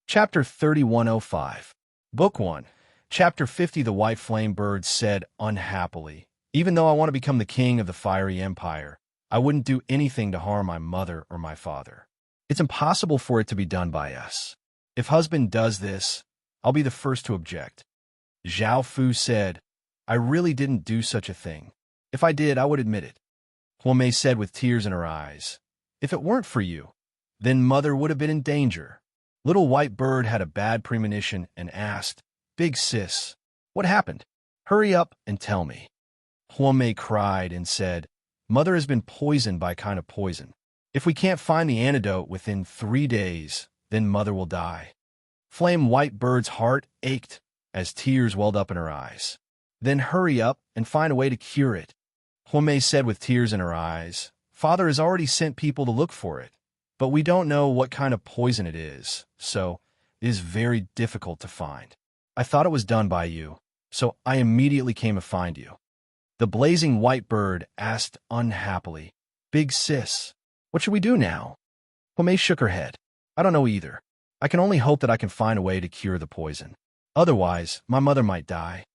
Chapter 3105. Book 1. Chapter 50. The White Flame Bird said unhappily, "Even though I want to become the king of the fiery empire, I wouldn't do anything to harm my mother or my father. It's impossible for it to be done by us. If husband does this, I'll be the first to object." Zhao Fu said, "I really didn't do such a thing. If I did, I would admit it." Huo Mei said with tears in her eyes, "If it weren't for you, then mother would have been in danger." Little White Bird had a bad premonition and asked, "Big sis, what happened? Hurry up and tell me." Huo Mei cried and said, "Mother has been poisoned by a kind of poison. If we can't find the antidote within 3 days, then mother will die." Flame White Bird's heart ached as tears welled up in her eyes. "Then hurry up and find a way to cure it." Huo Mei said with tears in her eyes, "Father has already sent people to look for it, but we don't know what kind of poison it is, so it is very difficult to find. I thought it was done by you, so I immediately came to find you." The blazing White Bird asked unhappily, "Big sis, what should we do now?" Huo Mei shook her head. "I don't know either. I can only hope that I can find a way to cure the poison. Otherwise, my mother might die.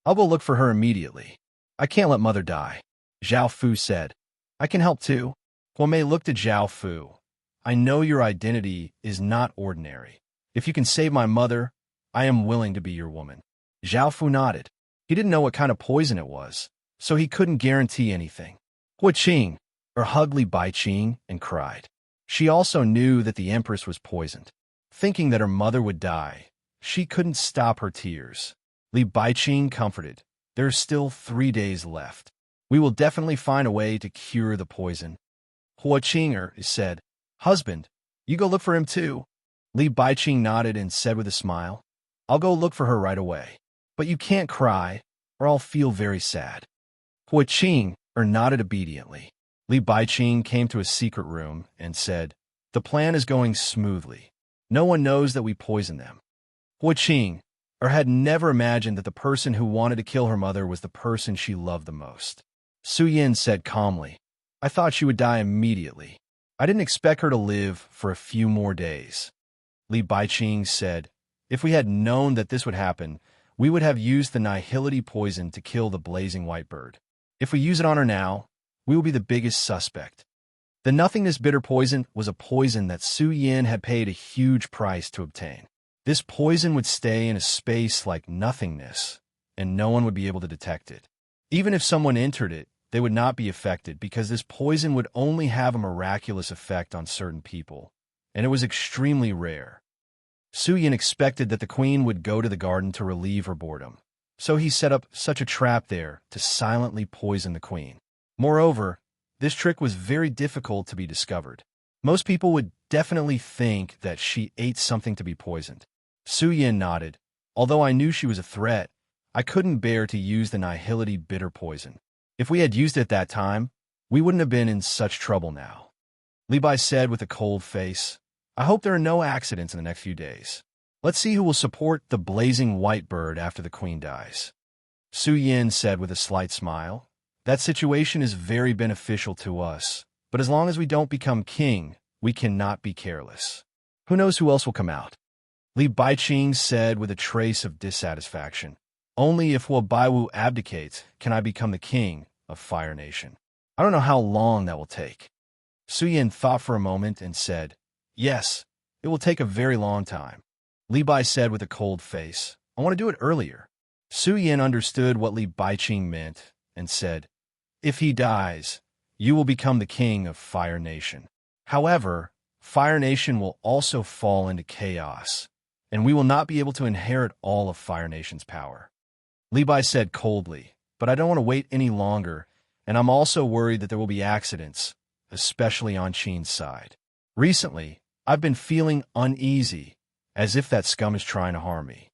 I'll go look for her immediately. I can't let mother die." Zhao Fu said, "I can help too." Huo Mei looked at Zhao Fu. "I know your identity is not ordinary. If you can save my mother, I am willing to be your woman." Zhao Fu nodded. He didn't know what kind of poison it was, so he couldn't guarantee anything. Hua Qing, or hugged Li Baiqing and cried. She also knew that the Empress was poisoned. Thinking that her mother would die, she couldn't stop her tears. Li Baiqing comforted, "There are still 3 days left. We will definitely find a way to cure the poison." Hua Qinger said, "Husband, you go look for him too." Li Baiqing nodded and said with a smile, "I'll go look for her right away. But you can't cry, or I'll feel very sad." Hua Qing nodded obediently. Li Baiqing came to a secret room and said, "The plan is going smoothly. No one knows that we poisoned them." Hua Qing had never imagined that the person who wanted to kill her mother was the person she loved the most. Su Yin said calmly, "I thought she would die immediately. I didn't expect her to live for a few more days." Li Baiqing said, "If we had known that this would happen, we would have used the nihility poison to kill the blazing White Bird. If we use it on her now, we will be the biggest suspect." The nothingness bitter poison was a poison that Su Yin had paid a huge price to obtain. This poison would stay in a space like nothingness, and no one would be able to detect it. Even if someone entered it, they would not be affected because this poison would only have a miraculous effect on certain people, and it was extremely rare. Su Yin expected that the queen would go to the garden to relieve her boredom, so he set up such a trap there to silently poison the queen. Moreover, this trick was very difficult to be discovered. Most people would definitely think that she ate something to be poisoned. Su Yin nodded. "Although I knew she was a threat, I couldn't bear to use the nihility bitter poison. If we had used it at that time, we wouldn't have been in such trouble now." Li Bai said with a cold face, "I hope there are no accidents in the next few days. Let's see who will support the blazing White Bird after the queen dies." Su Yin said with a slight smile, "That situation is very beneficial to us, but as long as we don't become king, we cannot be careless. Who knows who else will come out?" Li Baiqing said with a trace of dissatisfaction, "Only if Hua Baiwu abdicates can I become the king of Fire Nation. I don't know how long that will take." Su Yin thought for a moment and said, "Yes, it will take a very long time." Li Bai said with a cold face, "I want to do it earlier." Su Yin understood what Li Baiqing meant and said, "If he dies, you will become the king of Fire Nation. However, Fire Nation will also fall into chaos, and we will not be able to inherit all of Fire Nation's power." Li Bai said coldly, "But I don't want to wait any longer, and I'm also worried that there will be accidents, especially on Qin's side. Recently, I've been feeling uneasy, as if that scum is trying to harm me."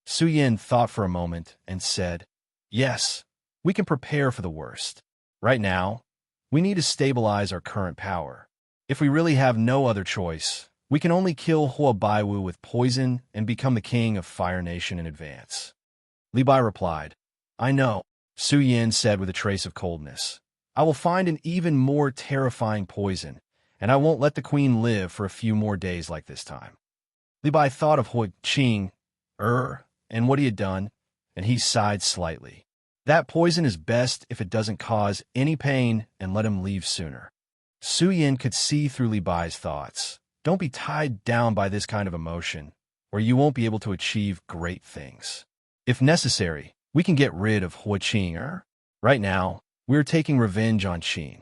Su Yin thought for a moment and said, "Yes, we can prepare for the worst. Right now, we need to stabilize our current power. If we really have no other choice, we can only kill Hua Baiwu with poison and become the king of Fire Nation in advance." Li Bai replied, "I know." Su Yin said with a trace of coldness, "I will find an even more terrifying poison, and I won't let the queen live for a few more days like this time." Li Bai thought of Hui Qing, and what he had done, and he sighed slightly. That poison is best if it doesn't cause any pain, and let him leave sooner. Su Yin could see through Li Bai's thoughts. Don't be tied down by this kind of emotion, or you won't be able to achieve great things. If necessary, we can get rid of Hui Qing. Right now, we're taking revenge on Qing.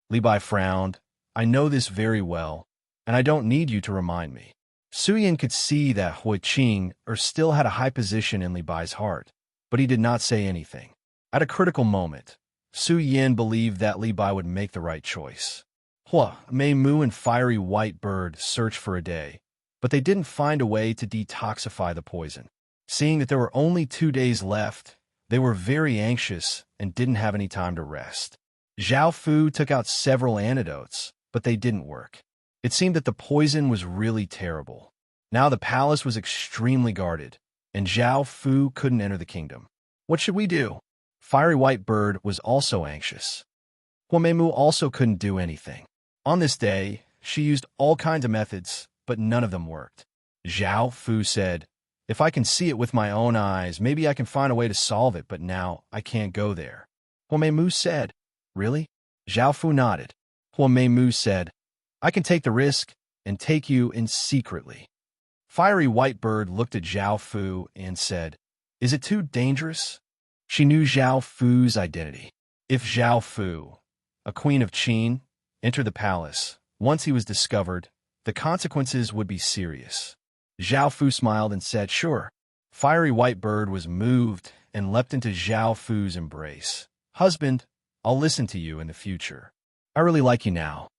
Li Bai frowned. I know this very well, and I don't need you to remind me. Su Yin could see that Hui Qing still had a high position in Li Bai's heart, but he did not say anything. At a critical moment, Su Yin believed that Li Bai would make the right choice. Hua, Mei Mu and Fiery White Bird searched for a day, but they didn't find a way to detoxify the poison. Seeing that there were only 2 days left, they were very anxious and didn't have any time to rest. Zhao Fu took out several antidotes, but they didn't work. It seemed that the poison was really terrible. Now the palace was extremely guarded, and Zhao Fu couldn't enter the kingdom. What should we do? Fiery White Bird was also anxious. Hua Meimu also couldn't do anything. On this day, she used all kinds of methods, but none of them worked. Zhao Fu said, if I can see it with my own eyes, maybe I can find a way to solve it, but now I can't go there. Hua Meimu said, really? Zhao Fu nodded. Hua Meimu said, I can take the risk and take you in secretly. Fiery White Bird looked at Zhao Fu and said, is it too dangerous? She knew Zhao Fu's identity. If Zhao Fu, a queen of Qin, entered the palace, once he was discovered, the consequences would be serious. Zhao Fu smiled and said, sure. Fiery White Bird was moved and leapt into Zhao Fu's embrace. Husband, I'll listen to you in the future. I really like you now.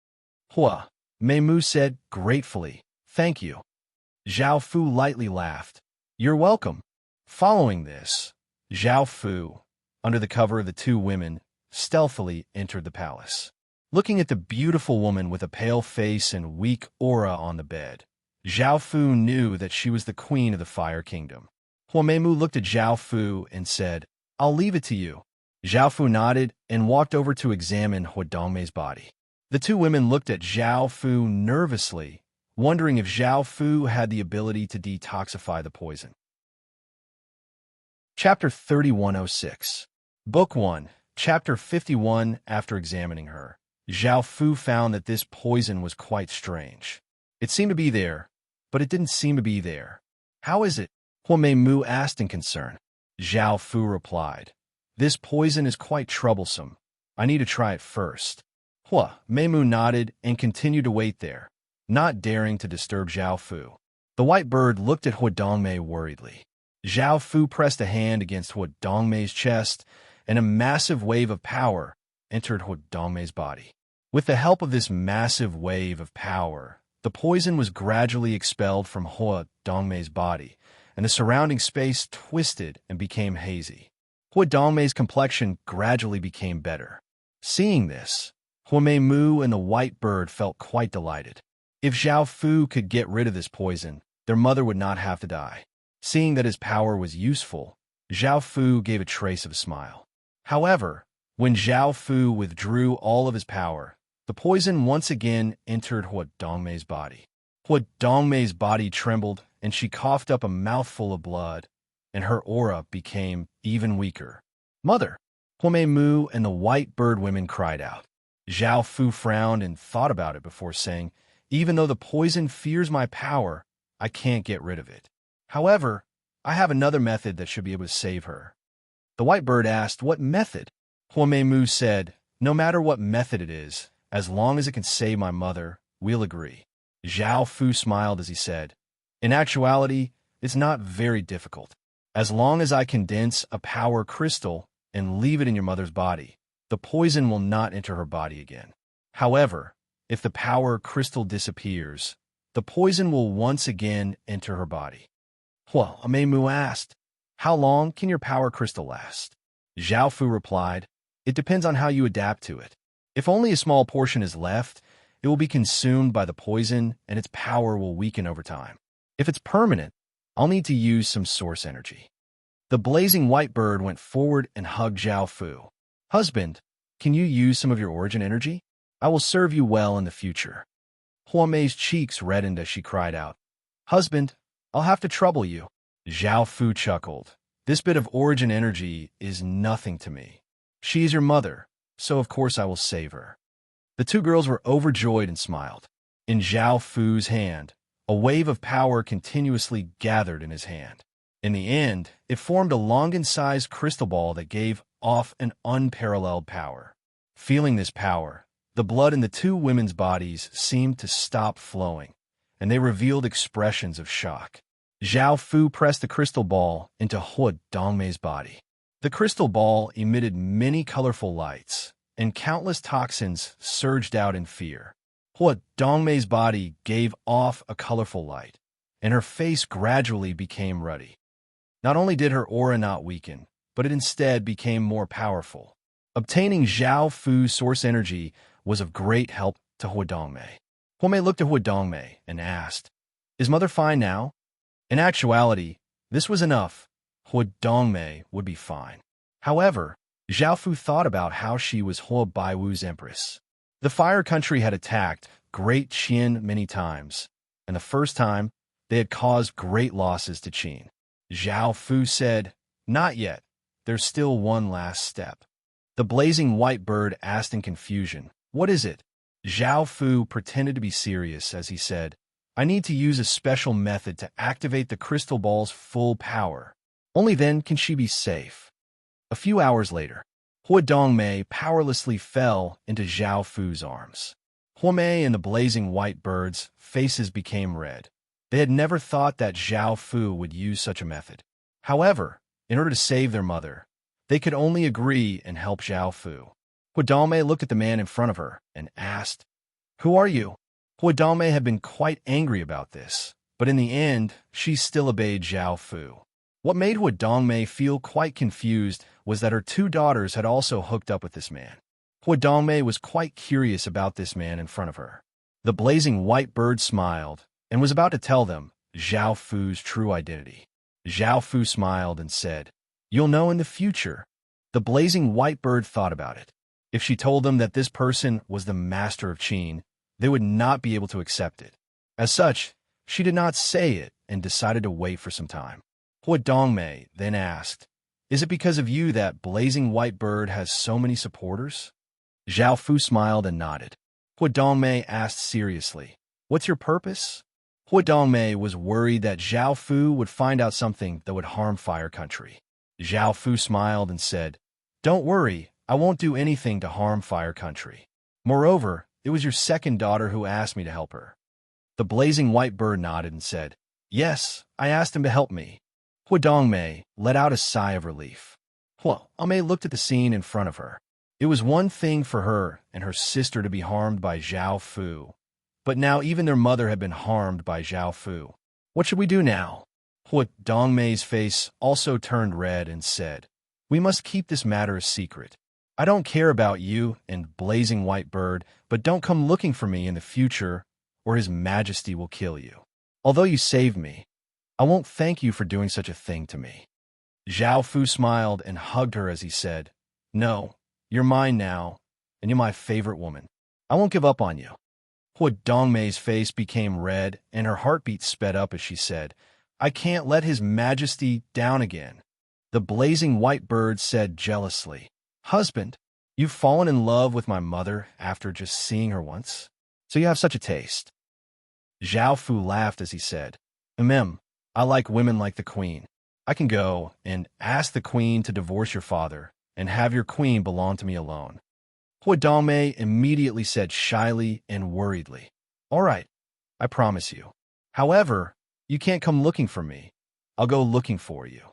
Hua, Meimu said gratefully, thank you. Zhao Fu lightly laughed. You're welcome. Following this, Zhao Fu, under the cover of the 2 women, stealthily entered the palace. Looking at the beautiful woman with a pale face and weak aura on the bed, Zhao Fu knew that she was the queen of the Fire Kingdom. Hua Meimu looked at Zhao Fu and said, I'll leave it to you. Zhao Fu nodded and walked over to examine Hua Dongmei's body. The 2 women looked at Zhao Fu nervously, wondering if Zhao Fu had the ability to detoxify the poison. Chapter 3106. Book 1, Chapter 51. After examining her, Zhao Fu found that this poison was quite strange. It seemed to be there, but it didn't seem to be there. How is it? Hua Meimu asked in concern. Zhao Fu replied, this poison is quite troublesome. I need to try it first. Hua Meimu nodded and continued to wait there, not daring to disturb Zhao Fu. The White Bird looked at Hua Dongmei worriedly. Zhao Fu pressed a hand against Hua Dongmei's chest, and a massive wave of power entered Hua Dongmei's body. With the help of this massive wave of power, the poison was gradually expelled from Hua Dongmei's body, and the surrounding space twisted and became hazy. Hua Dongmei's complexion gradually became better. Seeing this, Hua Meimu and the White Bird felt quite delighted. If Zhao Fu could get rid of this poison, their mother would not have to die. Seeing that his power was useful, Zhao Fu gave a trace of a smile. However, when Zhao Fu withdrew all of his power, the poison once again entered Hua Dongmei's body. Hua Dongmei's body trembled, and she coughed up a mouthful of blood, and her aura became even weaker. Mother! Hua Meimu and the White Bird women cried out. Zhao Fu frowned and thought about it before saying, even though the poison fears my power, I can't get rid of it. However, I have another method that should be able to save her. The White Bird asked, what method? Hua Meimu said, no matter what method it is, as long as it can save my mother, we'll agree. Zhao Fu smiled as he said, in actuality, it's not very difficult. As long as I condense a power crystal and leave it in your mother's body, the poison will not enter her body again. However, if the power crystal disappears, the poison will once again enter her body. Hua Meimu asked, how long can your power crystal last? Zhao Fu replied, it depends on how you adapt to it. If only a small portion is left, it will be consumed by the poison and its power will weaken over time. If it's permanent, I'll need to use some source energy. The blazing White Bird went forward and hugged Zhao Fu. Husband, can you use some of your origin energy? I will serve you well in the future. Hua Mei's cheeks reddened as she cried out, husband, I'll have to trouble you. Zhao Fu chuckled. This bit of origin energy is nothing to me. She is your mother, so of course I will save her. The two girls were overjoyed and smiled. In Zhao Fu's hand, a wave of power continuously gathered in his hand. In the end, it formed a Longan-sized crystal ball that gave off an unparalleled power. Feeling this power, the blood in the two women's bodies seemed to stop flowing, and they revealed expressions of shock. Zhao Fu pressed the crystal ball into Hua Dongmei's body. The crystal ball emitted many colorful lights, and countless toxins surged out in fear. Hua Dongmei's body gave off a colorful light, and her face gradually became ruddy. Not only did her aura not weaken, but it instead became more powerful. Obtaining Zhao Fu's source energy was of great help to Hua Dongmei. Hua Mei looked at Hua Dongmei and asked, "Is mother fine now?" In actuality, this was enough. Hua Dongmei would be fine. However, Zhao Fu thought about how she was Hua Baiwu's empress. The Fire Country had attacked Great Qin many times, and the first time, they had caused great losses to Qin. Zhao Fu said, "Not yet. There's still one last step." The blazing white bird asked in confusion, "What is it?" Zhao Fu pretended to be serious as he said, "I need to use a special method to activate the crystal ball's full power. Only then can she be safe." A few hours later, Hua Dongmei powerlessly fell into Zhao Fu's arms. Hua Mei and the blazing white birds' faces became red. They had never thought that Zhao Fu would use such a method. However, in order to save their mother, they could only agree and help Zhao Fu. Hua Dongmei looked at the man in front of her and asked, "Who are you?" Hua Dongmei had been quite angry about this, but in the end, she still obeyed Zhao Fu. What made Hua Dongmei feel quite confused was that her two daughters had also hooked up with this man. Hua Dongmei was quite curious about this man in front of her. The blazing white bird smiled and was about to tell them Zhao Fu's true identity. Zhao Fu smiled and said, "You'll know in the future." The blazing white bird thought about it. If she told them that this person was the master of Qin, they would not be able to accept it. As such, she did not say it and decided to wait for some time. Hua Dongmei then asked, "Is it because of you that blazing white bird has so many supporters?" Zhao Fu smiled and nodded. Hua Dongmei asked seriously, "What's your purpose?" Hua Dongmei was worried that Zhao Fu would find out something that would harm Fire Country. Zhao Fu smiled and said, "Don't worry, I won't do anything to harm Fire Country. Moreover, it was your second daughter who asked me to help her." The blazing white bird nodded and said, "Yes, I asked him to help me." Hua Dongmei let out a sigh of relief. Hua Mei looked at the scene in front of her. It was one thing for her and her sister to be harmed by Zhao Fu, but now even their mother had been harmed by Zhao Fu. What should we do now? Hua Dongmei's face also turned red and said, "We must keep this matter a secret. I don't care about you and Blazing White Bird, but don't come looking for me in the future, or His Majesty will kill you. Although you saved me, I won't thank you for doing such a thing to me." Zhao Fu smiled and hugged her as he said, "No, you're mine now, and you're my favorite woman. I won't give up on you." Hua Dongmei's face became red, and her heartbeat sped up as she said, "I can't let His Majesty down again." The blazing white bird said jealously, "Husband, you've fallen in love with my mother after just seeing her once? So you have such a taste." Zhao Fu laughed as he said, I like women like the queen. I can go and ask the queen to divorce your father and have your queen belong to me alone." Hua Dongmei immediately said shyly and worriedly, "All right, I promise you. However, you can't come looking for me. I'll go looking for you."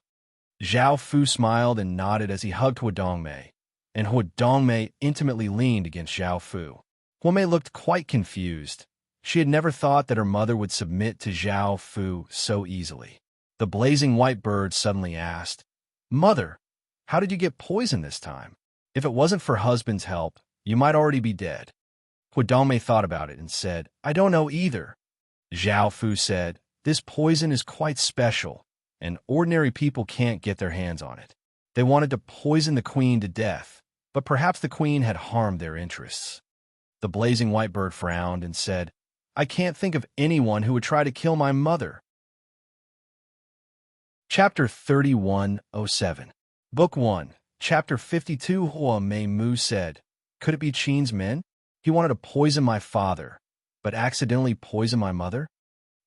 Zhao Fu smiled and nodded as he hugged Hua Dongmei, and Hua Dongmei intimately leaned against Zhao Fu. Hua Mei looked quite confused. She had never thought that her mother would submit to Zhao Fu so easily. The blazing white bird suddenly asked, "Mother, how did you get poisoned this time? If it wasn't for husband's help, you might already be dead." Hua Dongmei thought about it and said, "I don't know either." Zhao Fu said, "This poison is quite special, and ordinary people can't get their hands on it. They wanted to poison the queen to death, but perhaps the queen had harmed their interests." The blazing white bird frowned and said, "I can't think of anyone who would try to kill my mother." Chapter 3107. Book 1, Chapter 52. Hua Mei Mu said, "Could it be Qin's men? He wanted to poison my father, but accidentally poison my mother?"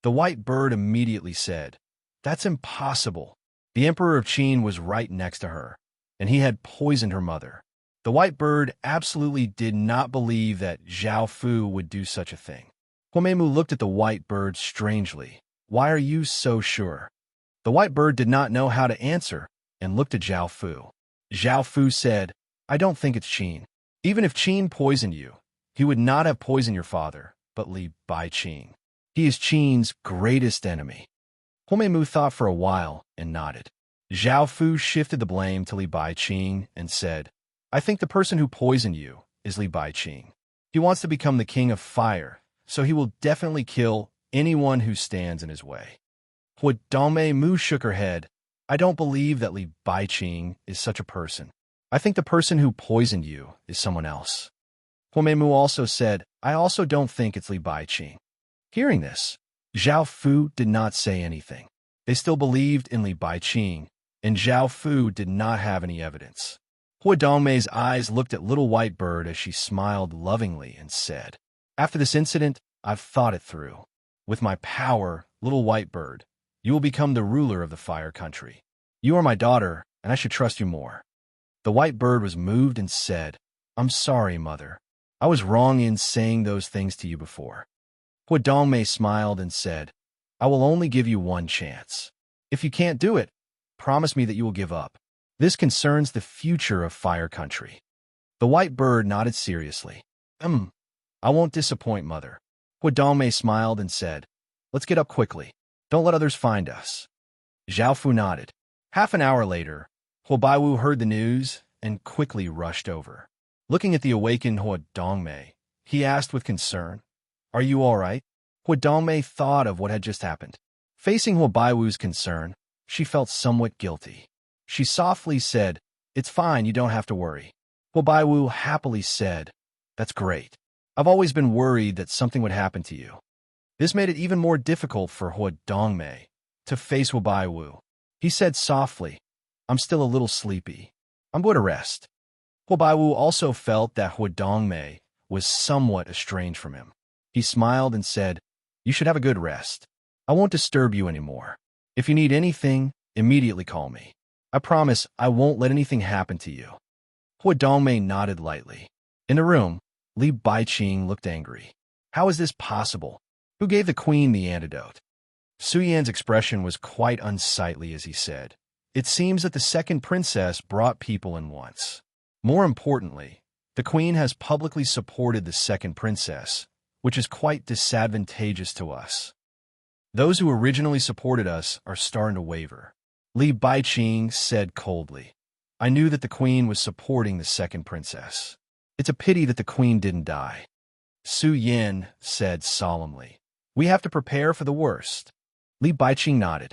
The white bird immediately said, "That's impossible. The emperor of Qin was right next to her, and he had poisoned her mother." The white bird absolutely did not believe that Zhao Fu would do such a thing. Hua Mei Mu looked at the white bird strangely. "Why are you so sure?" The white bird did not know how to answer and looked at Zhao Fu. Zhao Fu said, "I don't think it's Qin. Even if Qin poisoned you, he would not have poisoned your father, but Li Baiqing. He is Qin's greatest enemy." Hua Mei Mu thought for a while and nodded. Zhao Fu shifted the blame to Li Baiqing and said, "I think the person who poisoned you is Li Baiqing. He wants to become the king of fire, so he will definitely kill anyone who stands in his way." Hua Dongmei Mu shook her head. "I don't believe that Li Baiqing is such a person. I think the person who poisoned you is someone else." Hua Mei Mu also said, "I also don't think it's Li Baiqing." Hearing this, Zhao Fu did not say anything. They still believed in Li Baiqing, and Zhao Fu did not have any evidence. Hua Dongmei's eyes looked at Little White Bird as she smiled lovingly and said, "After this incident, I've thought it through. With my power, Little White Bird, you will become the ruler of the fire country. You are my daughter, and I should trust you more." The white bird was moved and said, "I'm sorry, mother. I was wrong in saying those things to you before." Hua Dongmei smiled and said, "I will only give you one chance. If you can't do it, promise me that you will give up. This concerns the future of fire country." The white bird nodded seriously. I won't disappoint, mother." Hua Dongmei smiled and said, "Let's get up quickly. Don't let others find us." Zhao Fu nodded. Half an hour later, Hua Baiwu heard the news and quickly rushed over. Looking at the awakened Hua Dongmei, he asked with concern, "Are you all right?" Hua Dongmei thought of what had just happened. Facing Hua Baiwu's concern, she felt somewhat guilty. She softly said, "It's fine, you don't have to worry." Hua Baiwu happily said, "That's great. I've always been worried that something would happen to you." This made it even more difficult for Hua Dongmei to face Hua Baiwu. He said softly, "I'm still a little sleepy. I'm going to rest." Hua Baiwu also felt that Hua Dongmei was somewhat estranged from him. He smiled and said, "You should have a good rest. I won't disturb you anymore. If you need anything, immediately call me. I promise I won't let anything happen to you." Hua Dongmei nodded lightly. In the room, Li Baiqing looked angry. "How is this possible? Who gave the queen the antidote?" Su Yan's expression was quite unsightly as he said, "It seems that the second princess brought people in once. More importantly, the queen has publicly supported the second princess, which is quite disadvantageous to us. Those who originally supported us are starting to waver." Li Baiqing said coldly, "I knew that the queen was supporting the second princess. It's a pity that the queen didn't die." Su Yan said solemnly, "We have to prepare for the worst." Li Baiqing nodded.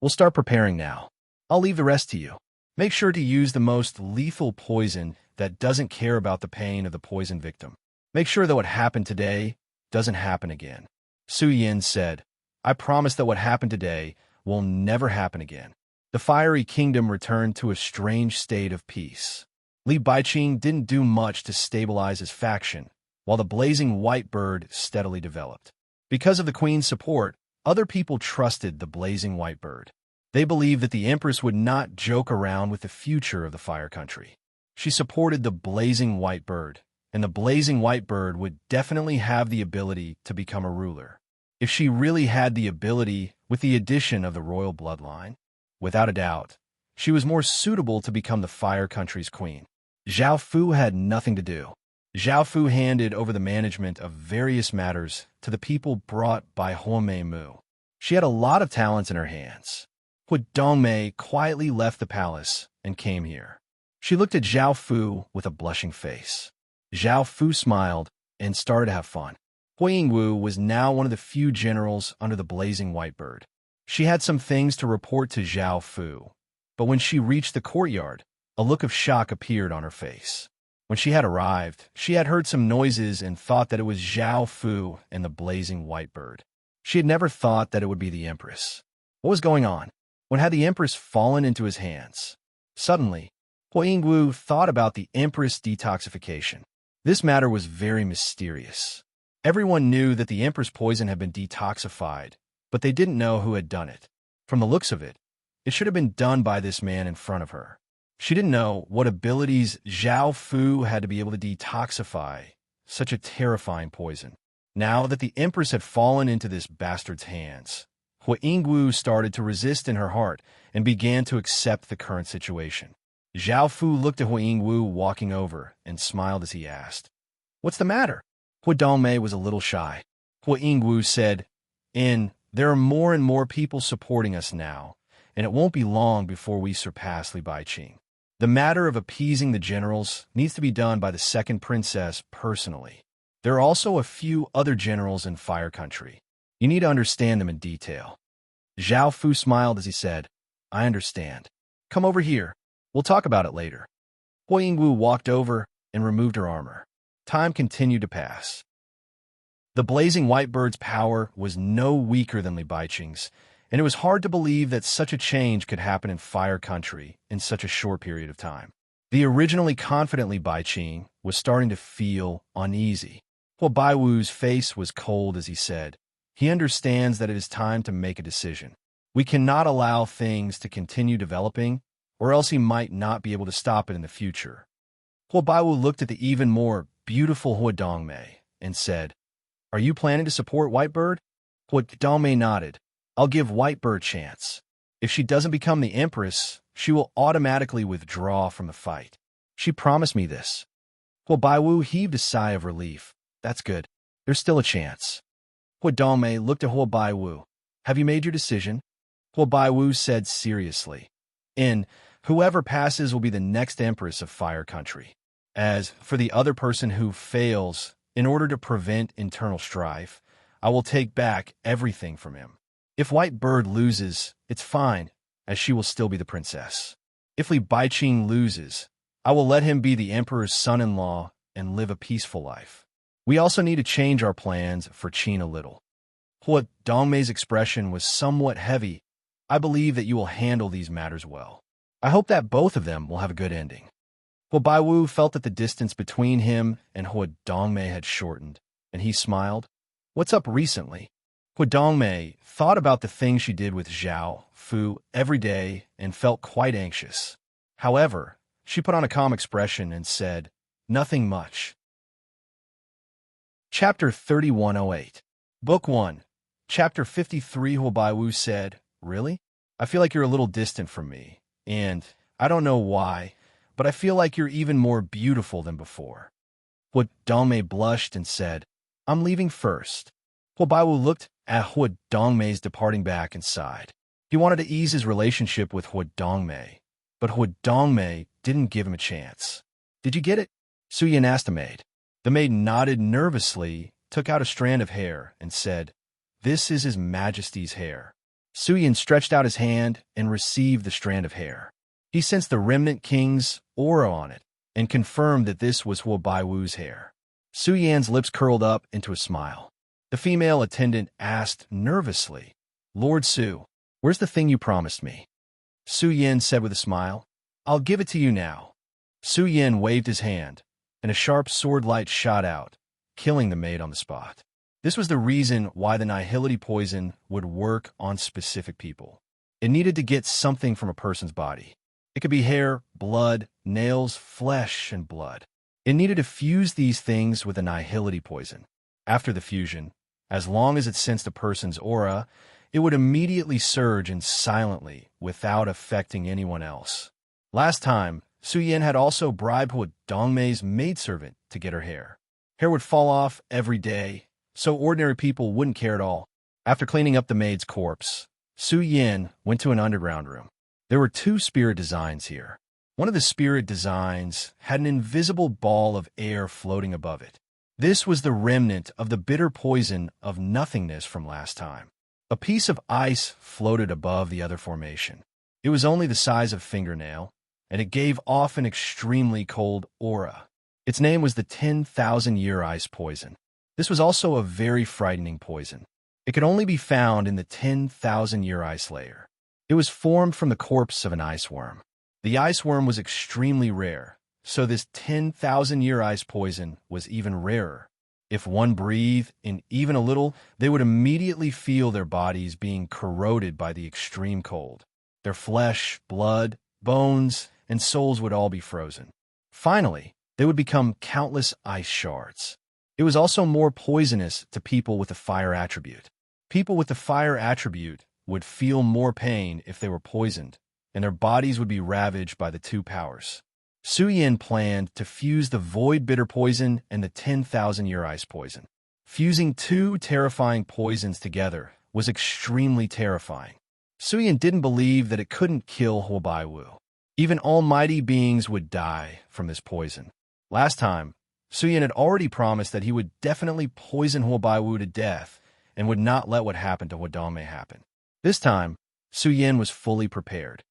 "We'll start preparing now. I'll leave the rest to you. Make sure to use the most lethal poison that doesn't care about the pain of the poison victim. Make sure that what happened today doesn't happen again." Su Yan said, "I promise that what happened today will never happen again." The fiery kingdom returned to a strange state of peace. Li Baiqing didn't do much to stabilize his faction, while the blazing white bird steadily developed. Because of the queen's support, other people trusted the blazing white bird. They believed that the empress would not joke around with the future of the fire country. She supported the blazing white bird, and the blazing white bird would definitely have the ability to become a ruler. If she really had the ability with the addition of the royal bloodline, without a doubt, she was more suitable to become the fire country's queen. Zhao Fu had nothing to do. Zhao Fu handed over the management of various matters to the people brought by Hua Mei Mu. She had a lot of talents in her hands. Hua Dongmei quietly left the palace and came here. She looked at Zhao Fu with a blushing face. Zhao Fu smiled and started to have fun. Hua Yingwu was now one of the few generals under the blazing white bird. She had some things to report to Zhao Fu, but when she reached the courtyard, a look of shock appeared on her face. When she had arrived, she had heard some noises and thought that it was Zhao Fu and the blazing white bird. She had never thought that it would be the empress. What was going on? When had the Empress fallen into his hands? Suddenly, Huingwu thought about the Empress detoxification. This matter was very mysterious. Everyone knew that the Empress poison had been detoxified, but they didn't know who had done it. From the looks of it, it should have been done by this man in front of her. She didn't know what abilities Zhao Fu had to be able to detoxify such a terrifying poison. Now that the Empress had fallen into this bastard's hands, Huingwu started to resist in her heart and began to accept the current situation. Zhao Fu looked at Huingwu walking over and smiled as he asked, "What's the matter?" Hu Dongmei was a little shy. Huingwu said, "There are more and more people supporting us now, and it won't be long before we surpass Li Baiqing. The matter of appeasing the generals needs to be done by the second princess personally. There are also a few other generals in Fire Country. You need to understand them in detail." Zhao Fu smiled as he said, "I understand. Come over here. We'll talk about it later." Huingwu walked over and removed her armor. Time continued to pass. The blazing white bird's power was no weaker than Li Baiqing's, and it was hard to believe that such a change could happen in Fire Country in such a short period of time. The originally confident Li Baiqing was starting to feel uneasy. Hu Baiwu's face was cold as he said, "He understands that it is time to make a decision. We cannot allow things to continue developing, or else he might not be able to stop it in the future." Hu Baiwu looked at the even more beautiful Hu Dongmei and said, "Are you planning to support Whitebird?" Hu Dongmei nodded. "I'll give Whitebird a chance. If she doesn't become the Empress, she will automatically withdraw from the fight. She promised me this." Hu Baiwu heaved a sigh of relief. "That's good. There's still a chance." Hu Dongmei looked at Hu Baiwu. "Have you made your decision?" Hu Baiwu said seriously, "Whoever passes will be the next Empress of Fire Country. As for the other person who fails, in order to prevent internal strife, I will take back everything from him. If Whitebird loses, it's fine, as she will still be the princess. If Li Baiqing loses, I will let him be the Emperor's son-in-law and live a peaceful life. We also need to change our plans for Qin a little." Hu Dongmei's expression was somewhat heavy. "I believe that you will handle these matters well. I hope that both of them will have a good ending." Hu Baiwu felt that the distance between him and Hu Dongmei had shortened, and he smiled. "What's up recently?" Hu Dongmei thought about the things she did with Zhao Fu every day and felt quite anxious. However, she put on a calm expression and said, "Nothing much." Chapter 3108. Book 1. Chapter 53. Hu Baiwu said, "Really? I feel like you're a little distant from me, and I don't know why, but I feel like you're even more beautiful than before." Hu Dongmei blushed and said, "I'm leaving first." Hu Baiwu looked at Hu Dongmei's departing back and sighed. He wanted to ease his relationship with Hu Dongmei, but Hu Dongmei didn't give him a chance. "Did you get it?" Su Yin asked the maid. The maid nodded nervously, took out a strand of hair, and said, "This is His Majesty's hair." Su Yin stretched out his hand and received the strand of hair. He sensed the remnant king's aura on it and confirmed that this was Hu Baiwu's hair. Su Yan's lips curled up into a smile. The female attendant asked nervously, "Lord Su, where's the thing you promised me?" Su Yin said with a smile, "I'll give it to you now." Su Yin waved his hand, and a sharp sword light shot out, killing the maid on the spot. This was the reason why the nihility poison would work on specific people. It needed to get something from a person's body. It could be hair, blood, nails, flesh, and blood. It needed to fuse these things with a nihility poison. After the fusion, as long as it sensed a person's aura, it would immediately surge and silently, without affecting anyone else. Last time, Su Yin had also bribed Hu Dongmei's maidservant to get her hair. Hair would fall off every day, so ordinary people wouldn't care at all. After cleaning up the maid's corpse, Su Yin went to an underground room. There were 2 spirit designs here. One of the spirit designs had an invisible ball of air floating above it. This was the remnant of the bitter poison of nothingness from last time. A piece of ice floated above the other formation. It was only the size of a fingernail, and it gave off an extremely cold aura. Its name was the 10,000-year ice poison. This was also a very frightening poison. It could only be found in the 10,000-year ice layer. It was formed from the corpse of an ice worm. The ice worm was extremely rare, so this 10,000-year ice poison was even rarer. If one breathed in even a little, they would immediately feel their bodies being corroded by the extreme cold. Their flesh, blood, bones, and souls would all be frozen. Finally, they would become countless ice shards. It was also more poisonous to people with the fire attribute. People with the fire attribute would feel more pain if they were poisoned, and their bodies would be ravaged by the two powers. Su Yin planned to fuse the void bitter poison and the 10,000-year ice poison. Fusing two terrifying poisons together was extremely terrifying. Su Yin didn't believe that it couldn't kill Huobaiwu. Even almighty beings would die from this poison. Last time, Su Yin had already promised that he would definitely poison Huobaiwu to death and would not let what happened to Huodame happen. This time, Su Yin was fully prepared.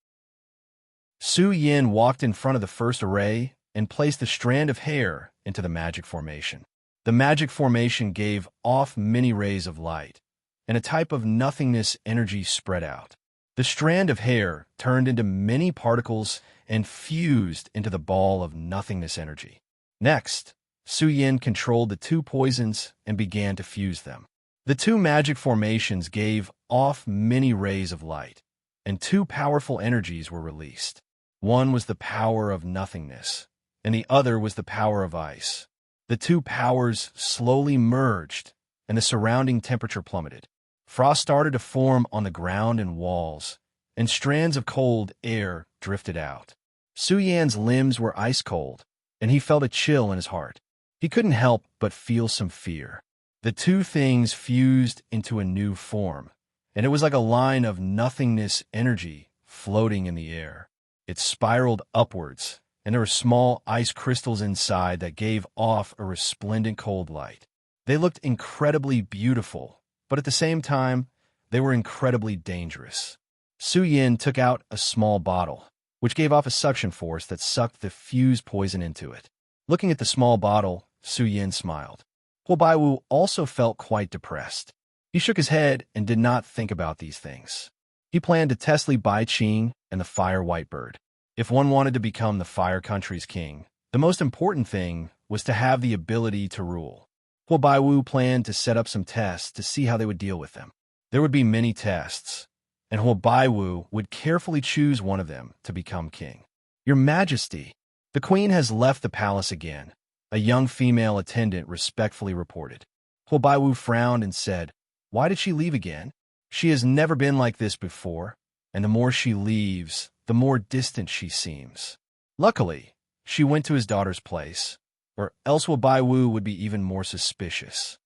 Su Yin walked in front of the first array and placed a strand of hair into the magic formation. The magic formation gave off many rays of light, and a type of nothingness energy spread out. The strand of hair turned into many particles and fused into the ball of nothingness energy. Next, Su Yin controlled the two poisons and began to fuse them. The two magic formations gave off many rays of light, and two powerful energies were released. One was the power of nothingness, and the other was the power of ice. The two powers slowly merged, and the surrounding temperature plummeted. Frost started to form on the ground and walls, and strands of cold air drifted out. Su Yan's limbs were ice cold, and he felt a chill in his heart. He couldn't help but feel some fear. The two things fused into a new form, and it was like a line of nothingness energy floating in the air. It spiraled upwards, and there were small ice crystals inside that gave off a resplendent cold light. They looked incredibly beautiful, but at the same time, they were incredibly dangerous. Su Yin took out a small bottle, which gave off a suction force that sucked the fused poison into it. Looking at the small bottle, Su Yin smiled. Huobaiwu also felt quite depressed. He shook his head and did not think about these things. He planned to test Li Baiqing and the Fire White Bird. If one wanted to become the Fire Country's king, the most important thing was to have the ability to rule. Huobaiwu planned to set up some tests to see how they would deal with them. There would be many tests, and Huobaiwu would carefully choose one of them to become king. Your Majesty, the queen has left the palace again, a young female attendant respectfully reported. Huobaiwu frowned and said, "Why did she leave again? She has never been like this before, and the more she leaves, the more distant she seems." Luckily, she went to his daughter's place, or else Huobaiwu would be even more suspicious.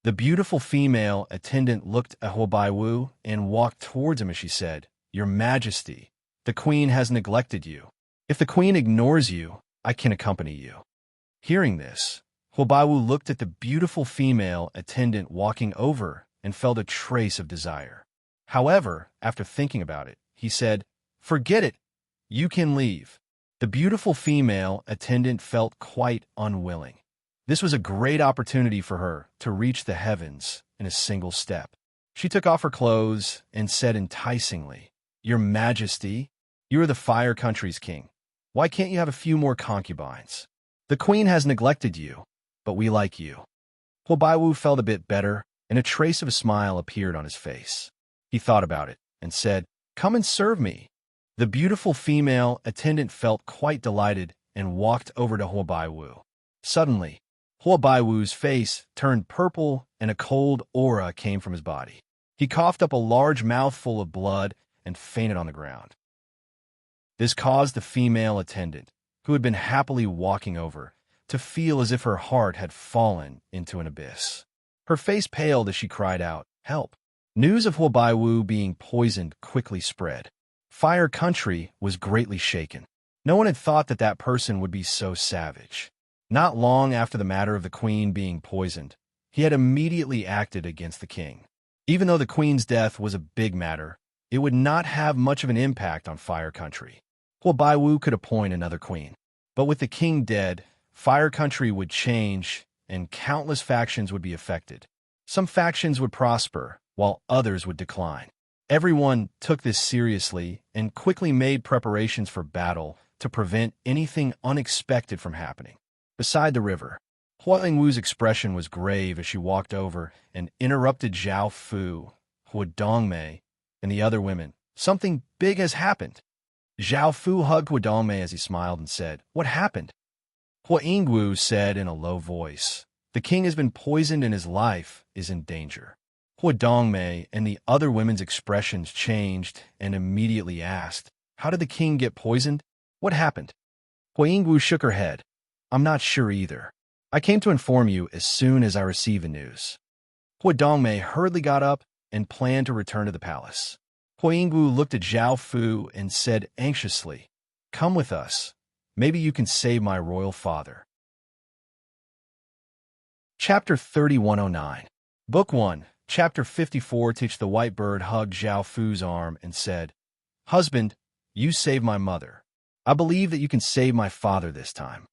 The beautiful female attendant looked at Huobaiwu and walked towards him as she said, "Your Majesty, the queen has neglected you. If the queen ignores you, I can accompany you." Hearing this, Huobaiwu looked at the beautiful female attendant walking over and felt a trace of desire. However, after thinking about it, he said, "Forget it. You can leave." The beautiful female attendant felt quite unwilling. This was a great opportunity for her to reach the heavens in a single step. She took off her clothes and said enticingly, "Your Majesty, you are the Fire Country's king. Why can't you have a few more concubines? The queen has neglected you, but we like you." Huobaiwu felt a bit better, and a trace of a smile appeared on his face. He thought about it and said, "Come and serve me." The beautiful female attendant felt quite delighted and walked over to Huobaiwu. Suddenly, Huobaiwu's face turned purple and a cold aura came from his body. He coughed up a large mouthful of blood and fainted on the ground. This caused the female attendant, who had been happily walking over, to feel as if her heart had fallen into an abyss. Her face paled as she cried out, "Help!" News of Huobaiwu being poisoned quickly spread. Fire Country was greatly shaken. No one had thought that that person would be so savage. Not long after the matter of the queen being poisoned, he had immediately acted against the king. Even though the queen's death was a big matter, it would not have much of an impact on Fire Country. Huobaiwu could appoint another queen. But with the king dead, Fire Country would change, and countless factions would be affected. Some factions would prosper, while others would decline. Everyone took this seriously and quickly made preparations for battle to prevent anything unexpected from happening. Beside the river, Huang Wu's expression was grave as she walked over and interrupted Zhao Fu, Hua Dongmei, and the other women. Something big has happened. Zhao Fu hugged Hua Dongmei as he smiled and said, "What happened?" Hua Yingwu said in a low voice, "The king has been poisoned and his life is in danger." Hua Dongmei and the other women's expressions changed and immediately asked, "How did the king get poisoned? What happened?" Hua Yingwu shook her head. "I'm not sure either. I came to inform you as soon as I received the news." Hua Dongmei hurriedly got up and planned to return to the palace. Hua Yingwu looked at Zhao Fu and said anxiously, "Come with us. Maybe you can save my royal father." Chapter 3109. Book 1, Chapter 54. Teach the White Bird hugged Zhao Fu's arm and said, "Husband, you saved my mother. I believe that you can save my father this time."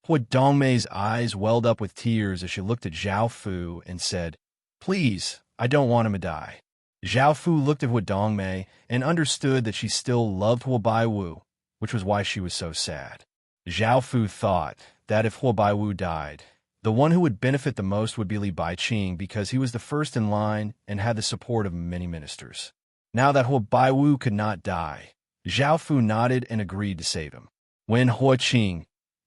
Hua Dongmei's eyes welled up with tears as she looked at Zhao Fu and said, "Please, I don't want him to die." Zhao Fu looked at Hua Dongmei and understood that she still loved Hua Baiwu, which was why she was so sad. Zhao Fu thought that if Hua Baiwu died, the one who would benefit the most would be Li Baiqing because he was the first in line and had the support of many ministers. Now that Hua Baiwu could not die, Zhao Fu nodded and agreed to save him. When Hua Qing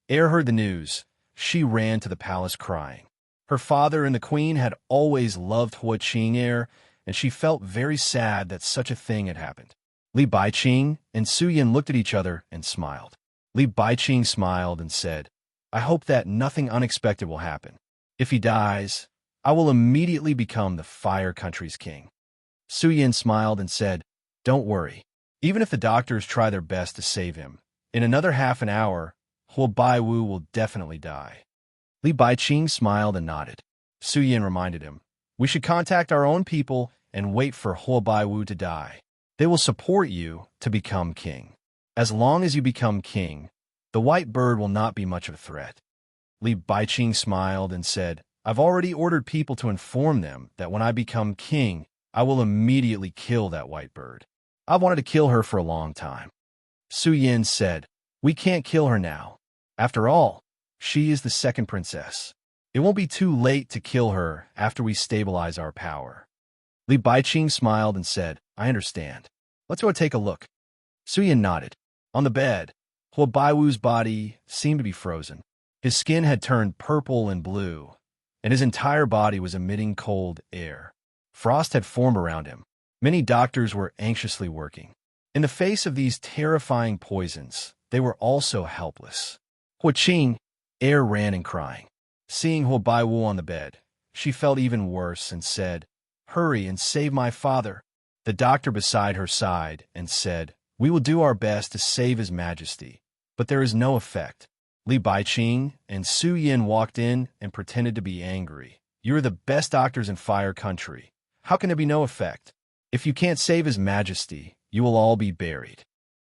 heard the news, she ran to the palace crying. Her father and the queen had always loved Hua Qing, and she felt very sad that such a thing had happened. Li Baiqing and Su Yin looked at each other and smiled. Li Baiqing smiled and said, "I hope that nothing unexpected will happen. If he dies, I will immediately become the Fire Country's king." Su Yin smiled and said, "Don't worry. Even if the doctors try their best to save him, in another half an hour, Hua Baiwu will definitely die." Li Baiqing smiled and nodded. Su Yin reminded him, "We should contact our own people and wait for Hua Baiwu to die. They will support you to become king. As long as you become king, the White Bird will not be much of a threat." Li Baiqing smiled and said, "I've already ordered people to inform them that when I become king, I will immediately kill that White Bird. I've wanted to kill her for a long time." Su Yin said, "We can't kill her now. After all, she is the second princess. It won't be too late to kill her after we stabilize our power." Li Baiqing smiled and said, "I understand. Let's go take a look." Su Yin nodded. On the bed, Hua Baiwu's body seemed to be frozen. His skin had turned purple and blue, and his entire body was emitting cold air. Frost had formed around him. Many doctors were anxiously working. In the face of these terrifying poisons, they were also helpless. Hua Qing ran and crying. Seeing Hua Baiwu on the bed, she felt even worse and said, "Hurry and save my father." The doctor beside her sighed and said, "We will do our best to save His Majesty, but there is no effect." Li Baiqing and Su Yin walked in and pretended to be angry. "You are the best doctors in Fire Country. How can there be no effect? If you can't save His Majesty, you will all be buried.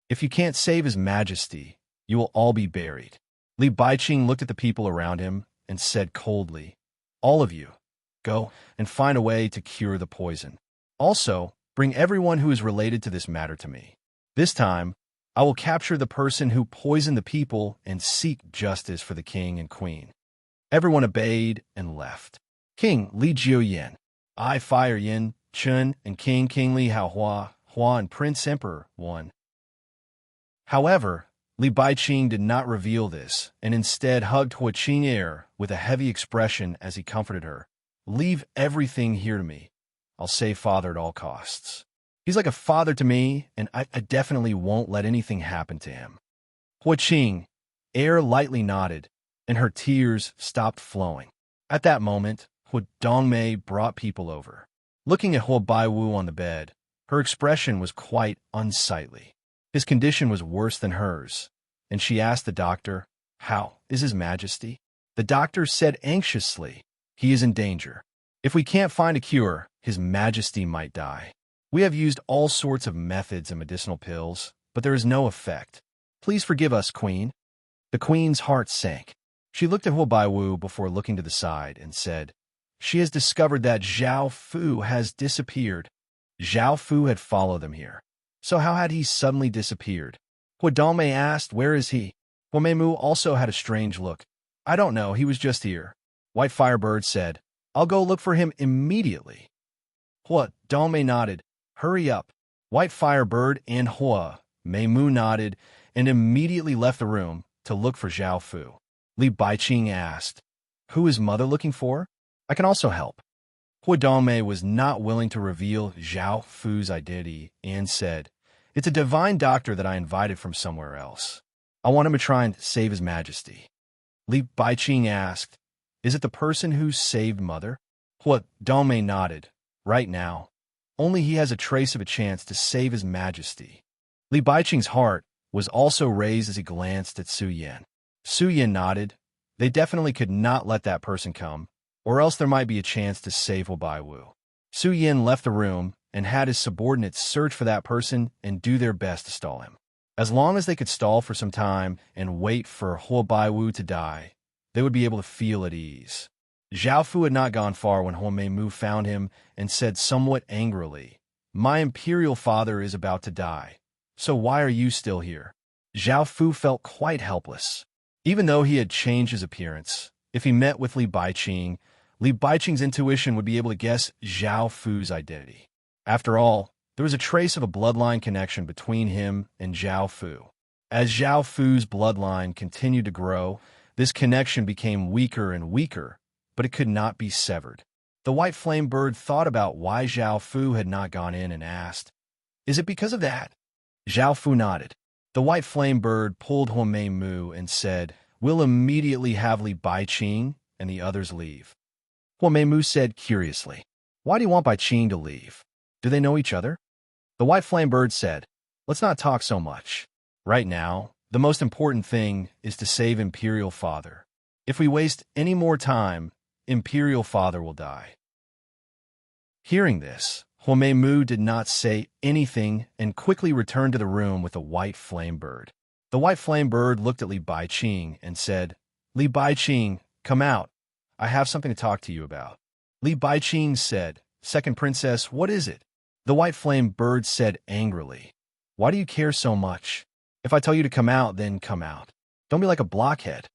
If you can't save His Majesty, you will all be buried." Li Baiqing looked at the people around him and said coldly, "All of you, go and find a way to cure the poison. Also, bring everyone who is related to this matter to me. This time, I will capture the person who poisoned the people and seek justice for the king and queen." Everyone obeyed and left. King Li Jiuyan, I Fire Yin, Chun, and King Li Haohua, Hua, and Prince Emperor won. However, Li Baiqing did not reveal this, and instead hugged Hua Qing with a heavy expression as he comforted her. "Leave everything here to me. I'll save father at all costs. He's like a father to me, and I definitely won't let anything happen to him." Hua Qing lightly nodded, and her tears stopped flowing. At that moment, Hua Dongmei brought people over. Looking at Hua Baiwu on the bed, her expression was quite unsightly. His condition was worse than hers, and she asked the doctor, "How is His Majesty?" The doctor said anxiously, "He is in danger. If we can't find a cure, His Majesty might die. We have used all sorts of methods and medicinal pills, but there is no effect. Please forgive us, Queen." The Queen's heart sank. She looked at Hua Baiwu before looking to the side and said, "She has discovered that Zhao Fu has disappeared." Zhao Fu had followed them here. So how had he suddenly disappeared? Hua Dongmei asked, "Where is he?" Hua Meimu also had a strange look. "I don't know, he was just here." White Firebird said, "I'll go look for him immediately." Hua Dongmei nodded. "Hurry up." White Firebird and Hua Meimu nodded and immediately left the room to look for Zhao Fu. Li Baiqing asked, "Who is mother looking for? I can also help." Hua Dongmei was not willing to reveal Zhao Fu's identity and said, "It's a divine doctor that I invited from somewhere else. I want him to try and save his majesty." Li Baiqing asked, "Is it the person who saved mother?" Hua Dongmei nodded. "Right now, only he has a trace of a chance to save his majesty." Li Baiqing's heart was also raised as he glanced at Su Yan. Su Yan nodded. They definitely could not let that person come, or else there might be a chance to save Hua Baiwu. Su Yan left the room and had his subordinates search for that person and do their best to stall him. As long as they could stall for some time and wait for Hua Baiwu to die, they would be able to feel at ease. Zhao Fu had not gone far when Hua Meimu found him and said somewhat angrily, "My imperial father is about to die, so why are you still here?" Zhao Fu felt quite helpless. Even though he had changed his appearance, if he met with Li Baiqing's intuition would be able to guess Zhao Fu's identity. After all, there was a trace of a bloodline connection between him and Zhao Fu. As Zhao Fu's bloodline continued to grow, this connection became weaker and weaker, but it could not be severed. The white flame bird thought about why Zhao Fu had not gone in and asked, "Is it because of that?" Zhao Fu nodded. The white flame bird pulled Hua Meimu and said, "We'll immediately have Li Baiqing and the others leave." Hua Meimu said curiously, "Why do you want Baiqing to leave? Do they know each other?" The white flame bird said, "Let's not talk so much. Right now, the most important thing is to save Imperial Father. If we waste any more time, Imperial Father will die." Hearing this, Hua Meimu did not say anything and quickly returned to the room with the white flame bird. The white flame bird looked at Li Baiqing and said, "Li Baiqing, come out. I have something to talk to you about." Li Baiqing said, "Second princess, what is it?" The white flame bird said angrily, "Why do you care so much? If I tell you to come out, then come out. Don't be like a blockhead."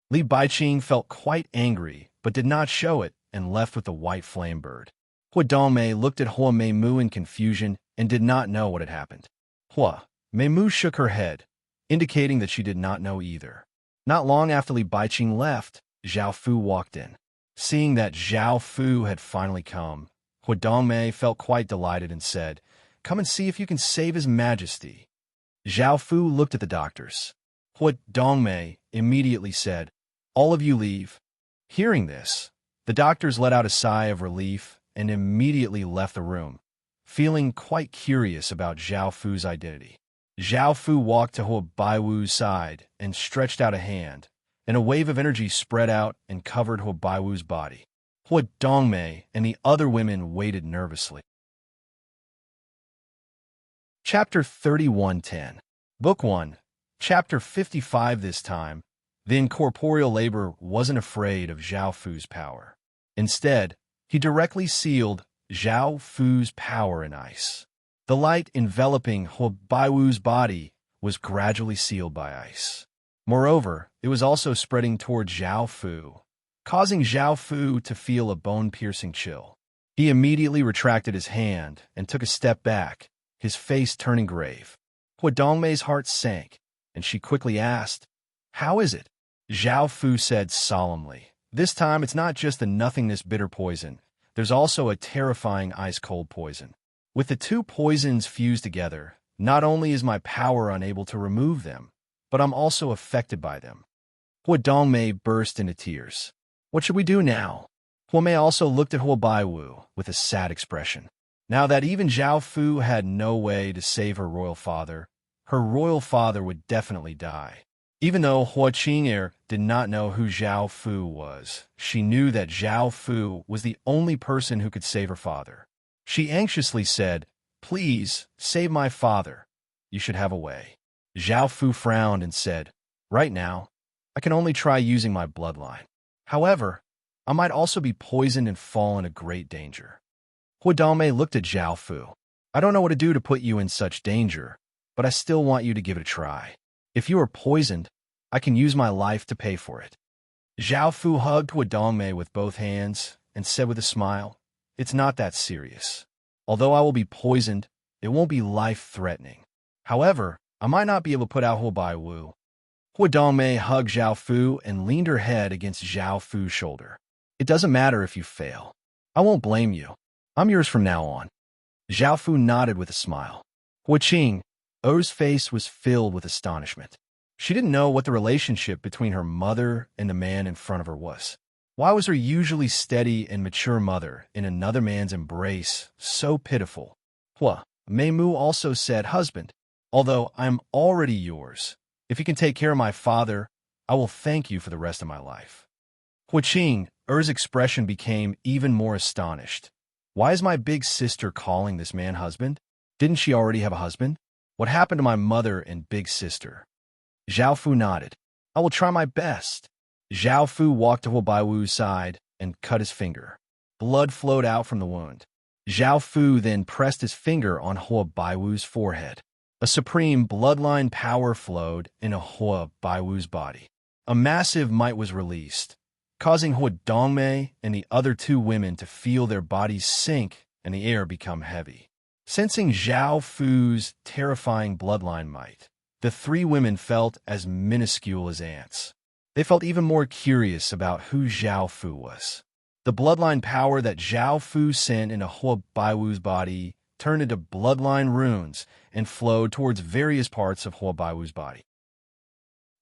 Li Baiqing felt quite angry, but did not show it and left with the white flame bird. Hua Dongmei looked at Hua Meimu in confusion and did not know what had happened. Hua Meimu shook her head, indicating that she did not know either. Not long after Li Baiqing left, Zhao Fu walked in. Seeing that Zhao Fu had finally come, Hua Dongmei felt quite delighted and said, "Come and see if you can save his majesty." Zhao Fu looked at the doctors. Hua Dongmei immediately said, "All of you leave." Hearing this, the doctors let out a sigh of relief and immediately left the room, feeling quite curious about Zhao Fu's identity. Zhao Fu walked to Hua Baiwu's side and stretched out a hand, and a wave of energy spread out and covered Hua Baiwu's body. Hua Dongmei and the other women waited nervously. Chapter 31:10. Book 1, Chapter 55. This time, the incorporeal labor wasn't afraid of Zhao Fu's power. Instead, he directly sealed Zhao Fu's power in ice. The light enveloping Hua Baiwu's body was gradually sealed by ice. Moreover, it was also spreading toward Zhao Fu, causing Zhao Fu to feel a bone-piercing chill. He immediately retracted his hand and took a step back, his face turning grave. Hua Dongmei's heart sank, and she quickly asked, "How is it?" Zhao Fu said solemnly, "This time it's not just the nothingness bitter poison. There's also a terrifying ice-cold poison. With the two poisons fused together, not only is my power unable to remove them, but I'm also affected by them." Hua Dongmei burst into tears. "What should we do now?" Hua Mei also looked at Hua Baiwu with a sad expression. Now that even Zhao Fu had no way to save her royal father would definitely die. Even though Hua Qing'er did not know who Zhao Fu was, she knew that Zhao Fu was the only person who could save her father. She anxiously said, "Please, save my father. You should have a way." Zhao Fu frowned and said, "Right now, I can only try using my bloodline. However, I might also be poisoned and fall into great danger." Hua Dongmei looked at Zhao Fu. I don't know what to do to put you in such danger, but I still want you to give it a try. If you are poisoned, I can use my life to pay for it." Zhao Fu hugged Huadongmei with both hands and said with a smile, "It's not that serious. Although I will be poisoned, it won't be life-threatening. However, I might not be able to put out Huobai Wu." Huadongmei hugged Zhao Fu and leaned her head against Zhao Fu's shoulder. "It doesn't matter if you fail. I won't blame you. I'm yours from now on." Zhao Fu nodded with a smile. Hua Qing, Er's face was filled with astonishment. She didn't know what the relationship between her mother and the man in front of her was. Why was her usually steady and mature mother in another man's embrace so pitiful? Hua Meimu also said, "Husband, although I'm already yours, if you can take care of my father, I will thank you for the rest of my life." Hua Qing, Er's expression became even more astonished. Why is my big sister calling this man husband? Didn't she already have a husband? What happened to my mother and big sister? Zhao Fu nodded. "I will try my best." Zhao Fu walked to Huobai Wu's side and cut his finger. Blood flowed out from the wound. Zhao Fu then pressed his finger on Huobai Wu's forehead. A supreme bloodline power flowed into Huobai Wu's body. A massive might was released, causing Huadongmei and the other two women to feel their bodies sink and the air become heavy. Sensing Zhao Fu's terrifying bloodline might, the three women felt as minuscule as ants. They felt even more curious about who Zhao Fu was. The bloodline power that Zhao Fu sent into Huobai Wu's body turned into bloodline runes and flowed towards various parts of Huobai Wu's body.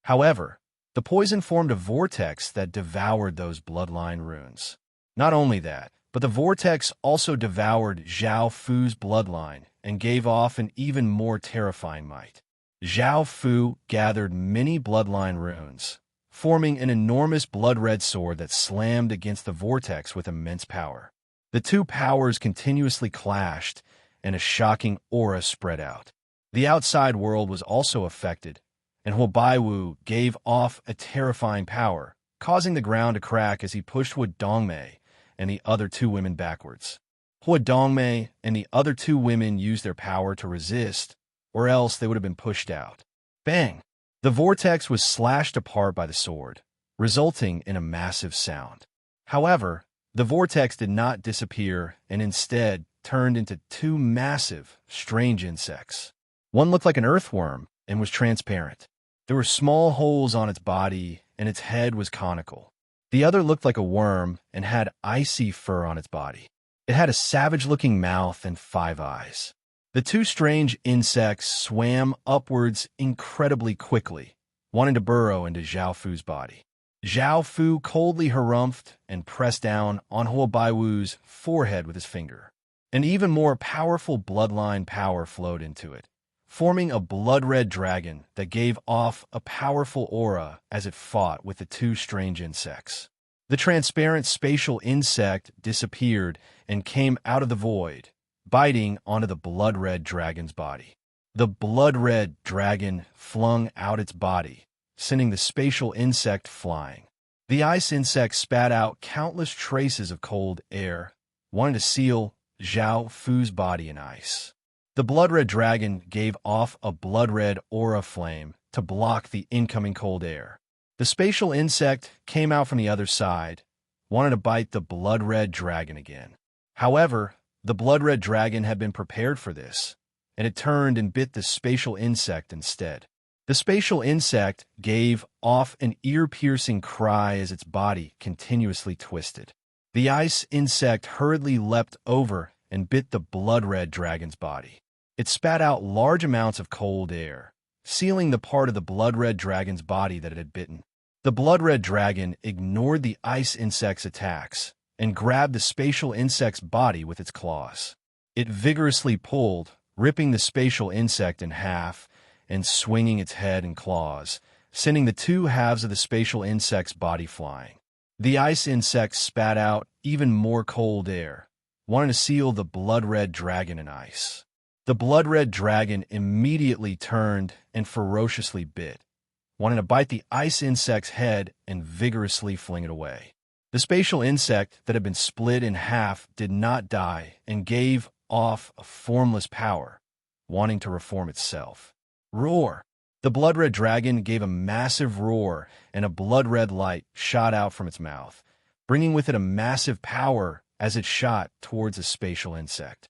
However, the poison formed a vortex that devoured those bloodline runes. Not only that, but the vortex also devoured Zhao Fu's bloodline and gave off an even more terrifying might. Zhao Fu gathered many bloodline runes, forming an enormous blood-red sword that slammed against the vortex with immense power. The two powers continuously clashed, and a shocking aura spread out. The outside world was also affected, and Huobai Wu gave off a terrifying power, causing the ground to crack as he pushed Huadongmei and the other two women backwards. Huadongmei and the other two women used their power to resist, or else they would have been pushed out. Bang! The vortex was slashed apart by the sword, resulting in a massive sound. However, the vortex did not disappear and instead turned into two massive, strange insects. One looked like an earthworm and was transparent. There were small holes on its body, and its head was conical. The other looked like a worm and had icy fur on its body. It had a savage-looking mouth and 5 eyes. The two strange insects swam upwards incredibly quickly, wanting to burrow into Zhao Fu's body. Zhao Fu coldly harumphed and pressed down on Huobai Wu's forehead with his finger. An even more powerful bloodline power flowed into it, forming a blood-red dragon that gave off a powerful aura as it fought with the two strange insects. The transparent spatial insect disappeared and came out of the void, biting onto the blood-red dragon's body. The blood-red dragon flung out its body, sending the spatial insect flying. The ice insect spat out countless traces of cold air, wanting to seal Zhao Fu's body in ice. The blood-red dragon gave off a blood-red aura flame to block the incoming cold air. The spatial insect came out from the other side, wanting to bite the blood-red dragon again. However, the blood-red dragon had been prepared for this, and it turned and bit the spatial insect instead. The spatial insect gave off an ear-piercing cry as its body continuously twisted. The ice insect hurriedly leapt over and bit the blood-red dragon's body. It spat out large amounts of cold air, sealing the part of the blood-red dragon's body that it had bitten. The blood-red dragon ignored the ice insect's attacks and grabbed the spatial insect's body with its claws. It vigorously pulled, ripping the spatial insect in half and swinging its head and claws, sending the two halves of the spatial insect's body flying. The ice insect spat out even more cold air, wanting to seal the blood-red dragon in ice. The blood-red dragon immediately turned and ferociously bit, wanting to bite the ice insect's head and vigorously fling it away. The spatial insect that had been split in half did not die and gave off a formless power, wanting to reform itself. Roar! The blood-red dragon gave a massive roar, and a blood-red light shot out from its mouth, bringing with it a massive power as it shot towards a spatial insect.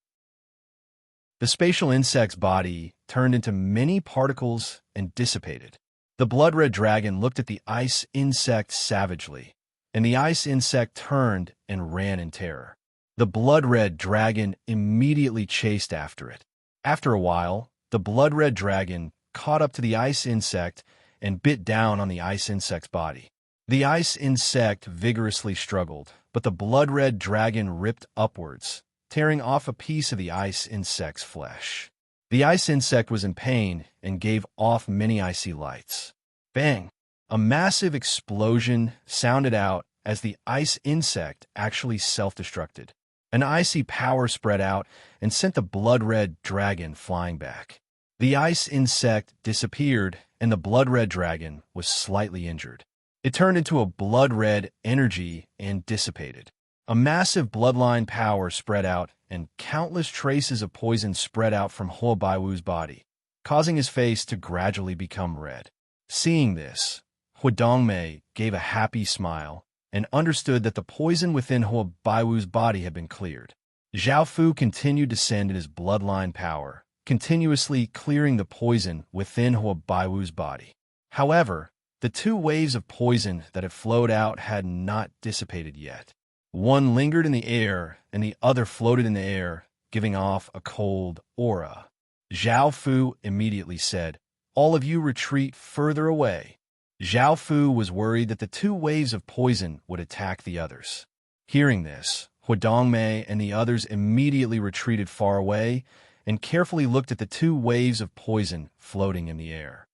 The spatial insect's body turned into many particles and dissipated. The blood-red dragon looked at the ice insect savagely, and the ice insect turned and ran in terror. The blood-red dragon immediately chased after it. After a while, the blood-red dragon caught up to the ice insect and bit down on the ice insect's body. The ice insect vigorously struggled, but the blood-red dragon ripped upwards, tearing off a piece of the ice insect's flesh. The ice insect was in pain and gave off many icy lights. Bang! A massive explosion sounded out as the ice insect actually self-destructed. An icy power spread out and sent the blood-red dragon flying back. The ice insect disappeared, and the blood-red dragon was slightly injured. It turned into a blood-red energy and dissipated. A massive bloodline power spread out, and countless traces of poison spread out from Huobaiwu's body, causing his face to gradually become red. Seeing this, Huodongmei gave a happy smile and understood that the poison within Huobaiwu's body had been cleared. Zhao Fu continued to send in his bloodline power, continuously clearing the poison within Huobaiwu's body. However, the two waves of poison that had flowed out had not dissipated yet. One lingered in the air, and the other floated in the air, giving off a cold aura. Zhao Fu immediately said, "All of you retreat further away." Zhao Fu was worried that the two waves of poison would attack the others. Hearing this, Huodongmei and the others immediately retreated far away and carefully looked at the two waves of poison floating in the air.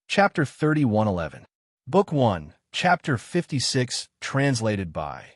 Chapter 3111. Book 1, Chapter 56, translated by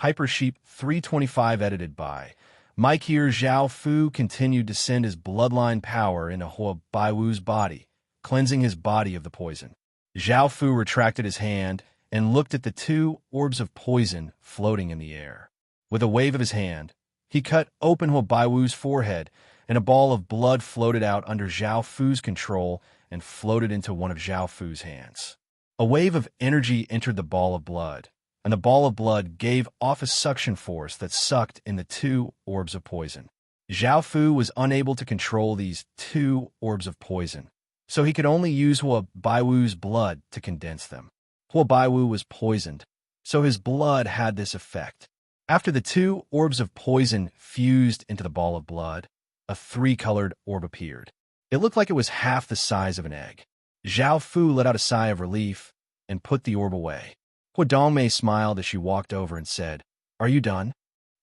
Hypersheep 325, edited by Mike. Here, Zhao Fu continued to send his bloodline power into Huobaiwu's body, cleansing his body of the poison. Zhao Fu retracted his hand and looked at the two orbs of poison floating in the air. With a wave of his hand, he cut open Huobaiwu's forehead, and a ball of blood floated out under Zhao Fu's control and floated into one of Zhao Fu's hands. A wave of energy entered the ball of blood, and the ball of blood gave off a suction force that sucked in the two orbs of poison. Zhao Fu was unable to control these two orbs of poison, so he could only use Huobaiwu's blood to condense them. Huobaiwu was poisoned, so his blood had this effect. After the two orbs of poison fused into the ball of blood, a three-colored orb appeared. It looked like it was half the size of an egg. Zhao Fu let out a sigh of relief and put the orb away. Huodongmei smiled as she walked over and said, "Are you done?"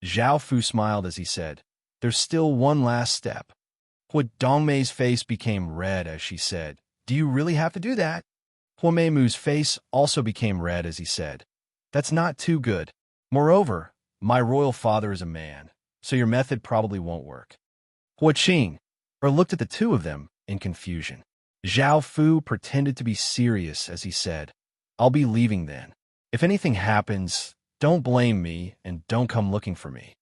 Zhao Fu smiled as he said, "There's still one last step." Huodongmei's face became red as she said, "Do you really have to do that?" Huomeimu's face also became red as he said, "That's not too good. Moreover, my royal father is a man, so your method probably won't work." Huoqing looked at the two of them in confusion. Zhao Fu pretended to be serious as he said, "I'll be leaving then. If anything happens, don't blame me and don't come looking for me."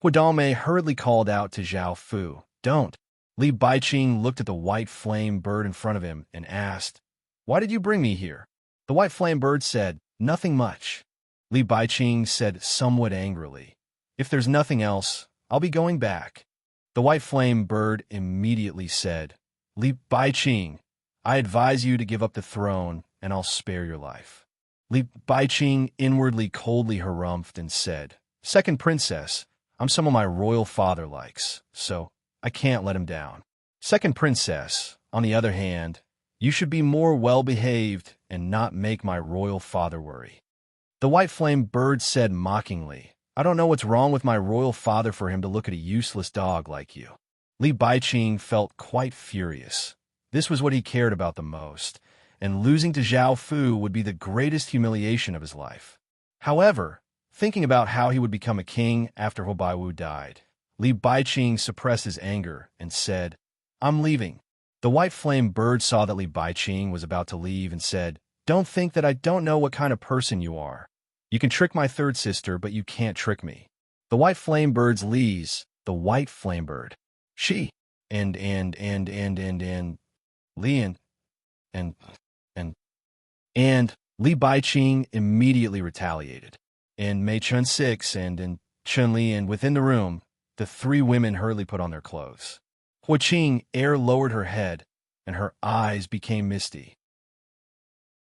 Huodongmei hurriedly called out to Zhao Fu, "Don't." Li Baiqing looked at the white flame bird in front of him and asked, "Why did you bring me here?" The white flame bird said, "Nothing much." Li Baiqing said somewhat angrily, "If there's nothing else, I'll be going back." The white flame bird immediately said, "Li Baiqing, I advise you to give up the throne, and I'll spare your life." Li Baiqing inwardly coldly harumphed and said, "Second princess, I'm someone my royal father likes, so I can't let him down. Second princess, on the other hand, you should be more well-behaved and not make my royal father worry." The white flame bird said mockingly, "I don't know what's wrong with my royal father for him to look at a useless dog like you." Li Baiqing felt quite furious. This was what he cared about the most, and losing to Zhao Fu would be the greatest humiliation of his life. However, thinking about how he would become a king after Huobaiwu died, Li Baiqing suppressed his anger and said, "I'm leaving." The white flame bird saw that Li Baiqing was about to leave and said, "Don't think that I don't know what kind of person you are. You can trick my third sister, but you can't trick me." The white flame bird's Lee's, the white flame bird. She, and, Li and, and, and Li Baiqing immediately retaliated. And Mei Chun 6 and Chun Li, and within the room, the three women hurriedly put on their clothes. Hua Qing lowered her head, and her eyes became misty.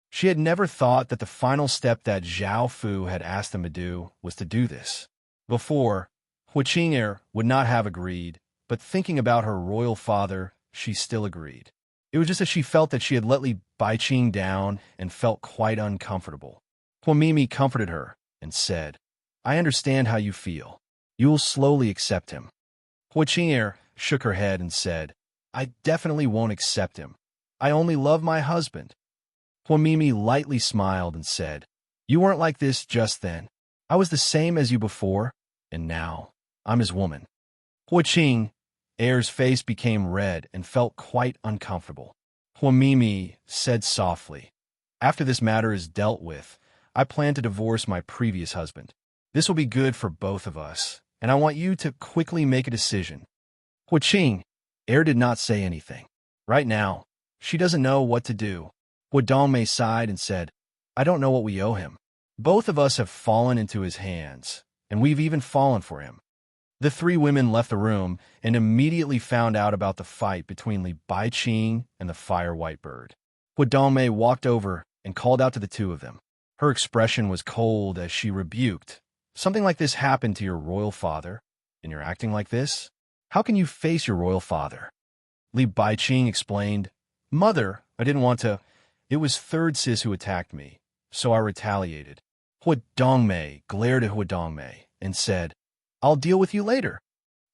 She had never thought that the final step that Zhao Fu had asked them to do was to do this. Before, Hua Qing would not have agreed, but thinking about her royal father, she still agreed. It was just that she felt that she had let Li Baiqing down and felt quite uncomfortable. Hua Mimi comforted her and said, "I understand how you feel. You will slowly accept him." Hua Qing shook her head and said, "I definitely won't accept him. I only love my husband." Hua Mimi lightly smiled and said, "You weren't like this just then. I was the same as you before, and now I'm his woman." Hua Qing's face became red and felt quite uncomfortable. Hua Mimi said softly, "After this matter is dealt with, I plan to divorce my previous husband. This will be good for both of us, and I want you to quickly make a decision." Hua Qing did not say anything. Right now, she doesn't know what to do. Hua Dongmei sighed and said, "I don't know what we owe him. Both of us have fallen into his hands, and we've even fallen for him." The three women left the room and immediately found out about the fight between Li Baiqing and the fire white bird. Hua Dongmei walked over and called out to the two of them. Her expression was cold as she rebuked. "Something like this happened to your royal father, and you're acting like this? How can you face your royal father?" Li Baiqing explained, "Mother, I didn't want to. It was third sis who attacked me, so I retaliated." Hua Dongmei glared at Hua Dongmei and said, "I'll deal with you later."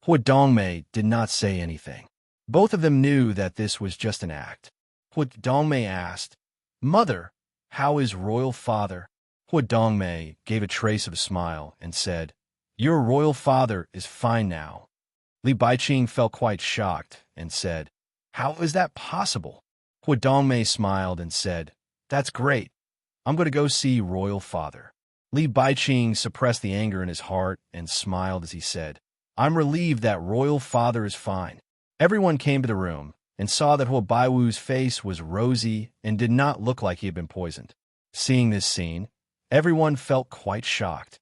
Hua Dongmei did not say anything. Both of them knew that this was just an act. Hua Dongmei asked, "Mother, how is royal father?" Hua Dongmei gave a trace of a smile and said, "Your royal father is fine now." Li Baiqing felt quite shocked and said, "How is that possible?" Hua Dongmei smiled and said, "That's great. I'm going to go see royal father." Li Baiqing suppressed the anger in his heart and smiled as he said, "I'm relieved that royal father is fine." Everyone came to the room and saw that Hua Baiwu's face was rosy and did not look like he had been poisoned. Seeing this scene, everyone felt quite shocked.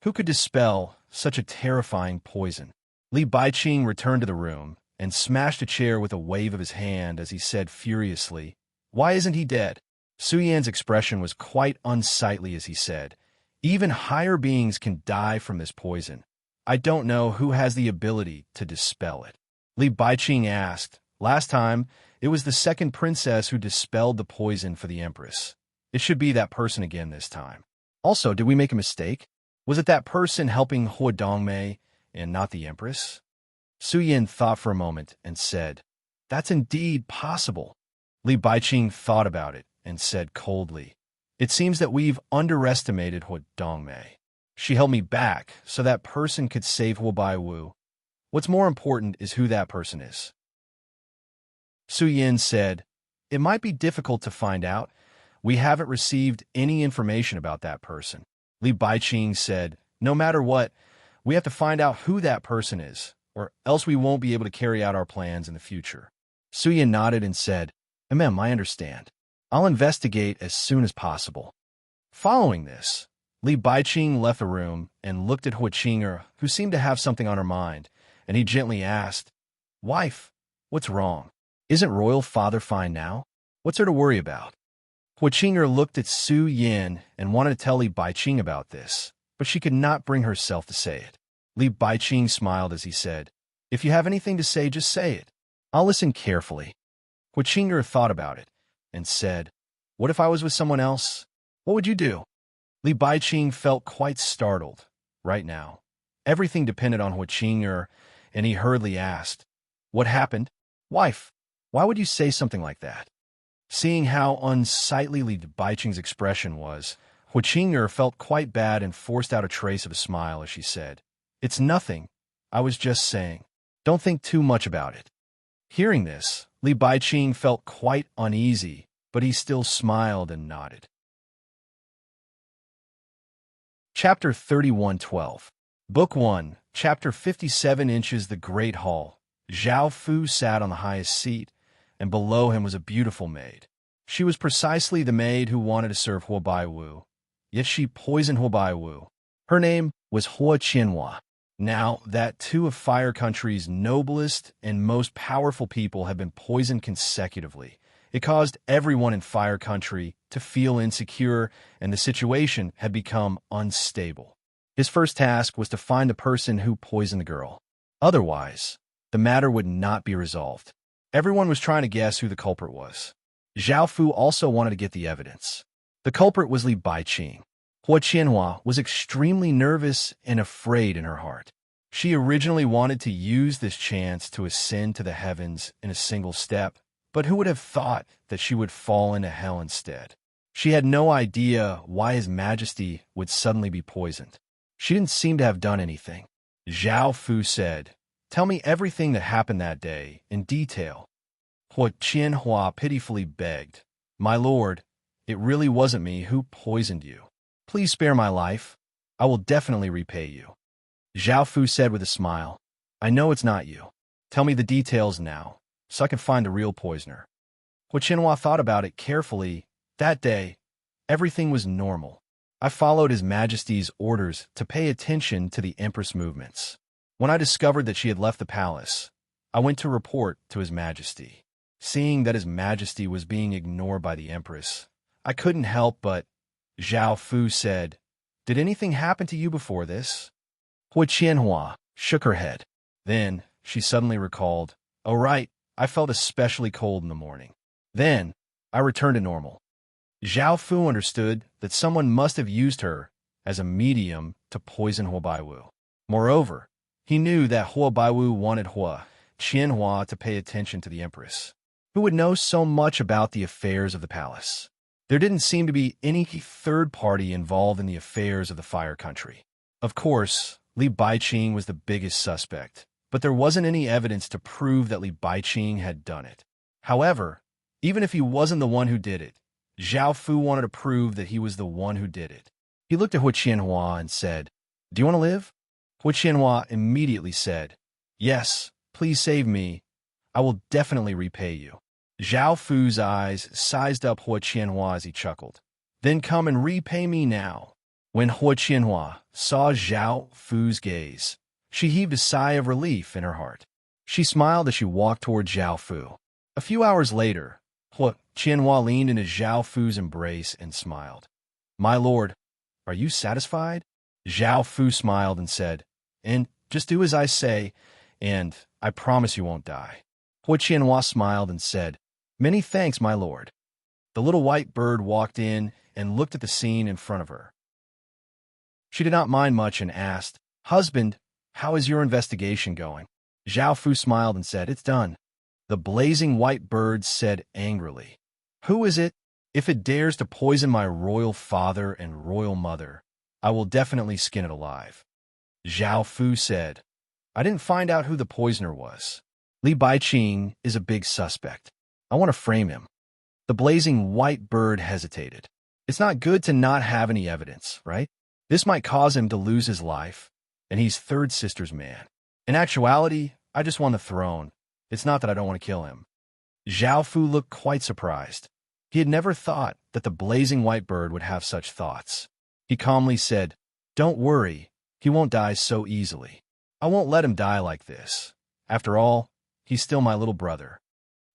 Who could dispel such a terrifying poison? Li Baiqing returned to the room and smashed a chair with a wave of his hand as he said furiously, "Why isn't he dead?" Su Yan's expression was quite unsightly as he said, "Even higher beings can die from this poison. I don't know who has the ability to dispel it." Li Baiqing asked, "Last time, it was the second princess who dispelled the poison for the empress. It should be that person again this time. Also, did we make a mistake? Was it that person helping Hua Dongmei and not the empress?" Su Yan thought for a moment and said, "That's indeed possible." Li Baiqing thought about it and said coldly, "It seems that we've underestimated Hua Dongmei. She held me back so that person could save Hua Baiwu. What's more important is who that person is." Su Yan said, "It might be difficult to find out. We haven't received any information about that person." Li Baiqing said, "No matter what, we have to find out who that person is, or else we won't be able to carry out our plans in the future." Su Yan nodded and said, I understand. I'll investigate as soon as possible." Following this, Li Baiqing left the room and looked at Hua Qing, who seemed to have something on her mind, and he gently asked, "Wife, what's wrong? Isn't royal father fine now? What's there to worry about?" Hua Qing looked at Su Yan and wanted to tell Li Baiqing about this, but she could not bring herself to say it. Li Baiqing smiled as he said, "If you have anything to say, just say it. I'll listen carefully." Hua Qing thought about it and said, "What if I was with someone else? What would you do?" Li Baiqing felt quite startled. Right now, everything depended on Hua Qing, and he hurriedly asked, "What happened? Wife, why would you say something like that?" Seeing how unsightly Li Baiqing's expression was, Hua Qing felt quite bad and forced out a trace of a smile as she said, "It's nothing. I was just saying. Don't think too much about it." Hearing this, Li Baiqing felt quite uneasy, but he still smiled and nodded. Chapter 31:12. Book 1, Chapter 57 Inches The Great Hall. Zhao Fu sat on the highest seat, and below him was a beautiful maid. She was precisely the maid who wanted to serve Hua Baiwu, yet she poisoned Hua Baiwu. Her name was Hua Qianhua. Now that two of Fire Country's noblest and most powerful people had been poisoned consecutively, it caused everyone in Fire Country to feel insecure, and the situation had become unstable. His first task was to find the person who poisoned the girl. Otherwise, the matter would not be resolved. Everyone was trying to guess who the culprit was. Zhao Fu also wanted to get the evidence. The culprit was Li Baiqing. Hua Qianhua was extremely nervous and afraid in her heart. She originally wanted to use this chance to ascend to the heavens in a single step, but who would have thought that she would fall into hell instead? She had no idea why His Majesty would suddenly be poisoned. She didn't seem to have done anything. Zhao Fu said, "Tell me everything that happened that day, in detail." Hua Qianhua pitifully begged, "My lord, it really wasn't me who poisoned you. Please spare my life. I will definitely repay you." Zhao Fu said with a smile, "I know it's not you. Tell me the details now, so I can find the real poisoner." Hua Qianhua thought about it carefully. That day, everything was normal. I followed His Majesty's orders to pay attention to the Empress movements. When I discovered that she had left the palace, I went to report to His Majesty. Seeing that His Majesty was being ignored by the Empress, I couldn't help but... Zhao Fu said, "Did anything happen to you before this?" Hua Qianhua shook her head. Then she suddenly recalled, "Oh right, I felt especially cold in the morning. Then I returned to normal." Zhao Fu understood that someone must have used her as a medium to poison Hua Baiwu. Moreover, he knew that Hua Baiwu wanted Hua Qianhua to pay attention to the Empress, who would know so much about the affairs of the palace. There didn't seem to be any third party involved in the affairs of the Fire Country. Of course, Li Baiqing was the biggest suspect, but there wasn't any evidence to prove that Li Baiqing had done it. However, even if he wasn't the one who did it, Zhao Fu wanted to prove that he was the one who did it. He looked at Hua Qianhua and said, "Do you want to live?" Hua Qianhua immediately said, "Yes, please save me. I will definitely repay you." Zhao Fu's eyes sized up Hua Qianhua as he chuckled. "Then come and repay me now." When Hua Qianhua saw Zhao Fu's gaze, she heaved a sigh of relief in her heart. She smiled as she walked toward Zhao Fu. A few hours later, Hua Qianhua leaned into Zhao Fu's embrace and smiled. "My lord, are you satisfied?" Zhao Fu smiled and said, "And just do as I say, and I promise you won't die." Hua Qianhua smiled and said, "Many thanks, my lord." The little white bird walked in and looked at the scene in front of her. She did not mind much and asked, "Husband, how is your investigation going?" Zhao Fu smiled and said, "It's done." The blazing white bird said angrily, "Who is it? If it dares to poison my royal father and royal mother, I will definitely skin it alive." Zhao Fu said, "I didn't find out who the poisoner was. Li Baiqing is a big suspect. I want to frame him." The blazing white bird hesitated. "It's not good to not have any evidence, right? This might cause him to lose his life, and he's third sister's man. In actuality, I just want the throne. It's not that I don't want to kill him." Zhao Fu looked quite surprised. He had never thought that the blazing white bird would have such thoughts. He calmly said, "Don't worry, he won't die so easily. I won't let him die like this. After all, he's still my little brother."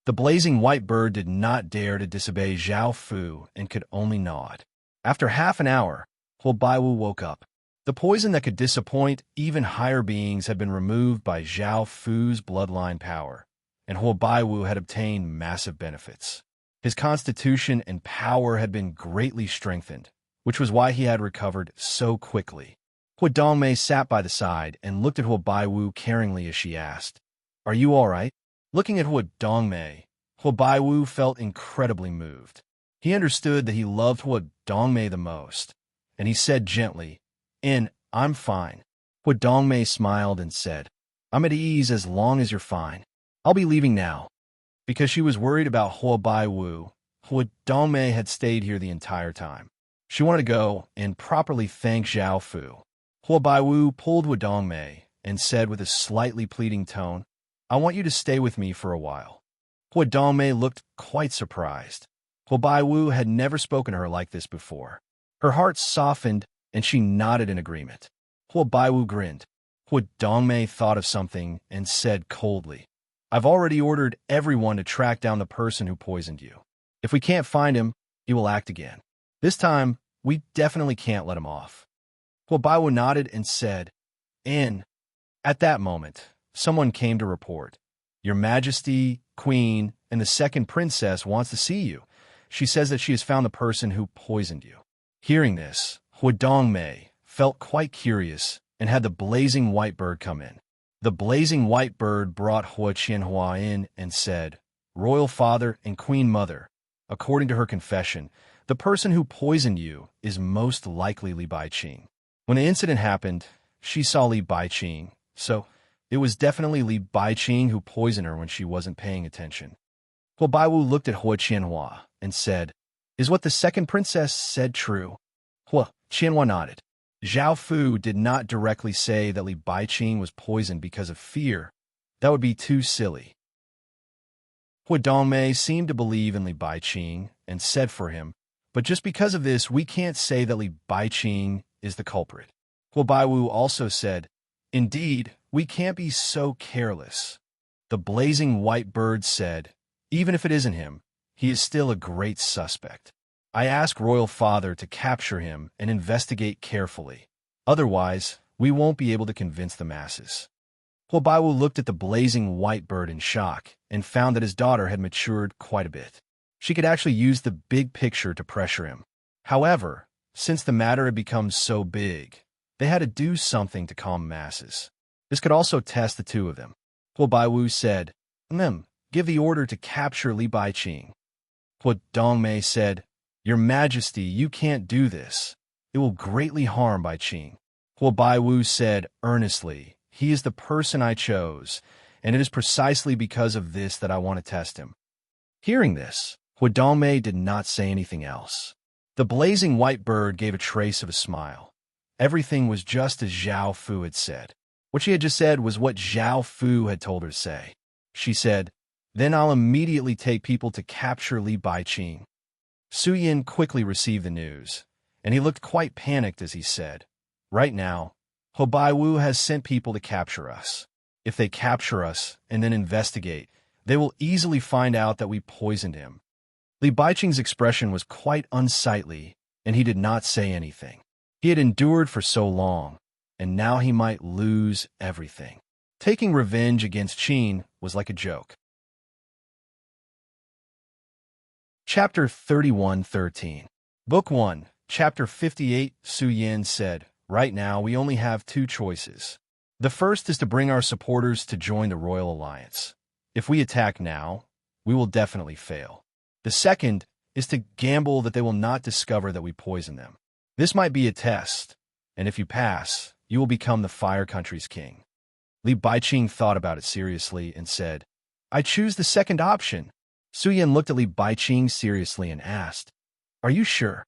The blazing white bird did not dare to disobey Zhao Fu and could only nod. After half an hour, Hua Baiwu woke up. The poison that could disappoint even higher beings had been removed by Zhao Fu's bloodline power, and Hua Baiwu had obtained massive benefits. His constitution and power had been greatly strengthened, which was why he had recovered so quickly. Hua Dongmei sat by the side and looked at Hua Baiwu caringly as she asked, "Are you all right?" Looking at Hua Dongmei, Hua Baiwu felt incredibly moved. He understood that he loved Hua Dongmei the most, and he said gently, "I'm fine." Hua Dongmei smiled and said, "I'm at ease as long as you're fine. I'll be leaving now." Because she was worried about Hua Baiwu, Hua Dongmei had stayed here the entire time. She wanted to go and properly thank Zhao Fu. Hua Baiwu pulled Wadongmei and said with a slightly pleading tone, I want you to stay with me for a while. Hua Dongmei looked quite surprised. Hua Baiwu had never spoken to her like this before. Her heart softened, and she nodded in agreement. Hua Baiwu grinned. Hua Dongmei thought of something and said coldly, I've already ordered everyone to track down the person who poisoned you. If we can't find him, he will act again. This time, we definitely can't let him off. Hua Baiwu nodded and said, At that moment, someone came to report. Your Majesty, Queen, and the second princess wants to see you. She says that she has found the person who poisoned you. Hearing this, Hua Dongmei felt quite curious and had the blazing white bird come in. The blazing white bird brought Hua Qianhua in and said, Royal Father and Queen Mother, according to her confession, the person who poisoned you is most likely Li Baiqing. When the incident happened, she saw Li Baiqing, so it was definitely Li Baiqing who poisoned her when she wasn't paying attention. Hua Baiwu looked at Hua Qianhua and said, Is what the second princess said true? Hua Qianhua nodded. Zhao Fu did not directly say that Li Baiqing was poisoned because of fear. That would be too silly. Hua Dongmei seemed to believe in Li Baiqing and said for him, but just because of this, we can't say that Li Baiqing is the culprit. Hua Baiwu also said, Indeed, we can't be so careless. The blazing white bird said, Even if it isn't him, he is still a great suspect. I ask Royal Father to capture him and investigate carefully. Otherwise, we won't be able to convince the masses. Hua Baiwu looked at the blazing white bird in shock and found that his daughter had matured quite a bit. She could actually use the big picture to pressure him. However, since the matter had become so big, they had to do something to calm masses. This could also test the two of them. Hua Baiwu said, Give the order to capture Li Baiqing. Hua Dongmei said, Your Majesty, you can't do this. It will greatly harm Baiqing. Hua Baiwu said earnestly, He is the person I chose, and it is precisely because of this that I want to test him. Hearing this, Hua Dongmei did not say anything else. The blazing white bird gave a trace of a smile. Everything was just as Zhao Fu had said. What she had just said was what Zhao Fu had told her to say. She said, Then I'll immediately take people to capture Li Baiqing. Su Yin quickly received the news, and he looked quite panicked as he said, Right now, Hua Baiwu has sent people to capture us. If they capture us and then investigate, they will easily find out that we poisoned him. Li Baiqing's expression was quite unsightly, and he did not say anything. He had endured for so long, and now he might lose everything. Taking revenge against Qin was like a joke. Chapter 31:13. Book 1, Chapter 58. Su Yin said, Right now, we only have two choices. The first is to bring our supporters to join the Royal Alliance. If we attack now, we will definitely fail. The second is to gamble that they will not discover that we poison them. This might be a test, and if you pass, you will become the Fire Country's king. Li Baiqing thought about it seriously and said, I choose the second option. Su Yin looked at Li Baiqing seriously and asked, Are you sure?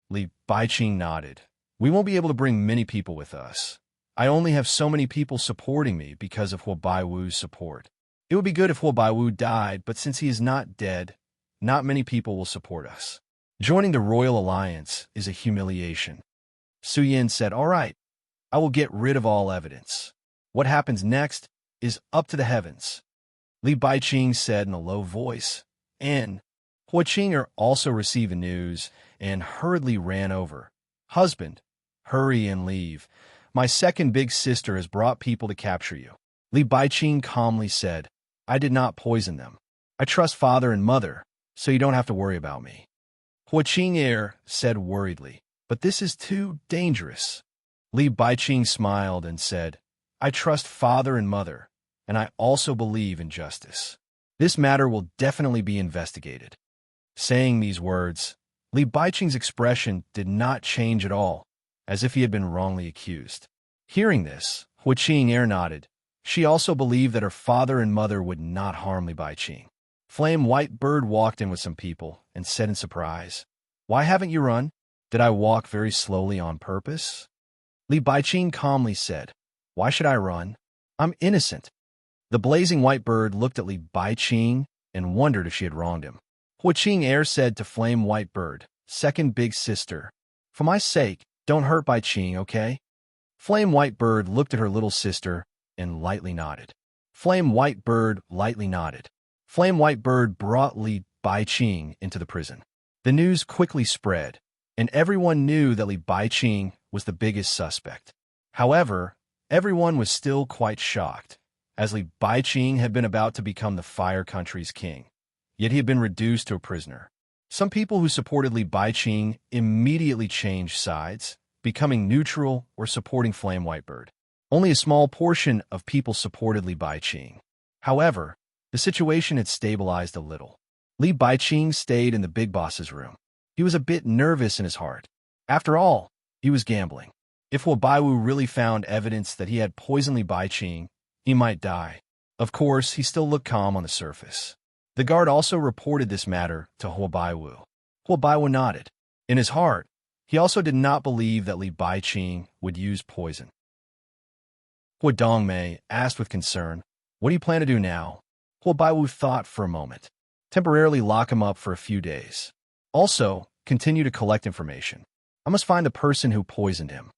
Li Baiqing nodded. We won't be able to bring many people with us. I only have so many people supporting me because of Hua Baiwu's support. It would be good if Hua Baiwu died, but since he is not dead, not many people will support us. Joining the Royal Alliance is a humiliation. Su Yin said, All right, I will get rid of all evidence. What happens next is up to the heavens. Li Baiqing said in a low voice, and Hua Qinger also received the news and hurriedly ran over. Husband, hurry and leave. My second big sister has brought people to capture you. Li Baiqing calmly said, I did not poison them. I trust father and mother, so you don't have to worry about me. Hua Qinger said worriedly, But this is too dangerous. Li Baiqing smiled and said, I trust father and mother, and I also believe in justice. This matter will definitely be investigated. Saying these words, Li Baiqing's expression did not change at all, as if he had been wrongly accused. Hearing this, Hua Qinger nodded. She also believed that her father and mother would not harm Li Baiqing. Flame White Bird walked in with some people and said in surprise, Why haven't you run? Did I walk very slowly on purpose? Li Baiqing calmly said, "Why should I run? I'm innocent." The blazing white bird looked at Li Baiqing and wondered if she had wronged him. Hua Qing said to Flame White Bird, "Second big sister, for my sake, don't hurt Baiqing, okay?" Flame White Bird looked at her little sister and lightly nodded. Flame White Bird lightly nodded. Flame White Bird brought Li Baiqing into the prison. The news quickly spread, and everyone knew that Li Baiqing was the biggest suspect. However, everyone was still quite shocked, as Li Baiqing had been about to become the Fire Country's king. Yet he had been reduced to a prisoner. Some people who supported Li Baiqing immediately changed sides, becoming neutral or supporting Flame Whitebird. Only a small portion of people supported Li Baiqing. However, the situation had stabilized a little. Li Baiqing stayed in the big boss's room. He was a bit nervous in his heart. After all, he was gambling. If Hua Baiwu really found evidence that he had poisoned Li Baiqing, he might die. Of course, he still looked calm on the surface. The guard also reported this matter to Hua Baiwu. Hua Baiwu nodded. In his heart, he also did not believe that Li Baiqing would use poison. Hua Dongmei asked with concern, "What do you plan to do now?" Hua Baiwu thought for a moment. Temporarily lock him up for a few days. Also, continue to collect information. I must find the person who poisoned him.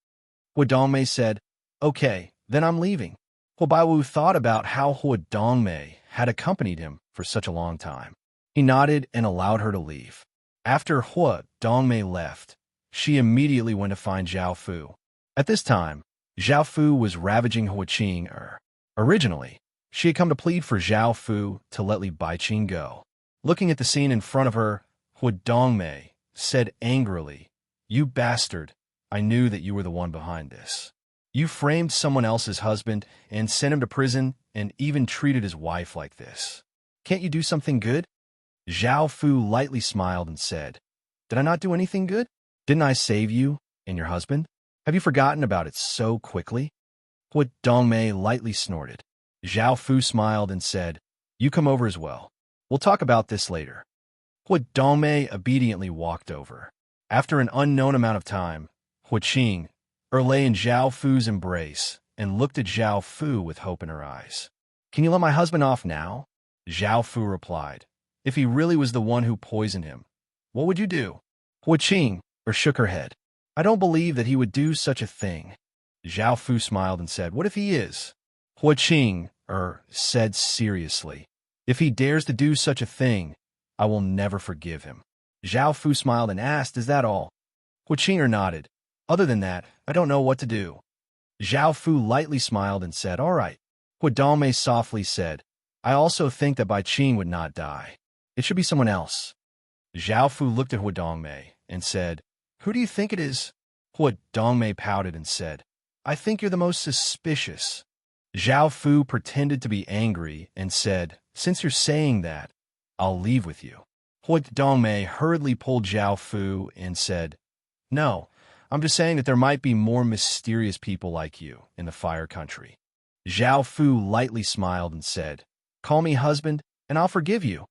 Hua Dongmei said, "Okay, then I'm leaving." Hua Baiwu thought about how Hua Dongmei had accompanied him for such a long time. He nodded and allowed her to leave. After Hua Dongmei left, she immediately went to find Zhao Fu. At this time, Zhao Fu was ravaging Hua Qing. Originally, she had come to plead for Zhao Fu to let Li Baiqing go. Looking at the scene in front of her, Hua Dongmei said angrily, "You bastard, I knew that you were the one behind this. You framed someone else's husband and sent him to prison and even treated his wife like this. Can't you do something good?" Zhao Fu lightly smiled and said, "Did I not do anything good? Didn't I save you and your husband? Have you forgotten about it so quickly?" Hua Dongmei lightly snorted. Zhao Fu smiled and said, "You come over as well. We'll talk about this later." Hua Dongmei obediently walked over. After an unknown amount of time, Hua Qing lay in Zhao Fu's embrace and looked at Zhao Fu with hope in her eyes. "Can you let my husband off now?" Zhao Fu replied. "If he really was the one who poisoned him, what would you do?" Hua Qing shook her head. "I don't believe that he would do such a thing." Zhao Fu smiled and said, "What if he is?" Hua Qing said seriously, "If he dares to do such a thing, I will never forgive him." Zhao Fu smiled and asked, "Is that all?" Hua Qing nodded. "Other than that, I don't know what to do." Zhao Fu lightly smiled and said, "All right." Hua Dongmei softly said, "I also think that Baiqing would not die. It should be someone else." Zhao Fu looked at Hua Dongmei and said, "Who do you think it is?" Hua Dongmei pouted and said, "I think you're the most suspicious." Zhao Fu pretended to be angry and said, "Since you're saying that, I'll leave with you." Hua Dongmei hurriedly pulled Zhao Fu and said, "No, I'm just saying that there might be more mysterious people like you in the Fire Country." Zhao Fu lightly smiled and said, "Call me husband, and I'll forgive you."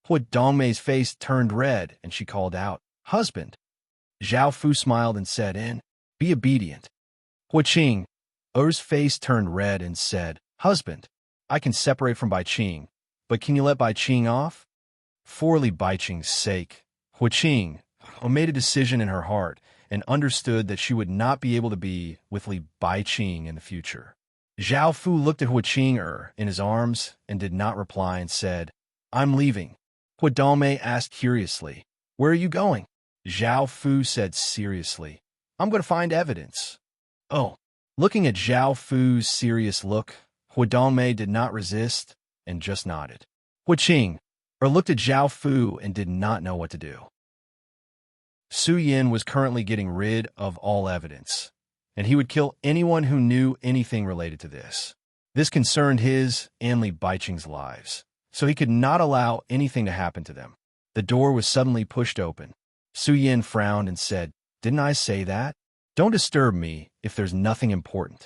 Hua Dongmei's face turned red, and she called out, "Husband." Zhao Fu smiled and said, "And be obedient." Hua Qing's face turned red and said, "Husband, I can separate from Baiqing, but can you let Baiqing off?" For Li Baiqing's sake, Hua Qing made a decision in her heart and understood that she would not be able to be with Li Baiqing in the future. Zhao Fu looked at Hua Qing in his arms and did not reply and said, "I'm leaving." Hua Dongmei asked curiously, "Where are you going?" Zhao Fu said seriously, "I'm going to find evidence." Oh. Looking at Zhao Fu's serious look, Hua Dongmei did not resist and just nodded. Hua Qing looked at Zhao Fu and did not know what to do. Su Yin was currently getting rid of all evidence, and he would kill anyone who knew anything related to this. This concerned his and Li Baiqing's lives, so he could not allow anything to happen to them. The door was suddenly pushed open. Su Yin frowned and said, "Didn't I say that? Don't disturb me if there's nothing important."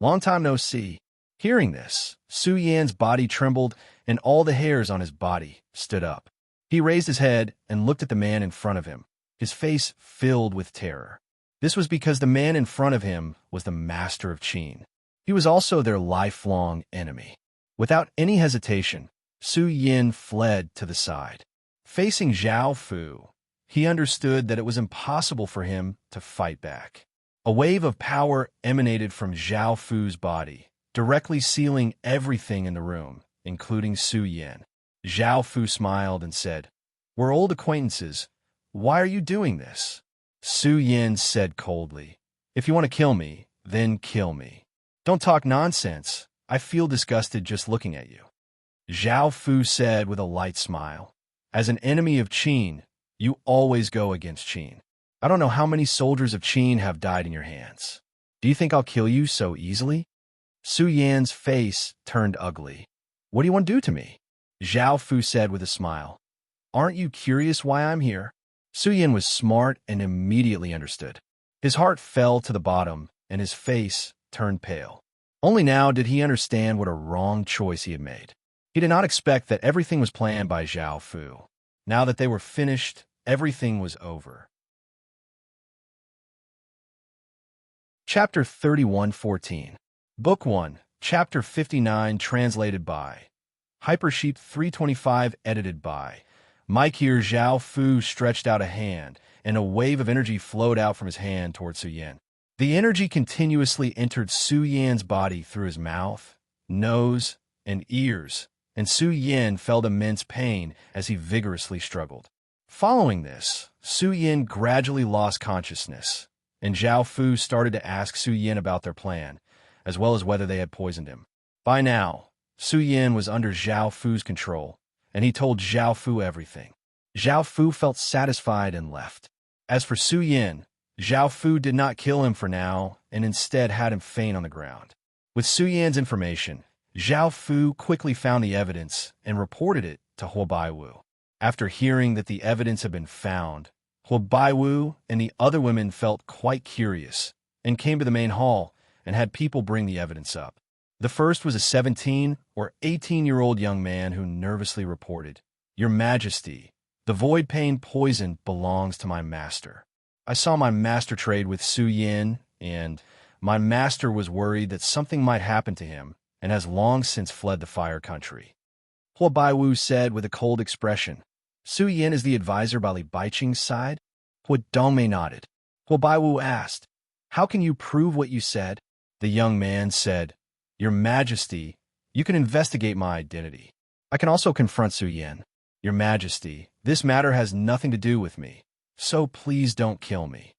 "Long time no see." Hearing this, Su Yan's body trembled and all the hairs on his body stood up. He raised his head and looked at the man in front of him, his face filled with terror. This was because the man in front of him was the master of Qin. He was also their lifelong enemy. Without any hesitation, Su Yin fled to the side. Facing Zhao Fu, he understood that it was impossible for him to fight back. A wave of power emanated from Zhao Fu's body, directly sealing everything in the room, including Su Yin. Zhao Fu smiled and said, "We're old acquaintances. Why are you doing this?" Su Yin said coldly, "If you want to kill me, then kill me. Don't talk nonsense. I feel disgusted just looking at you." Zhao Fu said with a light smile, "As an enemy of Qin, you always go against Qin. I don't know how many soldiers of Qin have died in your hands. Do you think I'll kill you so easily?" Su Yan's face turned ugly. "What do you want to do to me?" Zhao Fu said with a smile, "Aren't you curious why I'm here?" Su Yan was smart and immediately understood. His heart fell to the bottom and his face turned pale. Only now did he understand what a wrong choice he had made. He did not expect that everything was planned by Zhao Fu. Now that they were finished, everything was over. Chapter 31:14. Book 1, Chapter 59, translated by Hypersheep 325, edited by Mike. Here, Zhao Fu stretched out a hand, and a wave of energy flowed out from his hand toward Su Yan. The energy continuously entered Su Yan's body through his mouth, nose, and ears, and Su Yan felt immense pain as he vigorously struggled. Following this, Su Yan gradually lost consciousness, and Zhao Fu started to ask Su Yan about their plan, as well as whether they had poisoned him. By now, Su Yan was under Zhao Fu's control, and he told Zhao Fu everything. Zhao Fu felt satisfied and left. As for Su Yan, Zhao Fu did not kill him for now, and instead had him faint on the ground. With Su Yan's information, Zhao Fu quickly found the evidence and reported it to Huo Baiwu. After hearing that the evidence had been found, Huo Baiwu and the other women felt quite curious and came to the main hall and had people bring the evidence up. The first was a 17 or 18-year-old young man who nervously reported, "Your Majesty, the void pain poison belongs to my master. I saw my master trade with Su Yin, and my master was worried that something might happen to him and has long since fled the Fire Country." Huo Baiwu said with a cold expression, "Su Yin is the advisor by Li Baiqing's side?" Huo Dongmei nodded. Huo Baiwu asked, "How can you prove what you said?" The young man said, "Your Majesty, you can investigate my identity. I can also confront Su Yin. Your Majesty, this matter has nothing to do with me, so please don't kill me."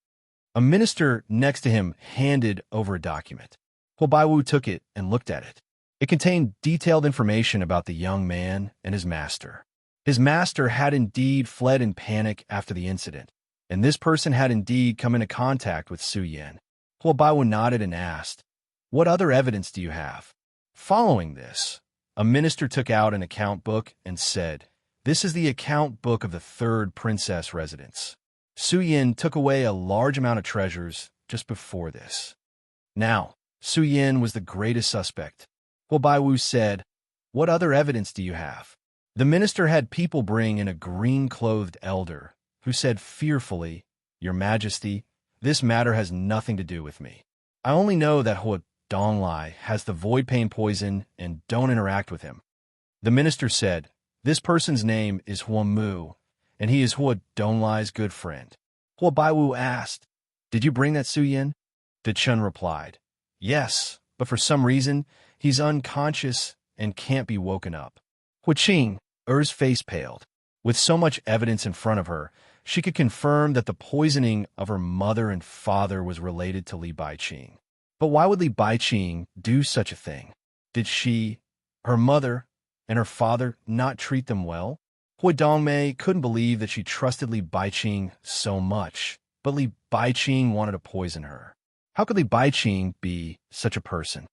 A minister next to him handed over a document. Huo Baiwu took it and looked at it. It contained detailed information about the young man and his master. His master had indeed fled in panic after the incident, and this person had indeed come into contact with Su Yin. Huo Baiwu nodded and asked, "What other evidence do you have?" Following this, a minister took out an account book and said, "This is the account book of the third princess residence. Su Yin took away a large amount of treasures just before this." Now, Su Yin was the greatest suspect. Huo Baiwu said, "What other evidence do you have?" The minister had people bring in a green-clothed elder, who said fearfully, "Your Majesty, this matter has nothing to do with me. I only know that Huo Donglai has the void pain poison and don't interact with him." The minister said, "This person's name is Huo Mu, and he is Huo Donglai's good friend." Huo Baiwu asked, "Did you bring that Su Yin?" The Chun replied, "Yes, but for some reason, he's unconscious and can't be woken up." Huo Qing, Er's face paled. With so much evidence in front of her, she could confirm that the poisoning of her mother and father was related to Li Baiqing. But why would Li Baiqing do such a thing? Did she, her mother, and her father not treat them well? Huo Dongmei couldn't believe that she trusted Li Baiqing so much, but Li Baiqing wanted to poison her. How could Li Baiqing be such a person?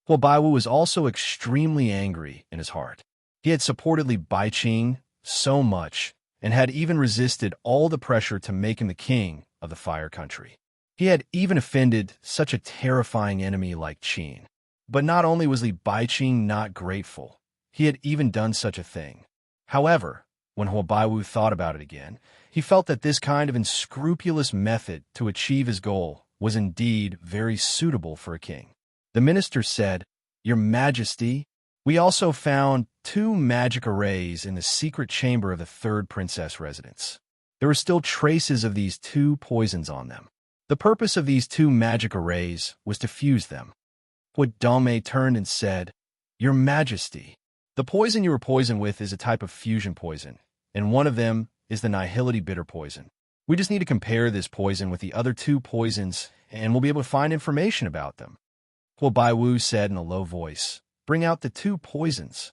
Huo Baiwu was also extremely angry in his heart. He had supported Li Baiqing so much and had even resisted all the pressure to make him the king of the Fire Country. He had even offended such a terrifying enemy like Qin. But not only was Li Baiqing not grateful, he had even done such a thing. However, When Huabaiwu thought about it again, he felt that this kind of unscrupulous method to achieve his goal was indeed very suitable for a king. The minister said, "Your Majesty, we also found 2 magic arrays in the secret chamber of the 3rd princess residence. There were still traces of these 2 poisons on them. The purpose of these 2 magic arrays was to fuse them." Huadongmei turned and said, "Your Majesty, the poison you were poisoned with is a type of fusion poison, and one of them is the nihility bitter poison. We just need to compare this poison with the other 2 poisons, and we'll be able to find information about them." Huabaiwu said in a low voice, "Bring out the 2 poisons."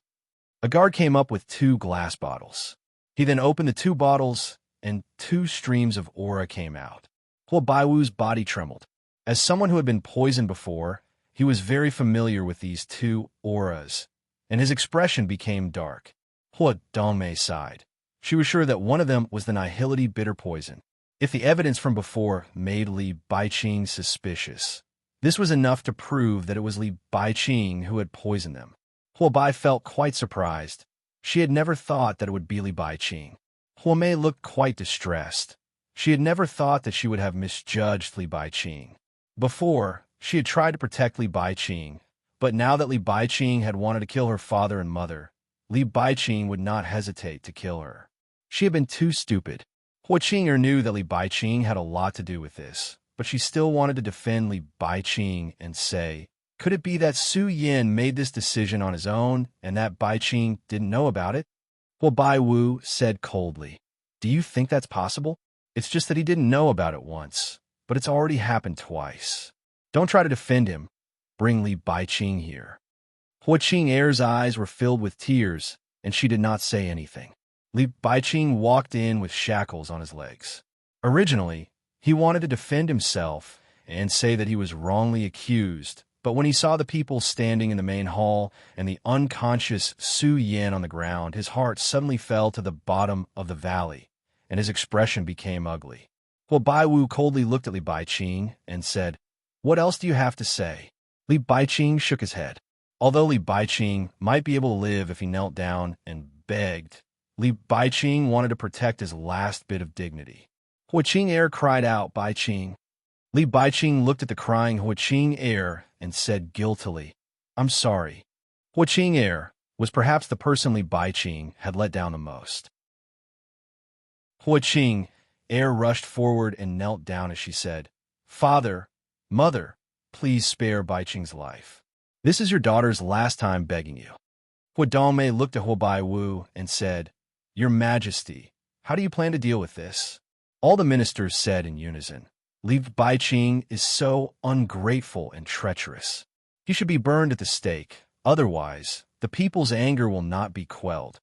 A guard came up with 2 glass bottles. He then opened the 2 bottles, and 2 streams of aura came out. Huabaiwu's body trembled. As someone who had been poisoned before, he was very familiar with these 2 auras, and his expression became dark. Huadongmei sighed. She was sure that one of them was the nihility bitter poison. If the evidence from before made Li Baiqing suspicious, this was enough to prove that it was Li Baiqing who had poisoned them. Huabai felt quite surprised. She had never thought that it would be Li Baiqing. Huamei looked quite distressed. She had never thought that she would have misjudged Li Baiqing. Before, she had tried to protect Li Baiqing, but now that Li Baiqing had wanted to kill her father and mother, Li Baiqing would not hesitate to kill her. She had been too stupid. Huaqing'er knew that Li Baiqing had a lot to do with this, but she still wanted to defend Li Baiqing and say, could it be that Su Yin made this decision on his own and that Baiqing didn't know about it? Huabaiwu said coldly, "Do you think that's possible? It's just that he didn't know about it once, but it's already happened twice. Don't try to defend him. Bring Li Baiqing here." Huaqing'er's eyes were filled with tears, and she did not say anything. Li Baiqing walked in with shackles on his legs. Originally, he wanted to defend himself and say that he was wrongly accused, but when he saw the people standing in the main hall and the unconscious Su Yin on the ground, his heart suddenly fell to the bottom of the valley, and his expression became ugly. Huabaiwu coldly looked at Li Baiqing and said, "What else do you have to say?" Li Baiqing shook his head. Although Li Baiqing might be able to live if he knelt down and begged, Li Baiqing wanted to protect his last bit of dignity. Huaqing'er cried out, "Baiqing." Li Baiqing looked at the crying Huaqing'er and said guiltily, "I'm sorry." Huaqing'er was perhaps the person Li Baiqing had let down the most. Huaqing'er rushed forward and knelt down as she said, "Father, Mother, please spare Baiqing's life. This is your daughter's last time begging you." Huadongmei looked at Huabaiwu and said, "Your Majesty, how do you plan to deal with this?" All the ministers said in unison, "Li Baiqing is so ungrateful and treacherous. He should be burned at the stake, otherwise the people's anger will not be quelled."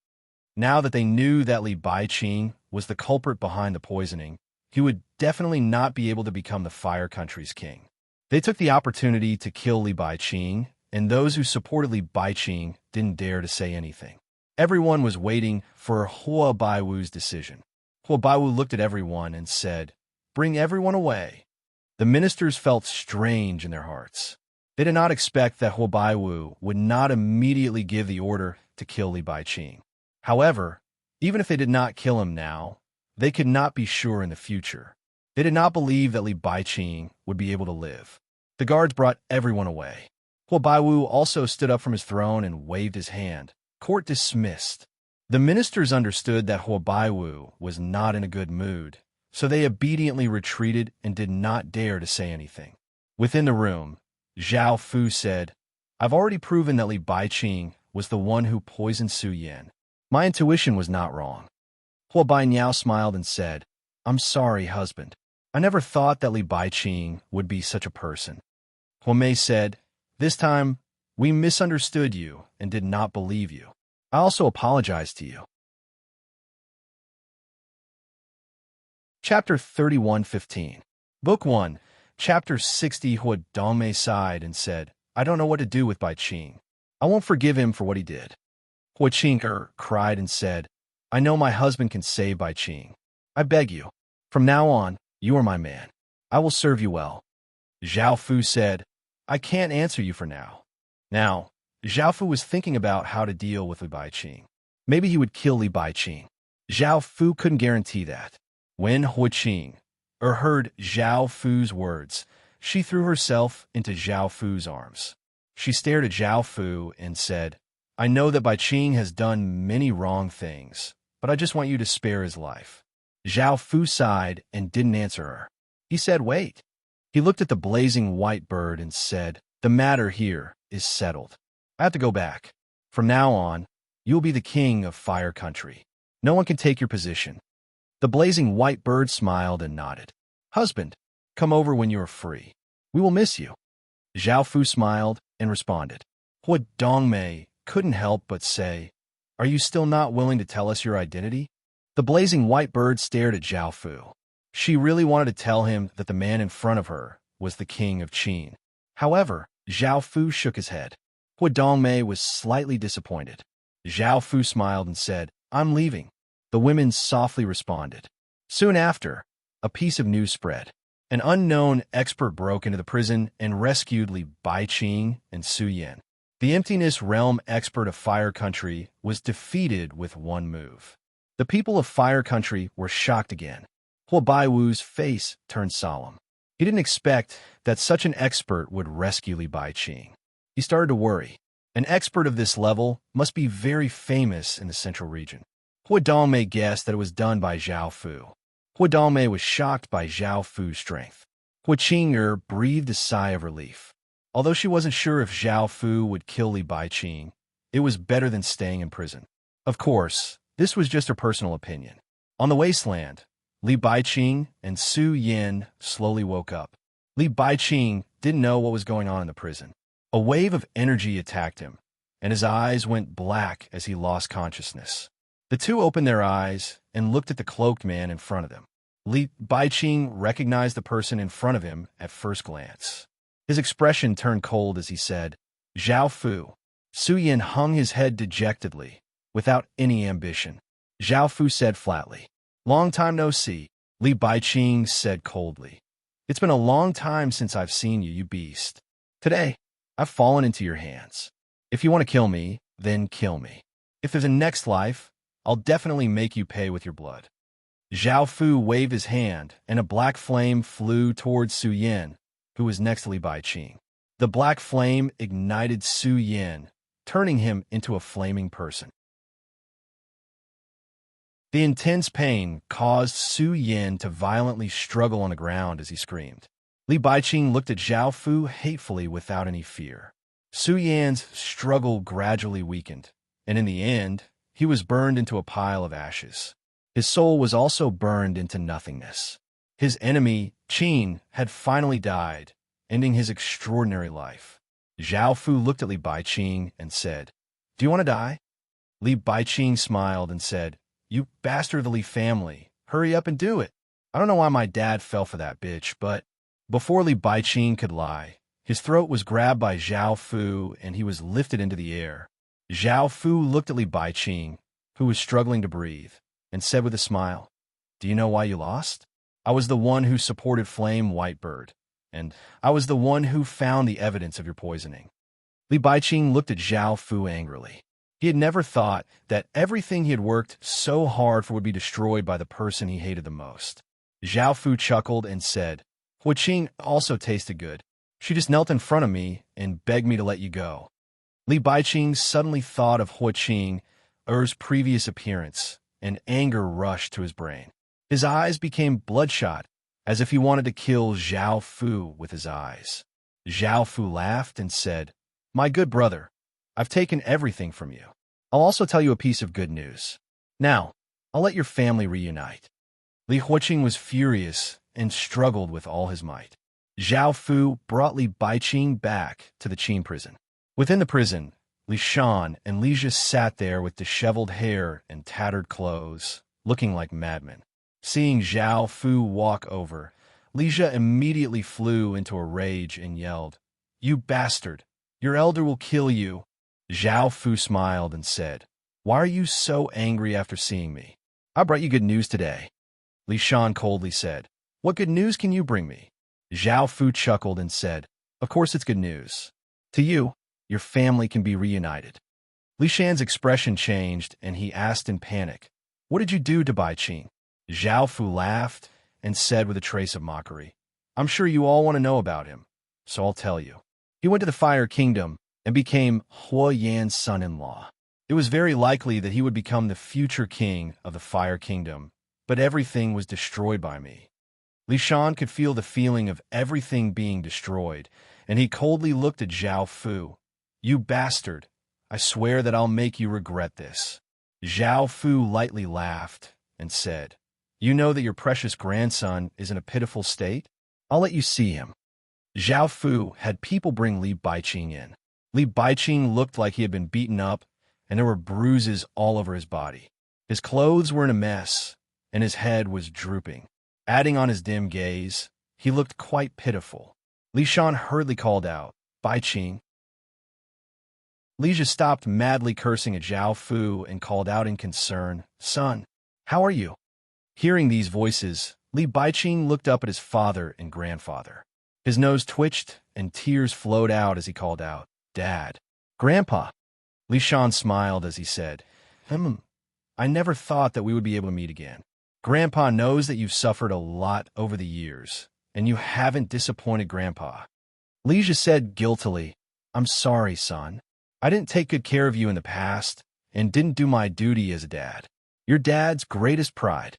Now that they knew that Li Baiqing was the culprit behind the poisoning, he would definitely not be able to become the Fire Country's king. They took the opportunity to kill Li Baiqing, and those who supported Li Baiqing didn't dare to say anything. Everyone was waiting for Huabaiwu's decision. Huabaiwu looked at everyone and said, "Bring everyone away." The ministers felt strange in their hearts. They did not expect that Huabaiwu would not immediately give the order to kill Li Baiqing. However, even if they did not kill him now, they could not be sure in the future. They did not believe that Li Baiqing would be able to live. The guards brought everyone away. Huabaiwu also stood up from his throne and waved his hand. Court dismissed. The ministers understood that Huabaiwu was not in a good mood, so they obediently retreated and did not dare to say anything. Within the room, Zhao Fu said, "I've already proven that Li Baiqing was the one who poisoned Su Yin. My intuition was not wrong." Huabai Niao smiled and said, "I'm sorry, husband. I never thought that Li Baiqing would be such a person." Huamei said, "This time, we misunderstood you and did not believe you. I also apologize to you." Chapter 31:15. Book 1, Chapter 60. Huadongmei sighed and said, "I don't know what to do with Baiqing. I won't forgive him for what he did." Huaqing'er cried and said, "I know my husband can save Baiqing. I beg you. From now on, you are my man. I will serve you well." Zhao Fu said, "I can't answer you for now." Now, Zhao Fu was thinking about how to deal with Li Baiqing. Maybe he would kill Li Baiqing. Zhao Fu couldn't guarantee that. When Hui Qing heard Zhao Fu's words, she threw herself into Zhao Fu's arms. She stared at Zhao Fu and said, I know that Bai Qing has done many wrong things, but I just want you to spare his life. Zhao Fu sighed and didn't answer her. He said, wait. He looked at the blazing white bird and said, the matter here is settled. I have to go back. From now on, you will be the king of Fire Country. No one can take your position. The blazing white bird smiled and nodded. Husband, come over when you are free. We will miss you. Zhao Fu smiled and responded. Hui Dongmei couldn't help but say, are you still not willing to tell us your identity? The blazing white bird stared at Zhao Fu. She really wanted to tell him that the man in front of her was the king of Qin. However, Zhao Fu shook his head. Hui Dongmei was slightly disappointed. Zhao Fu smiled and said, I'm leaving. The women softly responded. Soon after, a piece of news spread. An unknown expert broke into the prison and rescued Li Baiqing and Su Yan. The Emptiness Realm expert of Fire Country was defeated with one move. The people of Fire Country were shocked again. Hui Baiwu's face turned solemn. He didn't expect that such an expert would rescue Li Baiqing. He started to worry. An expert of this level must be very famous in the central region. Hui Dongmei guessed that it was done by Zhao Fu. Hui Dongmei was shocked by Zhao Fu's strength. Hui Qing'er breathed a sigh of relief. Although she wasn't sure if Zhao Fu would kill Li Baiqing, it was better than staying in prison. Of course, this was just her personal opinion. On the wasteland, Li Baiqing and Su Yan slowly woke up. Li Baiqing didn't know what was going on in the prison. A wave of energy attacked him, and his eyes went black as he lost consciousness. The two opened their eyes and looked at the cloaked man in front of them. Li Baiqing recognized the person in front of him at first glance. His expression turned cold as he said, Zhao Fu. Su Yan hung his head dejectedly, without any ambition. Zhao Fu said flatly, Long time no see. Li Baiqing said coldly, It's been a long time since I've seen you, you beast. Today, I've fallen into your hands. If you want to kill me, then kill me. If there's a next life, I'll definitely make you pay with your blood. Zhao Fu waved his hand, and a black flame flew towards Su Yan, who was next to Li Baiqing. The black flame ignited Su Yan, turning him into a flaming person. The intense pain caused Su Yan to violently struggle on the ground as he screamed. Li Baiqing looked at Zhao Fu hatefully without any fear. Su Yan's struggle gradually weakened, and in the end, he was burned into a pile of ashes. His soul was also burned into nothingness. His enemy, Qin, had finally died, ending his extraordinary life. Zhao Fu looked at Li Baiqing and said, Do you want to die? Li Baiqing smiled and said, You bastard of the Li family, hurry up and do it. I don't know why my dad fell for that bitch, but... Before Li Baiqing could lie, his throat was grabbed by Zhao Fu and he was lifted into the air. Zhao Fu looked at Li Baiqing, who was struggling to breathe, and said with a smile, Do you know why you lost? I was the one who supported Flame Whitebird, and I was the one who found the evidence of your poisoning. Li Baiqing looked at Zhao Fu angrily. He had never thought that everything he had worked so hard for would be destroyed by the person he hated the most. Zhao Fu chuckled and said, Hui Qing also tasted good. She just knelt in front of me and begged me to let you go. Li Baiqing suddenly thought of Hui Qing's previous appearance, and anger rushed to his brain. His eyes became bloodshot, as if he wanted to kill Zhao Fu with his eyes. Zhao Fu laughed and said, My good brother, I've taken everything from you. I'll also tell you a piece of good news. Now, I'll let your family reunite. Li Huiqing was furious and struggled with all his might. Zhao Fu brought Li Baiqing back to the Qin prison. Within the prison, Li Shan and Li Zhi sat there with disheveled hair and tattered clothes, looking like madmen. Seeing Zhao Fu walk over, Li Zhi immediately flew into a rage and yelled, You bastard! Your elder will kill you! Zhao Fu smiled and said, Why are you so angry after seeing me? I brought you good news today. Li Shan coldly said, What good news can you bring me? Zhao Fu chuckled and said, Of course it's good news. To you, your family can be reunited. Li Shan's expression changed and he asked in panic, What did you do to Bai Qing? Zhao Fu laughed and said with a trace of mockery, I'm sure you all want to know about him, so I'll tell you. He went to the Fire Kingdom and became Hua Yan's son-in-law. It was very likely that he would become the future king of the Fire Kingdom, but everything was destroyed by me. Li Shan could feel the feeling of everything being destroyed, and he coldly looked at Zhao Fu. You bastard! I swear that I'll make you regret this. Zhao Fu lightly laughed and said, You know that your precious grandson is in a pitiful state? I'll let you see him. Zhao Fu had people bring Li Baiqing in. Li Baiqing looked like he had been beaten up, and there were bruises all over his body. His clothes were in a mess, and his head was drooping. Adding on his dim gaze, he looked quite pitiful. Li Shan hurriedly called out, Baiqing. Li Jia stopped madly cursing at Zhao Fu and called out in concern, Son, how are you? Hearing these voices, Li Baiqing looked up at his father and grandfather. His nose twitched and tears flowed out as he called out, Dad. Grandpa. Li Shan smiled as he said, I never thought that we would be able to meet again. Grandpa knows that you've suffered a lot over the years, and you haven't disappointed Grandpa. Li Jia said guiltily, I'm sorry, son. I didn't take good care of you in the past and didn't do my duty as a dad. Your dad's greatest pride.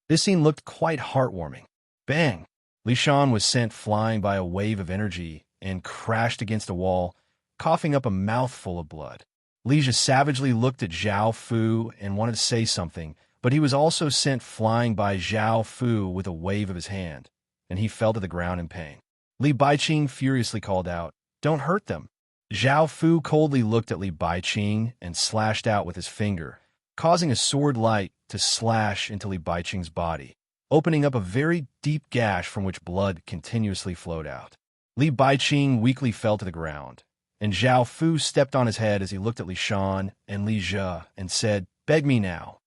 This scene looked quite heartwarming. Bang! Li Shan was sent flying by a wave of energy and crashed against a wall, coughing up a mouthful of blood. Li Jia savagely looked at Zhao Fu and wanted to say something, but he was also sent flying by Zhao Fu with a wave of his hand, and he fell to the ground in pain. Li Baiqing furiously called out, Don't hurt them. Zhao Fu coldly looked at Li Baiqing and slashed out with his finger, causing a sword light to slash into Li Baiqing's body, opening up a very deep gash from which blood continuously flowed out. Li Baiqing weakly fell to the ground, and Zhao Fu stepped on his head as he looked at Li Shan and Li Jia and said, Beg me now.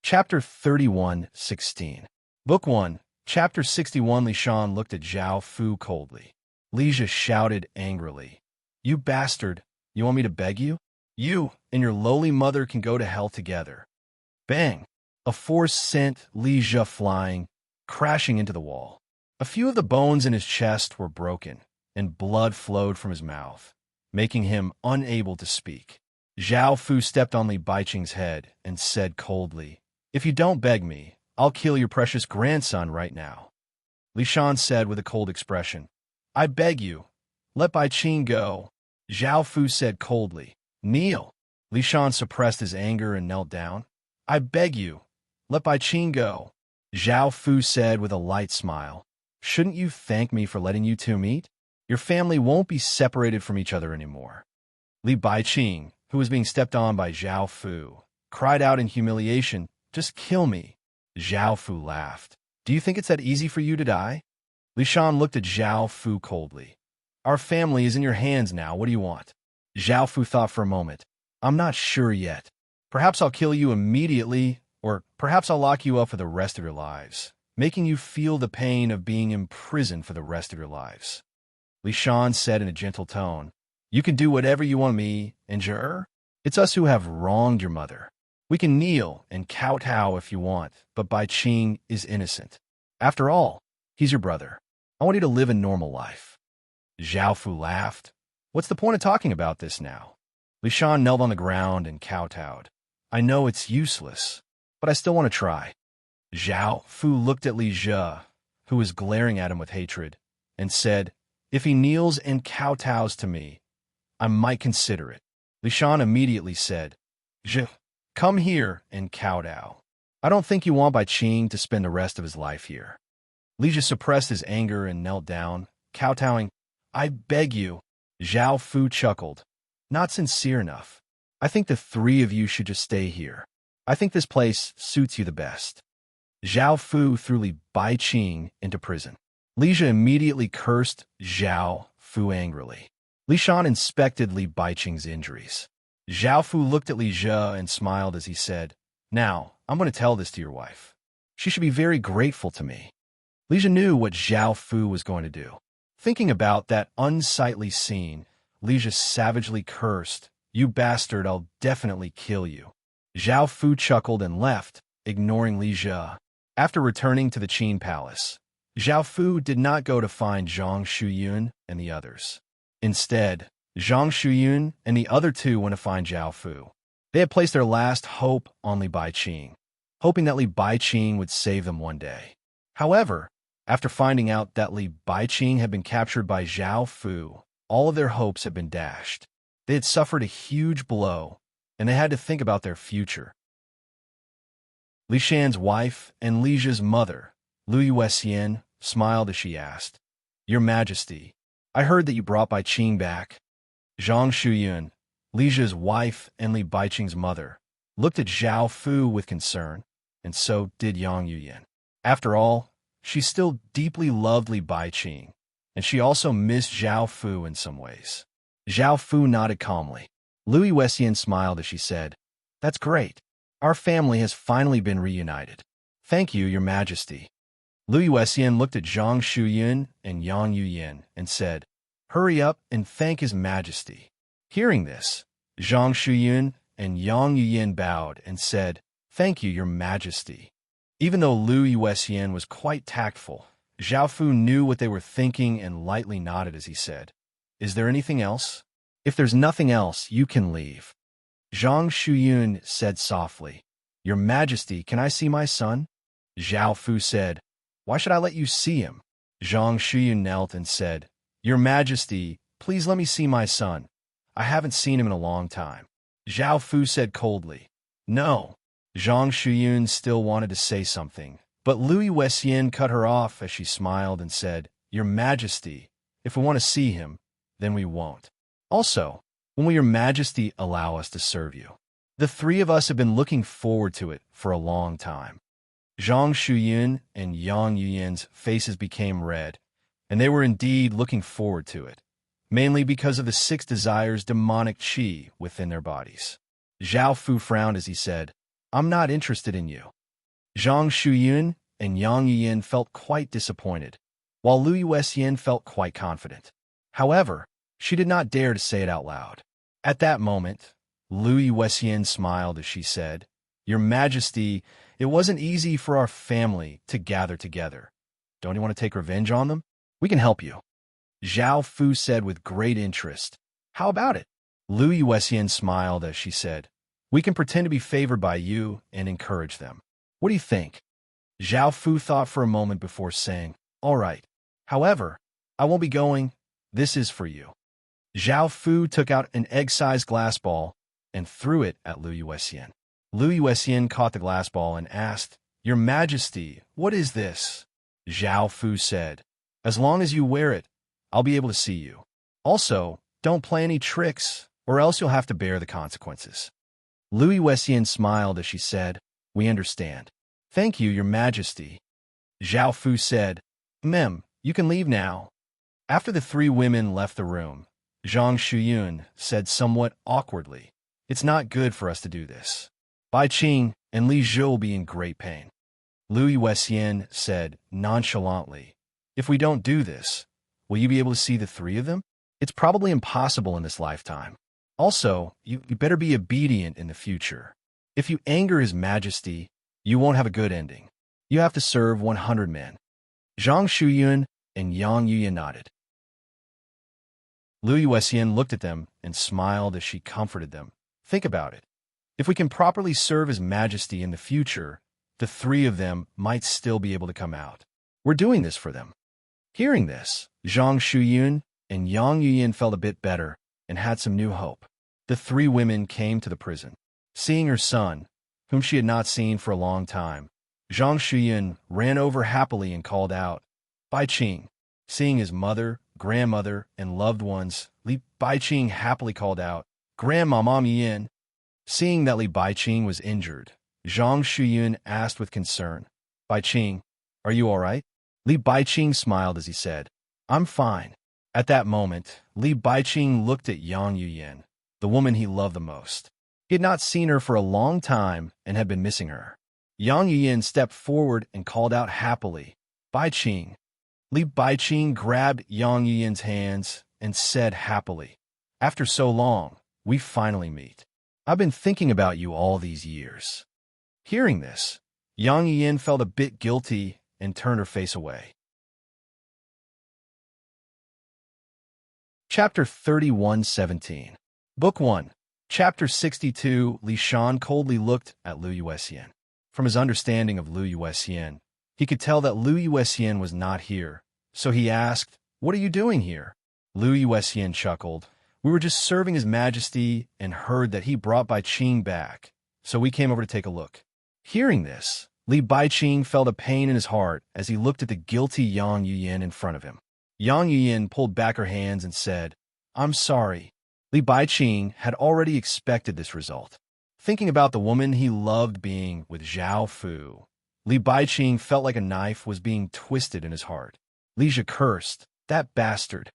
Chapter 31:16. Book 1, Chapter 61. Li Shan looked at Zhao Fu coldly. Li Jia shouted angrily, You bastard! You want me to beg you? You and your lowly mother can go to hell together. Bang! A force sent Li Jia flying, crashing into the wall. A few of the bones in his chest were broken, and blood flowed from his mouth, making him unable to speak. Zhao Fu stepped on Li Baiqing's head and said coldly, If you don't beg me, I'll kill your precious grandson right now. Li Shan said with a cold expression, I beg you, let Baiqing go. Zhao Fu said coldly, Kneel. Li Shan suppressed his anger and knelt down. I beg you, let Baiqing go. Zhao Fu said with a light smile, Shouldn't you thank me for letting you two meet? Your family won't be separated from each other anymore. Li Baiqing, who was being stepped on by Zhao Fu, cried out in humiliation, Just kill me. Zhao Fu laughed. Do you think it's that easy for you to die? Li Shan looked at Zhao Fu coldly. Our family is in your hands now. What do you want? Zhao Fu thought for a moment. I'm not sure yet. Perhaps I'll kill you immediately, or perhaps I'll lock you up for the rest of your lives, making you feel the pain of being imprisoned for the rest of your lives. Li Shan said in a gentle tone, You can do whatever you want me, and it's us who have wronged your mother. We can kneel and kowtow if you want, but Baiqing is innocent. After all, he's your brother. I want you to live a normal life. Zhao Fu laughed. What's the point of talking about this now? Li Shan knelt on the ground and kowtowed. I know it's useless, but I still want to try. Zhao Fu looked at Li Jia, who was glaring at him with hatred, and said, If he kneels and kowtows to me, I might consider it. Li Shan immediately said, Zhi, come here and kowtow. I don't think you want Baiqing to spend the rest of his life here. Li Jia suppressed his anger and knelt down, kowtowing. I beg you. Zhao Fu chuckled. Not sincere enough. I think the three of you should just stay here. I think this place suits you the best. Zhao Fu threw Li Baiqing into prison. Li Jia immediately cursed Zhao Fu angrily. Li Shan inspected Li Baiqing's injuries. Zhao Fu looked at Li Jia and smiled as he said, Now, I'm going to tell this to your wife. She should be very grateful to me. Li Jia knew what Zhao Fu was going to do. Thinking about that unsightly scene, Li Jia savagely cursed, You bastard, I'll definitely kill you. Zhao Fu chuckled and left, ignoring Li Jie. After returning to the Qin Palace, Zhao Fu did not go to find Zhang Shuyun and the others. Instead, Zhang Shuyun and the other two went to find Zhao Fu. They had placed their last hope on Li Baiqing, hoping that Li Baiqing would save them one day. However, after finding out that Li Baiqing had been captured by Zhao Fu, all of their hopes had been dashed. They had suffered a huge blow, and they had to think about their future. Li Shan's wife and Li Jie's mother, Lu Yuexian, smiled as she asked, "Your Majesty, I heard that you brought Baiqing back." Zhang Shuyun, Li Jie's wife and Li Baiqing's mother, looked at Zhao Fu with concern, and so did Yang Yuyan. After all, she still deeply loved Li Baiqing, and she also missed Zhao Fu in some ways. Zhao Fu nodded calmly. Lu Yuexian smiled as she said, "That's great. Our family has finally been reunited. Thank you, Your Majesty." Lu Yuexian looked at Zhang Shuyun and Yang Yuyan and said, "Hurry up and thank His Majesty." Hearing this, Zhang Shuyun and Yang Yuyan bowed and said, "Thank you, Your Majesty." Even though Lu Yuexian was quite tactful, Zhao Fu knew what they were thinking and lightly nodded as he said, "Is there anything else? If there's nothing else, you can leave." Zhang Shuyun said softly, "Your Majesty, can I see my son?" Zhao Fu said, "Why should I let you see him?" Zhang Shuyun knelt and said, "Your Majesty, please let me see my son. I haven't seen him in a long time." Zhao Fu said coldly, "No." Zhang Shuyun still wanted to say something, but Lu Yuexian cut her off as she smiled and said, "Your Majesty, if we want to see him, then we won't. Also, when will Your Majesty allow us to serve you? The three of us have been looking forward to it for a long time." Zhang Shuyun and Yang Yuyan's faces became red, and they were indeed looking forward to it, mainly because of the 6 desires' demonic qi within their bodies. Zhao Fu frowned as he said, "I'm not interested in you." Zhang Shuyun and Yang Yuyan felt quite disappointed, while Lu Yuexian felt quite confident. However, she did not dare to say it out loud. At that moment, Lu Yuexian smiled as she said, "Your Majesty, it wasn't easy for our family to gather together. Don't you want to take revenge on them? We can help you." Zhao Fu said with great interest, "How about it?" Lu Yuexian smiled as she said, "We can pretend to be favored by you and encourage them. What do you think?" Zhao Fu thought for a moment before saying, "All right. However, I won't be going. This is for you." Zhao Fu took out an egg-sized glass ball and threw it at Lu Yuexian. Lu Yuexian caught the glass ball and asked, "Your Majesty, what is this?" Zhao Fu said, "As long as you wear it, I'll be able to see you. Also, don't play any tricks, or else you'll have to bear the consequences." Lu Yuexian smiled as she said, "We understand. Thank you, Your Majesty." Zhao Fu said, "Mem, you can leave now." After the 3 women left the room, Zhang Shuyun said somewhat awkwardly, "It's not good for us to do this. Baiqing and Li Jie will be in great pain." Lu Yuexian said nonchalantly, "If we don't do this, will you be able to see the 3 of them? It's probably impossible in this lifetime. Also, you better be obedient in the future. If you anger His Majesty, you won't have a good ending. You have to serve 100 men." Zhang Shuyun and Yang Yuyan nodded. Lu Yuexian looked at them and smiled as she comforted them. "Think about it. If we can properly serve His Majesty in the future, the 3 of them might still be able to come out. We're doing this for them." Hearing this, Zhang Shuyun and Yang Yuyan felt a bit better and had some new hope. The 3 women came to the prison. Seeing her son, whom she had not seen for a long time, Zhang Shuyun ran over happily and called out, "Baiqing." Seeing his mother, grandmother, and loved ones, Li Baiqing happily called out, "Grandma, Mom Yin." Seeing that Li Baiqing was injured, Zhang Shuyun asked with concern, "Baiqing, are you all right?" Li Baiqing smiled as he said, "I'm fine." At that moment, Li Baiqing looked at Yang Yuyan, the woman he loved the most. He had not seen her for a long time and had been missing her. Yang Yuyan stepped forward and called out happily, "Baiqing." Li Baiqing grabbed Yang Yuyan's hands and said happily, "After so long, we finally meet. I've been thinking about you all these years. Hearing this, Yang Yin felt a bit guilty and turned her face away. Chapter 31:17. Book 1. Chapter 62. Li Shan coldly looked at Lu Yuexian. From his understanding of Lu Yuexian, he could tell that Lu Yuexian was not here, so he asked, "What are you doing here?" Lu Yuexian chuckled. "We were just serving His Majesty and heard that he brought Bai Qing back, so we came over to take a look." Hearing this, Li Baiqing felt a pain in his heart as he looked at the guilty Yang Yuyin in front of him. Yang Yuyin pulled back her hands and said, "I'm sorry." Li Baiqing had already expected this result. Thinking about the woman he loved being with Zhao Fu, Li Baiqing felt like a knife was being twisted in his heart. Li Jia cursed, "That bastard."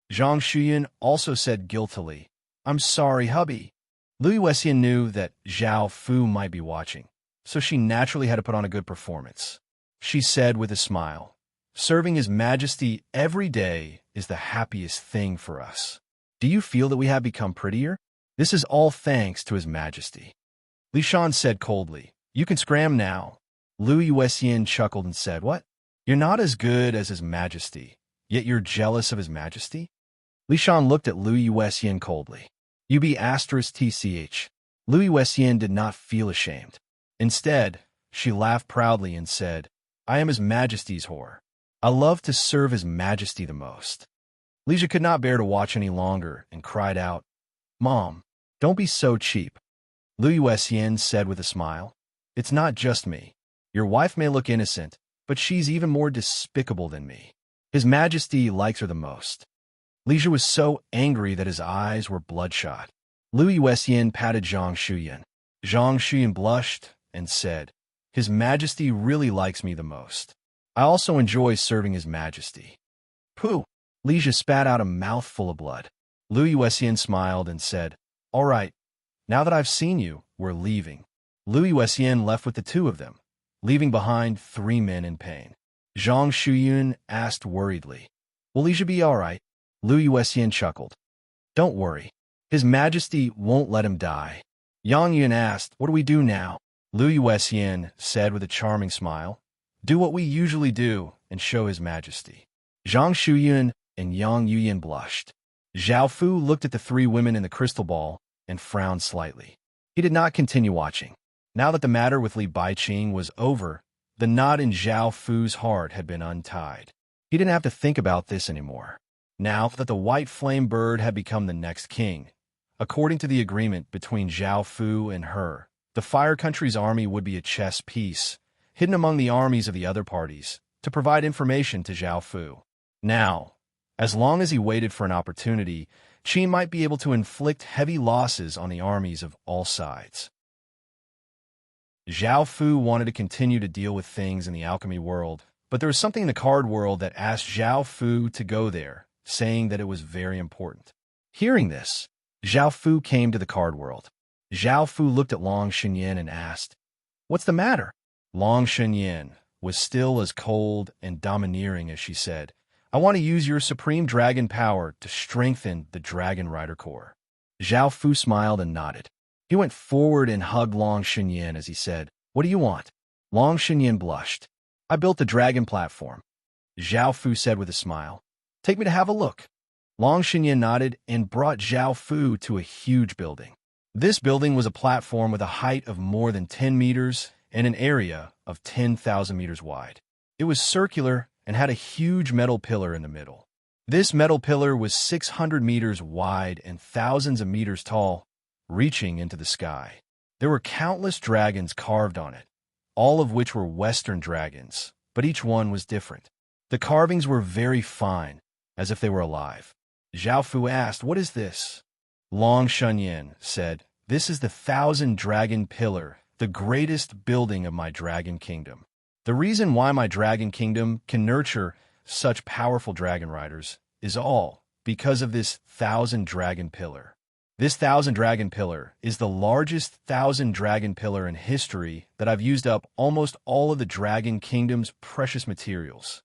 Zhang Shuyan also said guiltily, "I'm sorry, hubby." Lu Yuexian knew that Zhao Fu might be watching, so she naturally had to put on a good performance. She said with a smile, "Serving His Majesty every day is the happiest thing for us. Do you feel that we have become prettier? This is all thanks to His Majesty." Li Shan said coldly, "You can scram now." Lu Yuexian chuckled and said, "What? You're not as good as His Majesty, yet you're jealous of His Majesty?" Li Shan looked at Lu Yuexian coldly. "You be *TCH. Lu Yuexian did not feel ashamed. Instead, she laughed proudly and said, "I am His Majesty's whore. I love to serve His Majesty the most." Li Jia could not bear to watch any longer and cried out, "Mom, don't be so cheap." Lu Yuexian said with a smile, "It's not just me. Your wife may look innocent, but she's even more despicable than me. His Majesty likes her the most." Li Jia was so angry that his eyes were bloodshot. Lu Yuexian patted Zhang Shuyan. Zhang Shuyan blushed and said, "His Majesty really likes me the most. I also enjoy serving His Majesty." "Pooh!" Li Jia spat out a mouthful of blood. Lu Yuexian smiled and said, "All right, now that I've seen you, we're leaving." Lu Yuexian left with the two of them, leaving behind 3 men in pain. Zhang Shuyun asked worriedly, "Will Li Jia be all right?" Lu Yuexian chuckled. "Don't worry. His Majesty won't let him die." Yang Yuan asked, "What do we do now?" Lu Yuexian said with a charming smile, "Do what we usually do and show His Majesty." Zhang Shuyun and Yang Yuyin blushed. Zhao Fu looked at the 3 women in the crystal ball and frowned slightly. He did not continue watching. Now that the matter with Li Baiqing was over, the knot in Zhao Fu's heart had been untied. He didn't have to think about this anymore. Now that the white flame bird had become the next king, according to the agreement between Zhao Fu and her, the Fire Country's army would be a chess piece, hidden among the armies of the other parties, to provide information to Zhao Fu. Now, as long as he waited for an opportunity, Qin might be able to inflict heavy losses on the armies of all sides. Zhao Fu wanted to continue to deal with things in the alchemy world, but there was something in the card world that asked Zhao Fu to go there, saying that it was very important. Hearing this, Zhao Fu came to the card world. Zhao Fu looked at Long Shenyan and asked, "What's the matter?" Long Shenyan was still as cold and domineering as she said, "I want to use your supreme dragon power to strengthen the Dragon Rider Corps." Zhao Fu smiled and nodded. He went forward and hugged Long Shenyan as he said, "What do you want?" Long Shenyan blushed. "I built the dragon platform." Zhao Fu said with a smile, "Take me to have a look." Long Shenyan nodded and brought Zhao Fu to a huge building. This building was a platform with a height of more than 10 meters and an area of 10,000 meters wide. It was circular and had a huge metal pillar in the middle. This metal pillar was 600 meters wide and thousands of meters tall, reaching into the sky. There were countless dragons carved on it, all of which were Western dragons, but each one was different. The carvings were very fine, as if they were alive. Zhao Fu asked, "What is this?" Long Shenyan said, "This is the 1,000-dragon pillar, the greatest building of my dragon kingdom. The reason why my dragon kingdom can nurture such powerful dragon riders is all because of this 1,000-dragon pillar. This 1,000-dragon pillar is the largest 1,000-dragon pillar in history that I've used up almost all of the dragon kingdom's precious materials.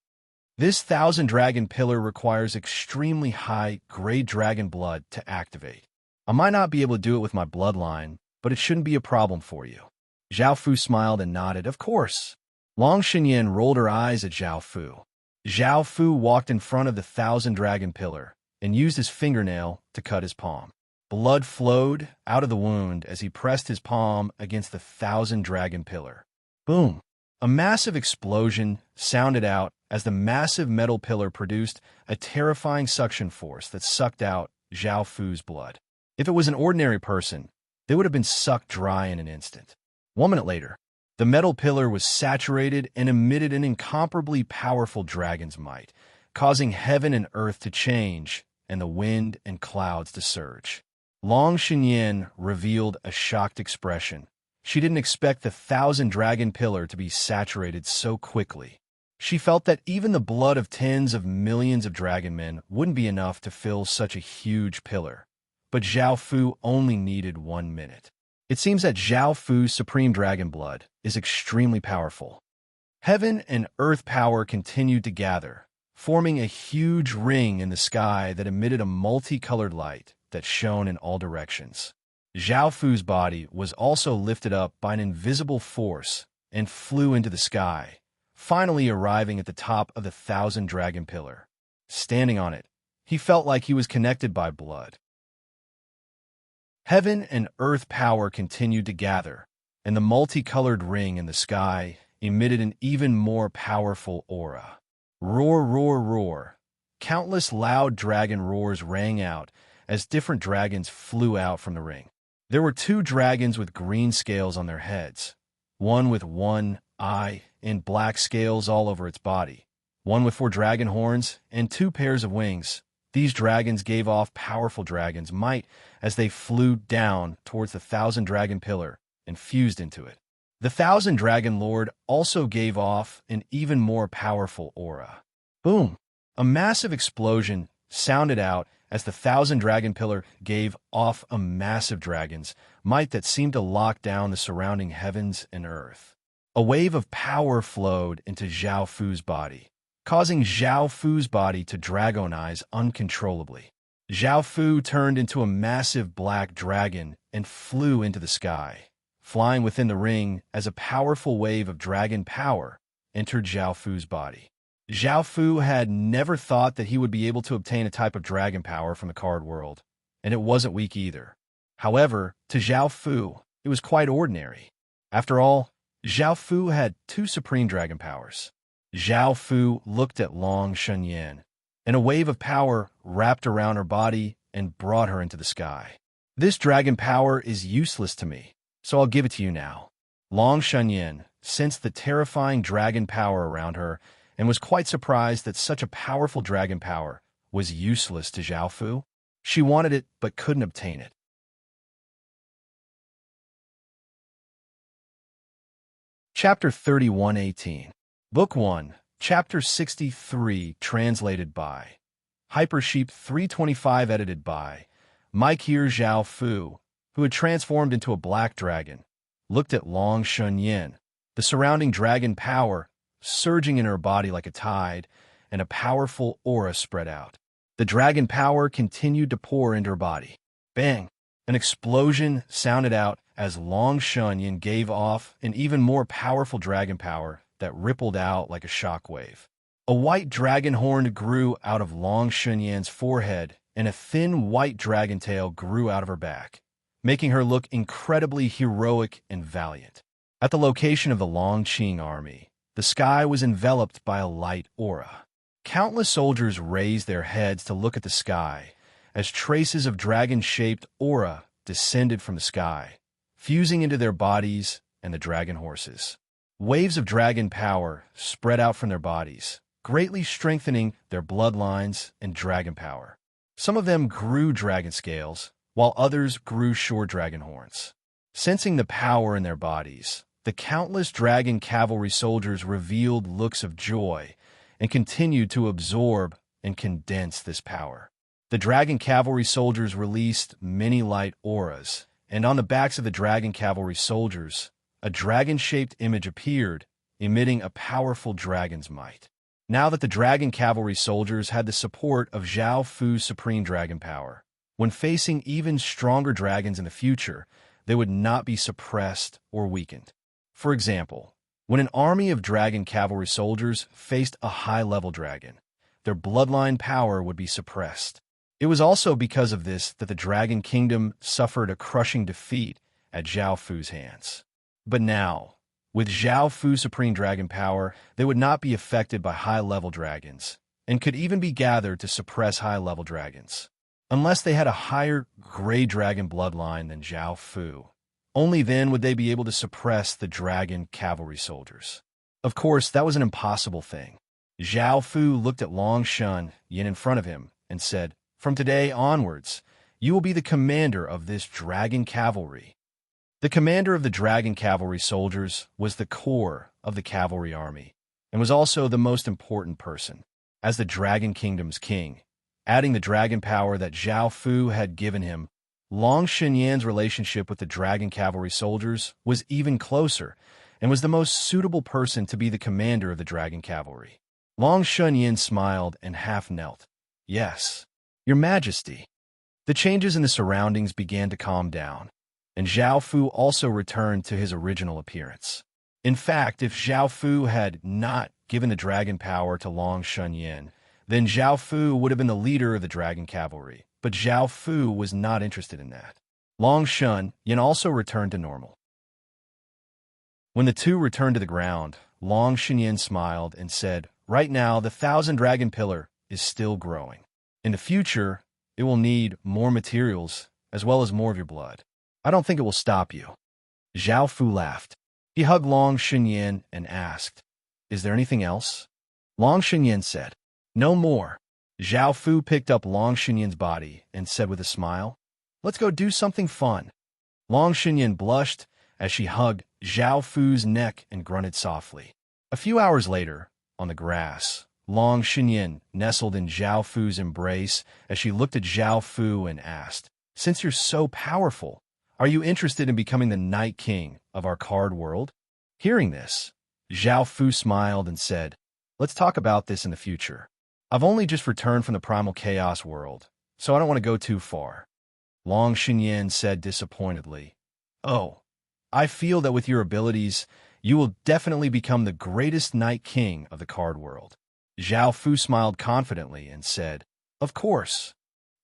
This 1,000-dragon pillar requires extremely high grade dragon blood to activate. I might not be able to do it with my bloodline, but it shouldn't be a problem for you. Zhao Fu smiled and nodded, of course. Long Shenyan rolled her eyes at Zhao Fu. Zhao Fu walked in front of the Thousand Dragon Pillar and used his fingernail to cut his palm. Blood flowed out of the wound as he pressed his palm against the Thousand Dragon Pillar. Boom! A massive explosion sounded out as the massive metal pillar produced a terrifying suction force that sucked out Zhao Fu's blood. If it was an ordinary person, they would have been sucked dry in an instant. 1 minute later, the metal pillar was saturated and emitted an incomparably powerful dragon's might, causing heaven and earth to change and the wind and clouds to surge. Long Shenyan revealed a shocked expression. She didn't expect the Thousand Dragon Pillar to be saturated so quickly. She felt that even the blood of tens of millions of dragon men wouldn't be enough to fill such a huge pillar. But Zhao Fu only needed 1 minute. It seems that Zhao Fu's supreme dragon blood is extremely powerful. Heaven and earth power continued to gather, forming a huge ring in the sky that emitted a multicolored light that shone in all directions. Zhao Fu's body was also lifted up by an invisible force and flew into the sky, finally arriving at the top of the Thousand Dragon Pillar. Standing on it, he felt like he was connected by blood. Heaven and earth power continued to gather, and the multicolored ring in the sky emitted an even more powerful aura. Roar, roar, roar. Countless loud dragon roars rang out as different dragons flew out from the ring. There were 2 dragons with green scales on their heads, one with 1 eye and black scales all over its body, one with 4 dragon horns and 2 pairs of wings. These dragons gave off powerful dragon's might as they flew down towards the Thousand Dragon Pillar and fused into it. The Thousand Dragon Lord also gave off an even more powerful aura. Boom! A massive explosion sounded out as the Thousand Dragon Pillar gave off a massive dragon's might that seemed to lock down the surrounding heavens and earth. A wave of power flowed into Zhao Fu's body, causing Zhao Fu's body to dragonize uncontrollably. Zhao Fu turned into a massive black dragon and flew into the sky, flying within the ring as a powerful wave of dragon power entered Zhao Fu's body. Zhao Fu had never thought that he would be able to obtain a type of dragon power from the card world, and it wasn't weak either. However, to Zhao Fu, it was quite ordinary. After all, Zhao Fu had 2 supreme dragon powers. Zhao Fu looked at Long Shenyan, and a wave of power wrapped around her body and brought her into the sky. This dragon power is useless to me, so I'll give it to you now. Long Shenyan sensed the terrifying dragon power around her and was quite surprised that such a powerful dragon power was useless to Zhao Fu. She wanted it but couldn't obtain it. Chapter 3118. Book 1, Chapter 63, translated by Hypersheep 325, edited by Mike. Here Zhao Fu, who had transformed into a black dragon, looked at Long Shenyan, the surrounding dragon power surging in her body like a tide, and a powerful aura spread out. The dragon power continued to pour into her body. Bang! An explosion sounded out as Long Shenyan gave off an even more powerful dragon power that rippled out like a shockwave. A white dragon horn grew out of Long Shenyan's forehead, and a thin white dragon tail grew out of her back, making her look incredibly heroic and valiant. At the location of the Longqing army, the sky was enveloped by a light aura. Countless soldiers raised their heads to look at the sky as traces of dragon-shaped aura descended from the sky, fusing into their bodies and the dragon horses. Waves of dragon power spread out from their bodies, greatly strengthening their bloodlines and dragon power. Some of them grew dragon scales, while others grew short dragon horns. Sensing the power in their bodies, the countless dragon cavalry soldiers revealed looks of joy and continued to absorb and condense this power. The dragon cavalry soldiers released many light auras, and on the backs of the dragon cavalry soldiers, a dragon-shaped image appeared, emitting a powerful dragon's might. Now that the dragon cavalry soldiers had the support of Zhao Fu's supreme dragon power, When facing even stronger dragons in the future, they would not be suppressed or weakened. For example, when an army of dragon cavalry soldiers faced a high-level dragon, their bloodline power would be suppressed. It was also because of this that the Dragon Kingdom suffered a crushing defeat at Zhao Fu's hands. But now, with Zhao Fu's supreme dragon power, they would not be affected by high-level dragons, and could even be gathered to suppress high-level dragons. Unless they had a higher gray dragon bloodline than Zhao Fu, only then would they be able to suppress the dragon cavalry soldiers. Of course, that was an impossible thing. Zhao Fu looked at Long Shun Yin in front of him and said, "From today onwards, you will be the commander of this dragon cavalry." The commander of the dragon cavalry soldiers was the core of the cavalry army, and was also the most important person. As the Dragon Kingdom's king, adding the dragon power that Zhao Fu had given him, Long Shenyan's relationship with the dragon cavalry soldiers was even closer, and was the most suitable person to be the commander of the dragon cavalry. Long Shunyin smiled and half knelt. "Yes, Your Majesty." The changes in the surroundings began to calm down, and Zhao Fu also returned to his original appearance. In fact, if Zhao Fu had not given the dragon power to Long Shunyin, then Zhao Fu would have been the leader of the dragon cavalry, but Zhao Fu was not interested in that. Long Shunyin also returned to normal. When the two returned to the ground, Long Shunyin smiled and said, "Right now, the 1,000-dragon pillar is still growing. In the future, it will need more materials, as well as more of your blood. I don't think it will stop you." Zhao Fu laughed. He hugged Long Shunyin and asked, "Is there anything else?" Long Shunyin said, "No more." Zhao Fu picked up Long Shunyin's body and said with a smile, "Let's go do something fun." Long Shunyin blushed as she hugged Zhao Fu's neck and grunted softly. A few hours later, on the grass, Long Shunyin nestled in Zhao Fu's embrace as she looked at Zhao Fu and asked, "Since you're so powerful, are you interested in becoming the Night King of our card world?" Hearing this, Zhao Fu smiled and said, "Let's talk about this in the future. I've only just returned from the Primal Chaos world, so I don't want to go too far." Long Shunyin said disappointedly, "Oh, I feel that with your abilities, you will definitely become the greatest Night King of the card world." Zhao Fu smiled confidently and said, "Of course."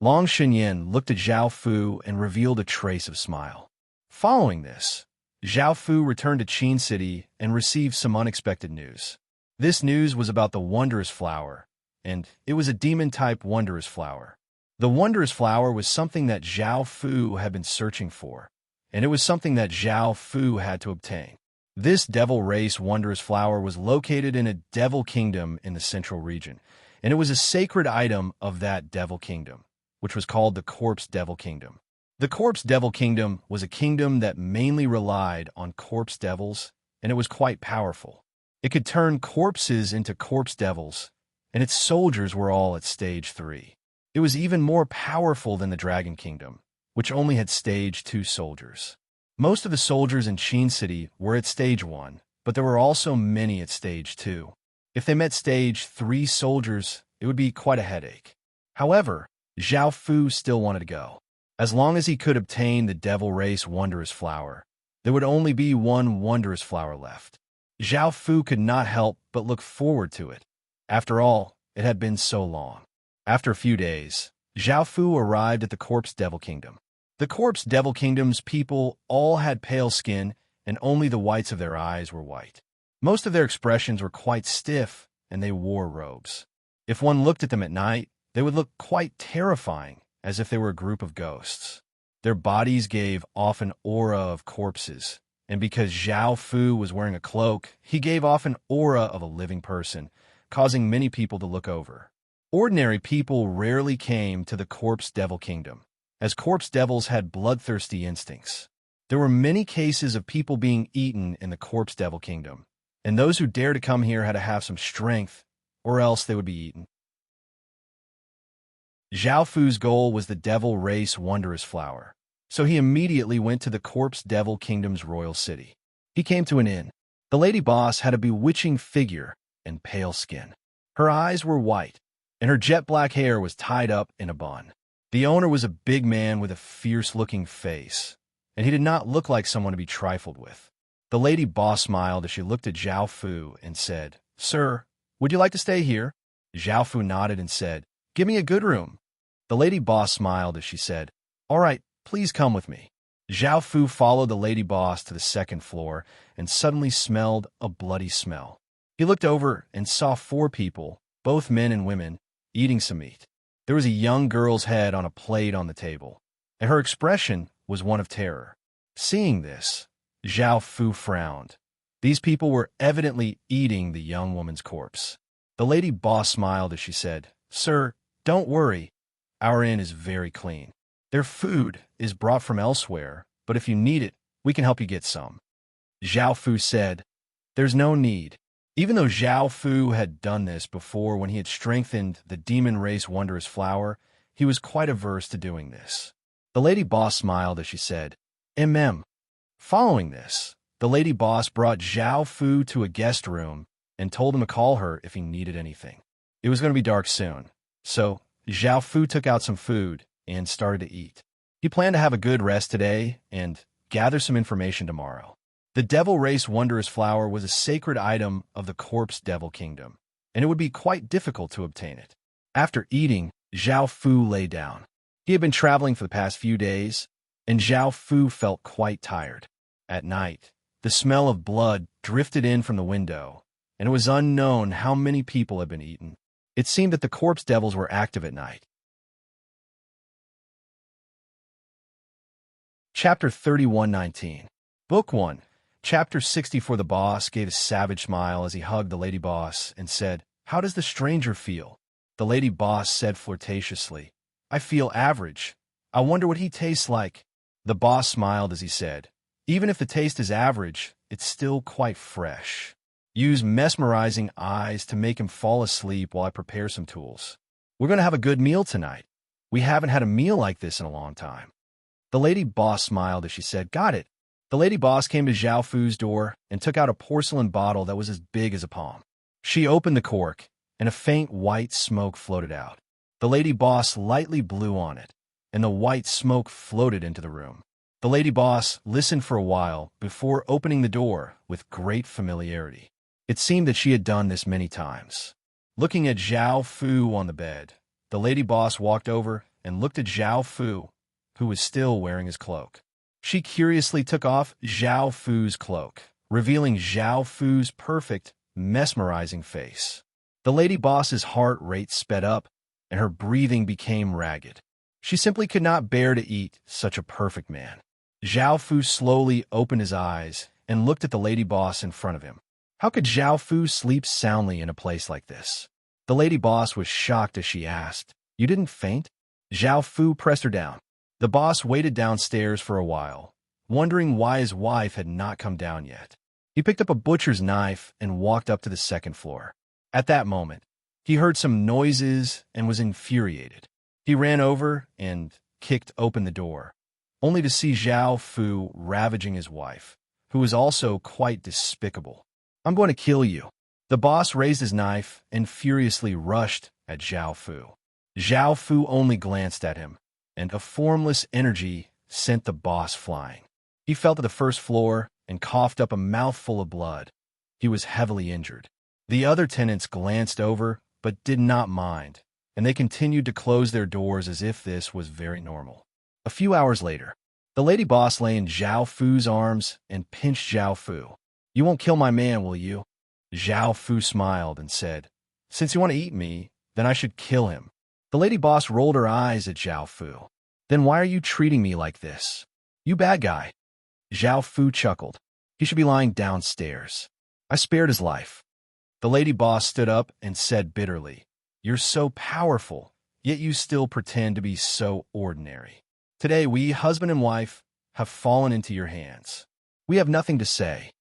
Long Shunyin looked at Zhao Fu and revealed a trace of smile. Following this, Zhao Fu returned to Qin City and received some unexpected news. This news was about the Wondrous Flower, and it was a demon-type Wondrous Flower. The Wondrous Flower was something that Zhao Fu had been searching for, and it was something that Zhao Fu had to obtain. This devil race Wondrous Flower was located in a devil kingdom in the central region, and it was a sacred item of that devil kingdom, which was called the Corpse Devil Kingdom. The Corpse Devil Kingdom was a kingdom that mainly relied on corpse devils, and it was quite powerful. It could turn corpses into corpse devils, and its soldiers were all at stage 3. It was even more powerful than the Dragon Kingdom, which only had stage 2 soldiers. Most of the soldiers in Qin City were at stage 1, but there were also many at stage 2. If they met stage 3 soldiers, it would be quite a headache. However, Zhao Fu still wanted to go. As long as he could obtain the Devil Race Wondrous Flower, there would only be one Wondrous Flower left. Zhao Fu could not help but look forward to it. After all, it had been so long. After a few days, Zhao Fu arrived at the Corpse Devil Kingdom. The Corpse Devil Kingdom's people all had pale skin, and only the whites of their eyes were white. Most of their expressions were quite stiff, and they wore robes. If one looked at them at night, they would look quite terrifying, as if they were a group of ghosts. Their bodies gave off an aura of corpses, and because Zhao Fu was wearing a cloak, he gave off an aura of a living person, causing many people to look over. Ordinary people rarely came to the Corpse Devil Kingdom, as corpse devils had bloodthirsty instincts. There were many cases of people being eaten in the Corpse Devil Kingdom, and those who dared to come here had to have some strength, or else they would be eaten. Zhao Fu's goal was the Devil Race Wondrous Flower, so he immediately went to the Corpse Devil Kingdom's royal city. He came to an inn. The lady boss had a bewitching figure and pale skin. Her eyes were white, and her jet black hair was tied up in a bun. The owner was a big man with a fierce-looking face, and he did not look like someone to be trifled with. The lady boss smiled as she looked at Zhao Fu and said, "Sir, would you like to stay here?" Zhao Fu nodded and said, "Give me a good room." The lady boss smiled as she said, "All right, please come with me." Zhao Fu followed the lady boss to the second floor and suddenly smelled a bloody smell. He looked over and saw 4 people, both men and women, eating some meat. There was a young girl's head on a plate on the table, and her expression was one of terror. Seeing this, Zhao Fu frowned. These people were evidently eating the young woman's corpse. The lady boss smiled as she said, "Sir, don't worry. Our inn is very clean. Their food is brought from elsewhere, but if you need it, we can help you get some." Zhao Fu said, "There's no need." Even though Zhao Fu had done this before when he had strengthened the demon race wondrous flower, he was quite averse to doing this. The lady boss smiled as she said, "Mm." Following this, the lady boss brought Zhao Fu to a guest room and told him to call her if he needed anything. It was going to be dark soon, so Zhao Fu took out some food and started to eat. He planned to have a good rest today and gather some information tomorrow. The devil race wondrous flower was a sacred item of the corpse devil kingdom, and it would be quite difficult to obtain it. After eating, Zhao Fu lay down. He had been traveling for the past few days, and Zhao Fu felt quite tired. At night, the smell of blood drifted in from the window, and it was unknown how many people had been eaten. It seemed that the corpse devils were active at night. Chapter 31:19. Book 1. Chapter 64. The boss gave a savage smile as he hugged the lady boss and said, "How does the stranger feel?" The lady boss said flirtatiously, "I feel average. I wonder what he tastes like." The boss smiled as he said, "Even if the taste is average, it's still quite fresh. Use mesmerizing eyes to make him fall asleep while I prepare some tools. We're going to have a good meal tonight. We haven't had a meal like this in a long time." The lady boss smiled as she said, "Got it." The lady boss came to Zhao Fu's door and took out a porcelain bottle that was as big as a palm. She opened the cork, and a faint white smoke floated out. The lady boss lightly blew on it, and the white smoke floated into the room. The lady boss listened for a while before opening the door with great familiarity. It seemed that she had done this many times. Looking at Zhao Fu on the bed, the lady boss walked over and looked at Zhao Fu, who was still wearing his cloak. She curiously took off Zhao Fu's cloak, revealing Zhao Fu's perfect, mesmerizing face. The lady boss's heart rate sped up, and her breathing became ragged. She simply could not bear to eat such a perfect man. Zhao Fu slowly opened his eyes and looked at the lady boss in front of him. How could Zhao Fu sleep soundly in a place like this? The lady boss was shocked as she asked, "You didn't faint?" Zhao Fu pressed her down. The boss waited downstairs for a while, wondering why his wife had not come down yet. He picked up a butcher's knife and walked up to the second floor. At that moment, he heard some noises and was infuriated. He ran over and kicked open the door, only to see Zhao Fu ravaging his wife, who was also quite despicable. "I'm going to kill you." The boss raised his knife and furiously rushed at Zhao Fu. Zhao Fu only glanced at him, and a formless energy sent the boss flying. He fell to the first floor and coughed up a mouthful of blood. He was heavily injured. The other tenants glanced over but did not mind, and they continued to close their doors as if this was very normal. A few hours later, the lady boss lay in Zhao Fu's arms and pinched Zhao Fu. "You won't kill my man, will you?" Zhao Fu smiled and said, "Since you want to eat me, then I should kill him." The lady boss rolled her eyes at Zhao Fu. "Then why are you treating me like this? You bad guy." Zhao Fu chuckled. "He should be lying downstairs. I spared his life." The lady boss stood up and said bitterly, "You're so powerful, yet you still pretend to be so ordinary. Today we, husband and wife, have fallen into your hands. We have nothing to say."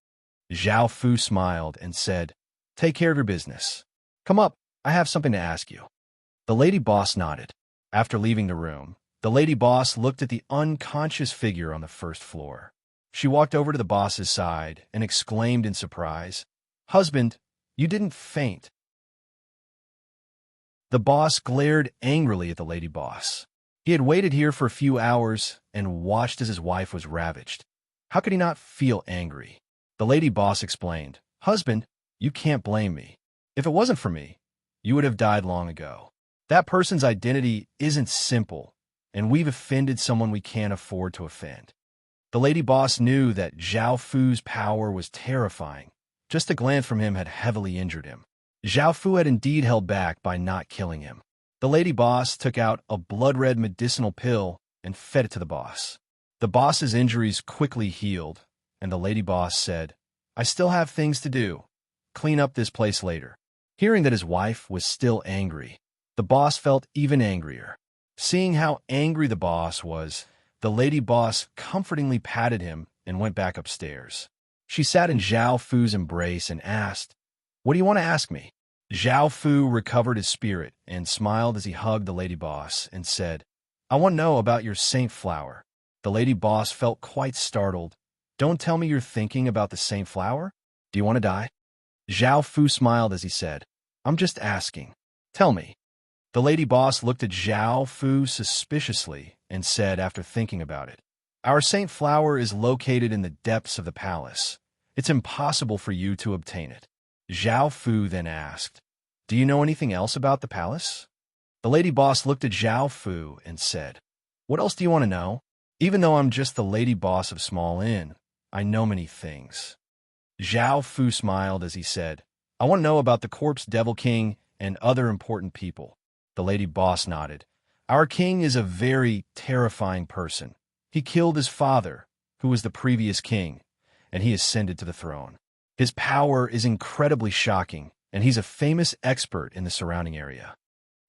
Zhao Fu smiled and said, "Take care of your business. Come up, I have something to ask you." The lady boss nodded. After leaving the room, the lady boss looked at the unconscious figure on the first floor. She walked over to the boss's side and exclaimed in surprise, "Husband, you didn't faint." The boss glared angrily at the lady boss. He had waited here for a few hours and watched as his wife was ravaged. How could he not feel angry? The lady boss explained, "Husband, you can't blame me. If it wasn't for me, you would have died long ago. That person's identity isn't simple, and we've offended someone we can't afford to offend." The lady boss knew that Zhao Fu's power was terrifying. Just a glance from him had heavily injured him. Zhao Fu had indeed held back by not killing him. The lady boss took out a blood-red medicinal pill and fed it to the boss. The boss's injuries quickly healed, and the lady boss said, "I still have things to do. Clean up this place later." Hearing that his wife was still angry, the boss felt even angrier. Seeing how angry the boss was, the lady boss comfortingly patted him and went back upstairs. She sat in Zhao Fu's embrace and asked, "What do you want to ask me?" Zhao Fu recovered his spirit and smiled as he hugged the lady boss and said, "I want to know about your saint flower." The lady boss felt quite startled. "Don't tell me you're thinking about the saint flower? Do you want to die?" Zhao Fu smiled as he said, "I'm just asking. Tell me." The lady boss looked at Zhao Fu suspiciously and said after thinking about it, "Our saint flower is located in the depths of the palace. It's impossible for you to obtain it." Zhao Fu then asked, "Do you know anything else about the palace?" The lady boss looked at Zhao Fu and said, "What else do you want to know? Even though I'm just the lady boss of Small Inn, I know many things." Zhao Fu smiled as he said, "I want to know about the corpse devil king and other important people." The lady boss nodded. "Our king is a very terrifying person. He killed his father, who was the previous king, and he ascended to the throne. His power is incredibly shocking, and he's a famous expert in the surrounding area.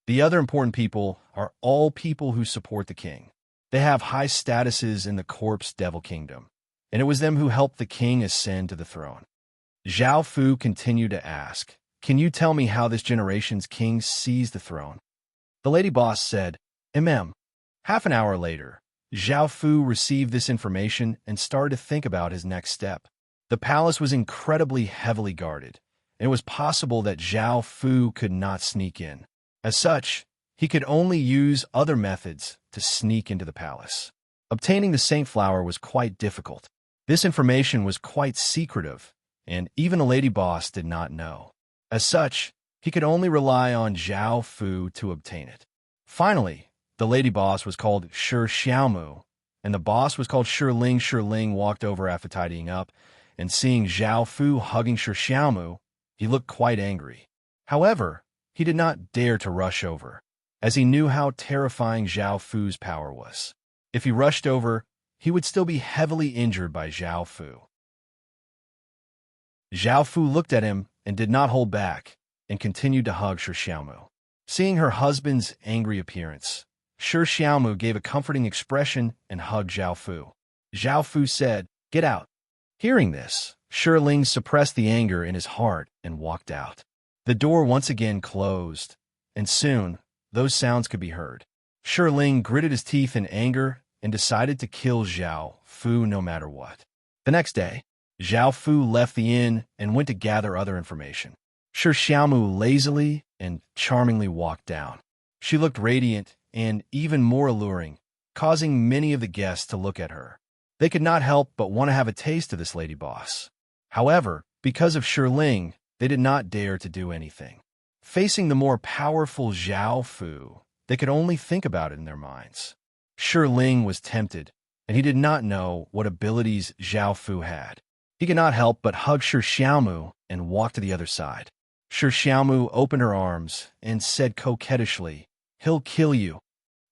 The other important people are all people who support the king. They have high statuses in the corpse devil kingdom, and it was them who helped the king ascend to the throne." Zhao Fu continued to ask, "Can you tell me how this generation's king sees the throne?" The lady boss said, "Mm." Half an hour later, Zhao Fu received this information and started to think about his next step. The palace was incredibly heavily guarded, and it was possible that Zhao Fu could not sneak in. As such, he could only use other methods to sneak into the palace. Obtaining the saint flower was quite difficult. This information was quite secretive, and even the lady boss did not know. As such, he could only rely on Zhao Fu to obtain it. Finally, the lady boss was called Shi Xiaomu, and the boss was called Shi Ling. Shi Ling walked over after tidying up, and seeing Zhao Fu hugging Shi Xiaomu, he looked quite angry. However, he did not dare to rush over, as he knew how terrifying Zhao Fu's power was. If he rushed over, he would still be heavily injured by Zhao Fu. Zhao Fu looked at him and did not hold back, and continued to hug Shi Xiaomu. Seeing her husband's angry appearance, Shi Xiaomu gave a comforting expression and hugged Zhao Fu. Zhao Fu said, "Get out." Hearing this, Shi Ling suppressed the anger in his heart and walked out. The door once again closed, and soon those sounds could be heard. Shi Ling gritted his teeth in anger and decided to kill Zhao Fu no matter what. The next day, Zhao Fu left the inn and went to gather other information. Shi Xiaomu lazily and charmingly walked down. She looked radiant and even more alluring, causing many of the guests to look at her. They could not help but want to have a taste of this lady boss. However, because of Shi Ling, they did not dare to do anything. Facing the more powerful Zhao Fu, they could only think about it in their minds. Shi Ling was tempted, and he did not know what abilities Zhao Fu had. He could not help but hug Shi Xiaomu and walk to the other side. Shi Xiaomu opened her arms and said coquettishly, "He'll kill you."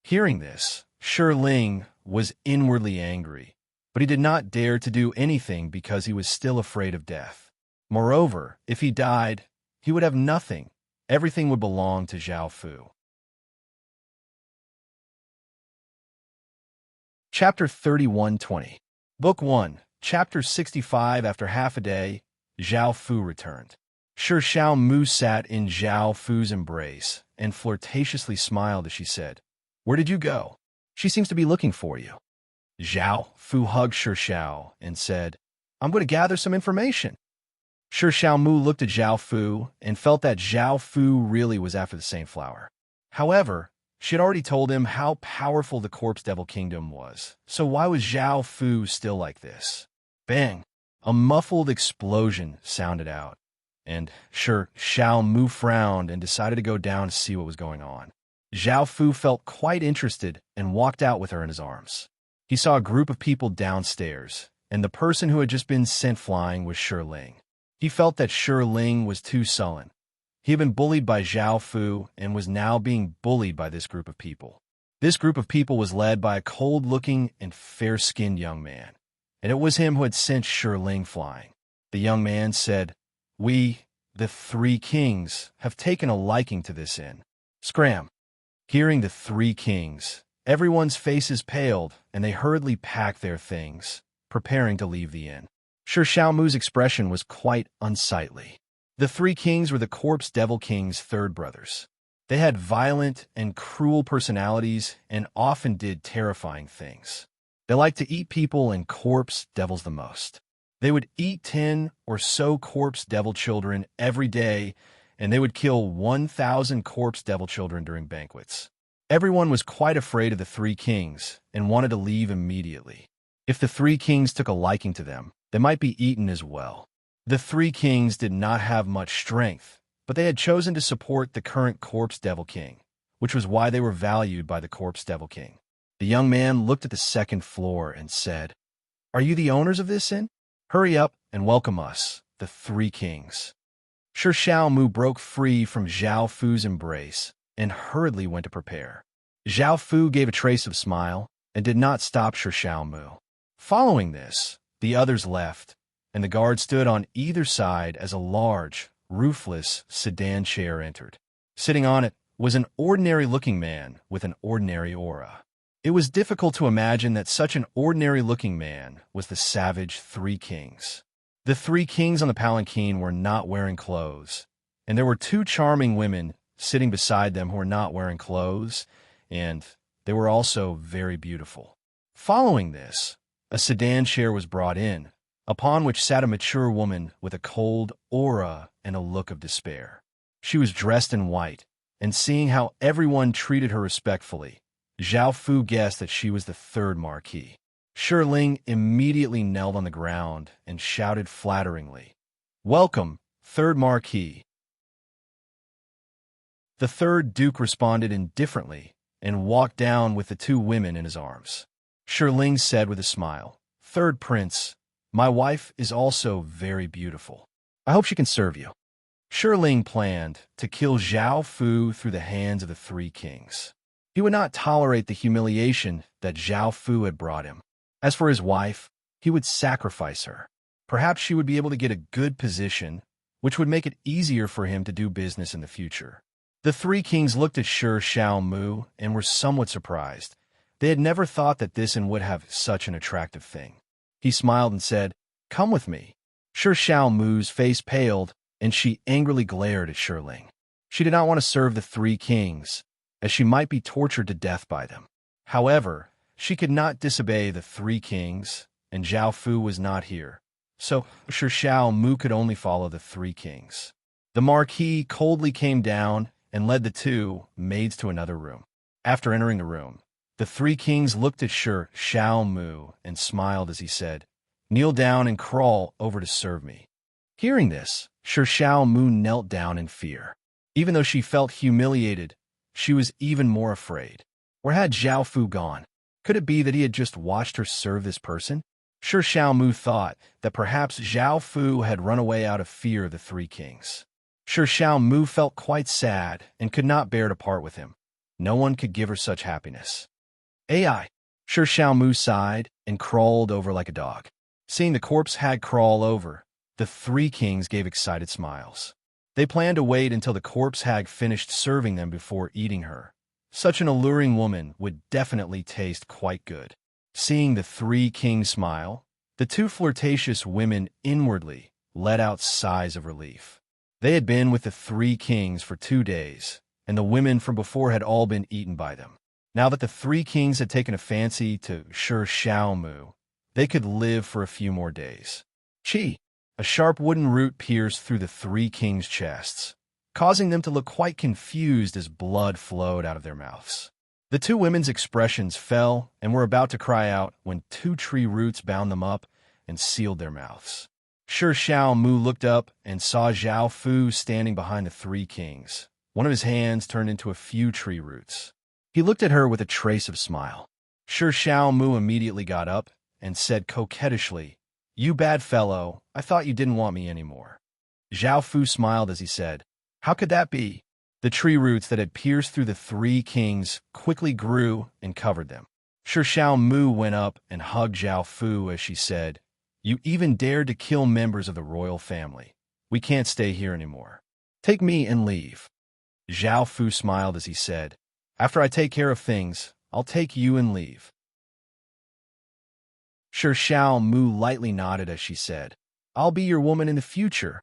Hearing this, Shi Ling was inwardly angry, but he did not dare to do anything because he was still afraid of death. Moreover, if he died, he would have nothing. Everything would belong to Zhao Fu. Chapter 31:20. Book 1, Chapter 65. After half a day, Zhao Fu returned. Shi Xiaomu sat in Zhao Fu's embrace and flirtatiously smiled as she said, "Where did you go? She seems to be looking for you." Zhao Fu hugged Shi Xiao and said, "I'm going to gather some information." Shi Xiaomu looked at Zhao Fu and felt that Zhao Fu really was after the same flower. However, She had already told him how powerful the Corpse Devil Kingdom was, so why was Zhao Fu still like this? Bang! A muffled explosion sounded out, and sure, Xiao Mu frowned and decided to go down to see what was going on. Zhao Fu felt quite interested and walked out with her in his arms. He saw a group of people downstairs, and the person who had just been sent flying was Shi Ling. He felt that Shi Ling was too sullen. He had been bullied by Zhao Fu and was now being bullied by this group of people. This group of people was led by a cold-looking and fair-skinned young man, and it was him who had sent Shi Ling flying. The young man said, "We, the three kings, have taken a liking to this inn." Scram! Hearing the three kings, everyone's faces paled, and they hurriedly packed their things, preparing to leave the inn. Shi Xiaomu's expression was quite unsightly. The three kings were the Corpse Devil King's third brothers. They had violent and cruel personalities and often did terrifying things. They liked to eat people and corpse devils the most. They would eat 10 or so corpse devil children every day, and they would kill 1,000 corpse devil children during banquets. Everyone was quite afraid of the three kings and wanted to leave immediately. If the three kings took a liking to them, they might be eaten as well. The three kings did not have much strength, but they had chosen to support the current Corpse Devil King, which was why they were valued by the Corpse Devil King. The young man looked at the second floor and said, "Are you the owners of this inn? Hurry up and welcome us, the three kings." Shi Xiaomu broke free from Zhao Fu's embrace and hurriedly went to prepare. Zhao Fu gave a trace of smile and did not stop Shi Xiaomu. Following this, the others left, and the guard stood on either side as a large, roofless sedan chair entered. Sitting on it was an ordinary-looking man with an ordinary aura. It was difficult to imagine that such an ordinary-looking man was the savage Three Kings. The Three Kings on the palanquin were not wearing clothes, and there were two charming women sitting beside them who were not wearing clothes, and they were also very beautiful. Following this, a sedan chair was brought in, upon which sat a mature woman with a cold aura and a look of despair. She was dressed in white, and seeing how everyone treated her respectfully, Zhao Fu guessed that she was the third Marquis. Shi Ling immediately knelt on the ground and shouted flatteringly, "Welcome, third Marquis." The third Duke responded indifferently and walked down with the two women in his arms. Shi Ling said with a smile, "Third Prince, my wife is also very beautiful. I hope she can serve you." Shi Ling planned to kill Zhao Fu through the hands of the three kings. He would not tolerate the humiliation that Zhao Fu had brought him. As for his wife, he would sacrifice her. Perhaps she would be able to get a good position, which would make it easier for him to do business in the future. The three kings looked at Shi Xiaomu and were somewhat surprised. They had never thought that this inn would have such an attractive thing. He smiled and said, "Come with me." Shi Xiaomu's face paled, and she angrily glared at Shi Ling. She did not want to serve the three kings, as she might be tortured to death by them. However, she could not disobey the three kings, and Zhao Fu was not here, so Shi Xiaomu could only follow the three kings. The Marquis coldly came down and led the two maids to another room. After entering the room, the three kings looked at Shi Xiaomu and smiled as he said, "Kneel down and crawl over to serve me." Hearing this, Shi Xiaomu knelt down in fear. Even though she felt humiliated, she was even more afraid. Where had Zhao Fu gone? Could it be that he had just watched her serve this person? Shi Xiaomu thought that perhaps Zhao Fu had run away out of fear of the three kings. Shi Xiaomu felt quite sad and could not bear to part with him. No one could give her such happiness. "Ai!" Shi Xiaomu sighed and crawled over like a dog. Seeing the corpse hag crawl over, the three kings gave excited smiles. They planned to wait until the corpse hag finished serving them before eating her. Such an alluring woman would definitely taste quite good. Seeing the three kings smile, the two flirtatious women inwardly let out sighs of relief. They had been with the three kings for 2 days, and the women from before had all been eaten by them. Now that the three kings had taken a fancy to Shi Xiaomu, they could live for a few more days. Chi! A sharp wooden root pierced through the three kings' chests, causing them to look quite confused as blood flowed out of their mouths. The two women's expressions fell and were about to cry out when two tree roots bound them up and sealed their mouths. Shi Xiao Mu looked up and saw Zhao Fu standing behind the three kings. One of his hands turned into a few tree roots. He looked at her with a trace of smile. Shi Xiao Mu immediately got up and said coquettishly, "You bad fellow, I thought you didn't want me anymore." Zhao Fu smiled as he said, "How could that be?" The tree roots that had pierced through the three kings quickly grew and covered them. Shi Xiao Mu went up and hugged Zhao Fu as she said, "You even dared to kill members of the royal family. We can't stay here anymore. Take me and leave." Zhao Fu smiled as he said, "After I take care of things, I'll take you and leave." Shi Xiao Mu lightly nodded as she said, "I'll be your woman in the future."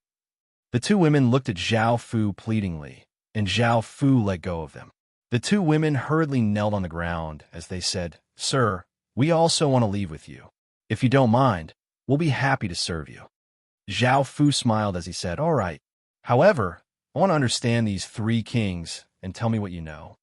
The two women looked at Zhao Fu pleadingly, and Zhao Fu let go of them. The two women hurriedly knelt on the ground as they said, "Sir, we also want to leave with you. If you don't mind, we'll be happy to serve you." Zhao Fu smiled as he said, "All right. However, I want to understand these three kings and tell me what you know."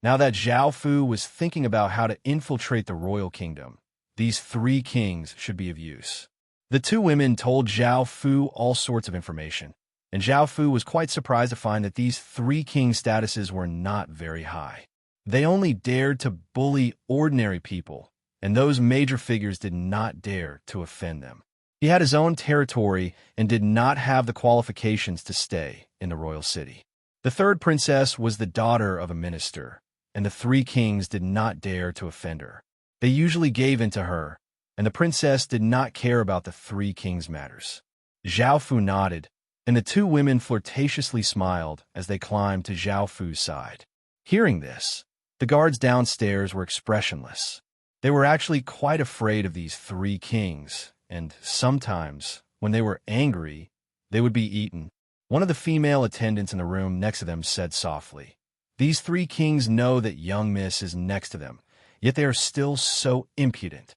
Now that Zhao Fu was thinking about how to infiltrate the royal kingdom, these three kings should be of use. The two women told Zhao Fu all sorts of information, and Zhao Fu was quite surprised to find that these three king statuses were not very high. They only dared to bully ordinary people, and those major figures did not dare to offend them. He had his own territory and did not have the qualifications to stay in the royal city. The third princess was the daughter of a minister, and the three kings did not dare to offend her. They usually gave in to her, and the princess did not care about the three kings' matters. Zhao Fu nodded, and the two women flirtatiously smiled as they climbed to Zhao Fu's side. Hearing this, the guards downstairs were expressionless. They were actually quite afraid of these three kings, and sometimes, when they were angry, they would be eaten. One of the female attendants in the room next to them said softly, "These three kings know that young miss is next to them, yet they are still so impudent."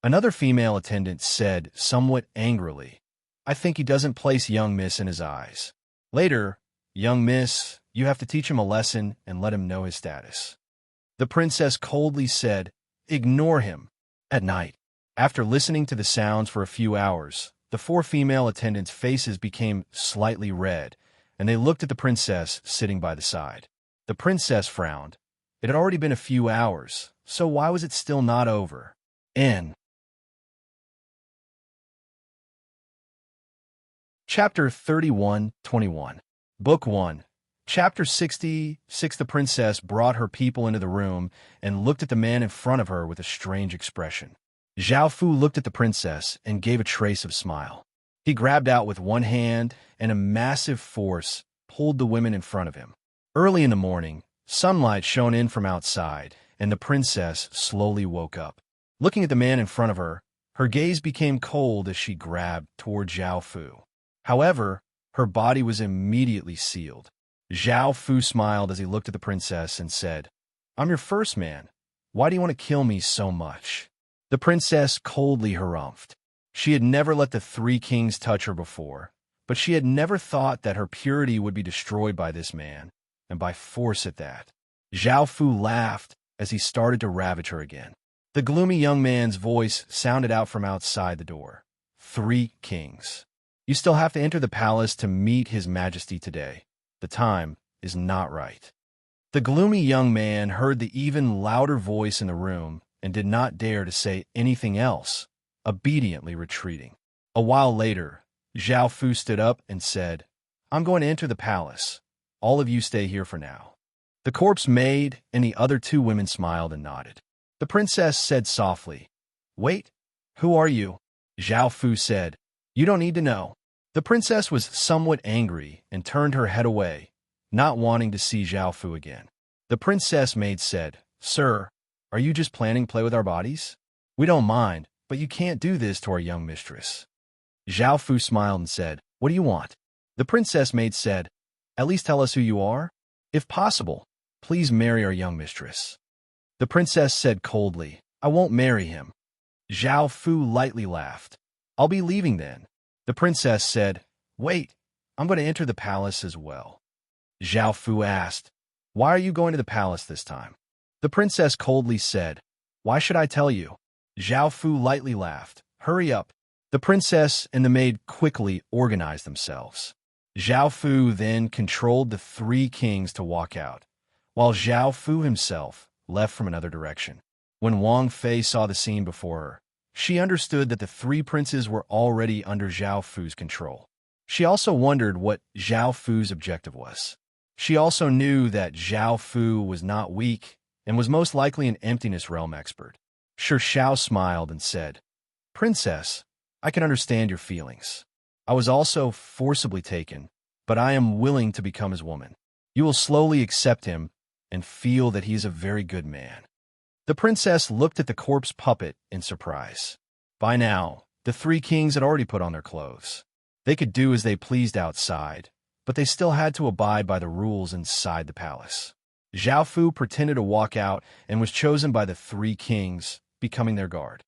Another female attendant said somewhat angrily, "I think he doesn't place young miss in his eyes. Later, young miss, you have to teach him a lesson and let him know his status." The princess coldly said, "Ignore him." At night, after listening to the sounds for a few hours, the four female attendants' faces became slightly red, and they looked at the princess sitting by the side. The princess frowned. It had already been a few hours, so why was it still not over? N. Chapter 31-21. Book 1. Chapter 66. The princess brought her people into the room and looked at the man in front of her with a strange expression. Zhao Fu looked at the princess and gave a trace of smile. He grabbed out with one hand and a massive force pulled the women in front of him. Early in the morning, sunlight shone in from outside, and the princess slowly woke up. Looking at the man in front of her, her gaze became cold as she grabbed toward Zhao Fu. However, her body was immediately sealed. Zhao Fu smiled as he looked at the princess and said, "I'm your first man. Why do you want to kill me so much?" The princess coldly harumphed. She had never let the three kings touch her before, but she had never thought that her purity would be destroyed by this man, and by force at that. Zhao Fu laughed as he started to ravage her again. The gloomy young man's voice sounded out from outside the door. "Three kings. You still have to enter the palace to meet His Majesty today. The time is not right." The gloomy young man heard the even louder voice in the room and did not dare to say anything else, obediently retreating. A while later, Zhao Fu stood up and said, "I'm going to enter the palace. All of you stay here for now." The corpse maid and the other two women smiled and nodded. The princess said softly, "Wait, who are you?" Zhao Fu said, "You don't need to know." The princess was somewhat angry and turned her head away, not wanting to see Zhao Fu again. The princess maid said, "Sir, are you just planning to play with our bodies? We don't mind, but you can't do this to our young mistress." Zhao Fu smiled and said, "What do you want?" The princess maid said, "At least tell us who you are. If possible, please marry our young mistress." The princess said coldly, "I won't marry him." Zhao Fu lightly laughed. "I'll be leaving then." The princess said, "Wait, I'm going to enter the palace as well." Zhao Fu asked, "Why are you going to the palace this time?" The princess coldly said, "Why should I tell you?" Zhao Fu lightly laughed. "Hurry up." The princess and the maid quickly organized themselves. Zhao Fu then controlled the three kings to walk out, while Zhao Fu himself left from another direction. When Wang Fei saw the scene before her, she understood that the three princes were already under Zhao Fu's control. She also wondered what Zhao Fu's objective was. She also knew that Zhao Fu was not weak and was most likely an emptiness realm expert. Shi Shao smiled and said, "Princess, I can understand your feelings. I was also forcibly taken, but I am willing to become his woman. You will slowly accept him and feel that he is a very good man." The princess looked at the corpse puppet in surprise. By now, the three kings had already put on their clothes. They could do as they pleased outside, but they still had to abide by the rules inside the palace. Zhao Fu pretended to walk out and was chosen by the three kings, becoming their guard.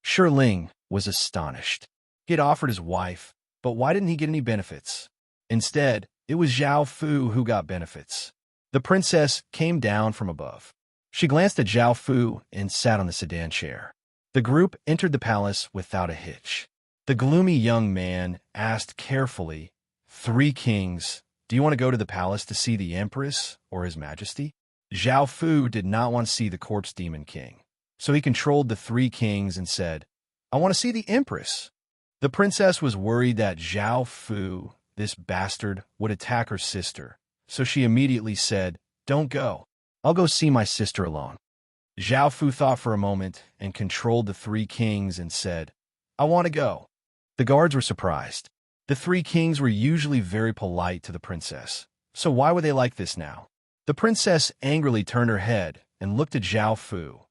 Shi Ling was astonished. He had offered his wife, but why didn't he get any benefits? Instead, it was Zhao Fu who got benefits. The princess came down from above. She glanced at Zhao Fu and sat on the sedan chair. The group entered the palace without a hitch. The gloomy young man asked carefully, "Three kings, do you want to go to the palace to see the Empress or His Majesty?" Zhao Fu did not want to see the corpse demon king, so he controlled the three kings and said, "I want to see the Empress." The princess was worried that Zhao Fu, this bastard, would attack her sister, so she immediately said, "Don't go. I'll go see my sister alone." Zhao Fu thought for a moment and controlled the three kings and said, "I want to go." The guards were surprised. The three kings were usually very polite to the princess, so why were they like this now? The princess angrily turned her head and looked at Zhao Fu,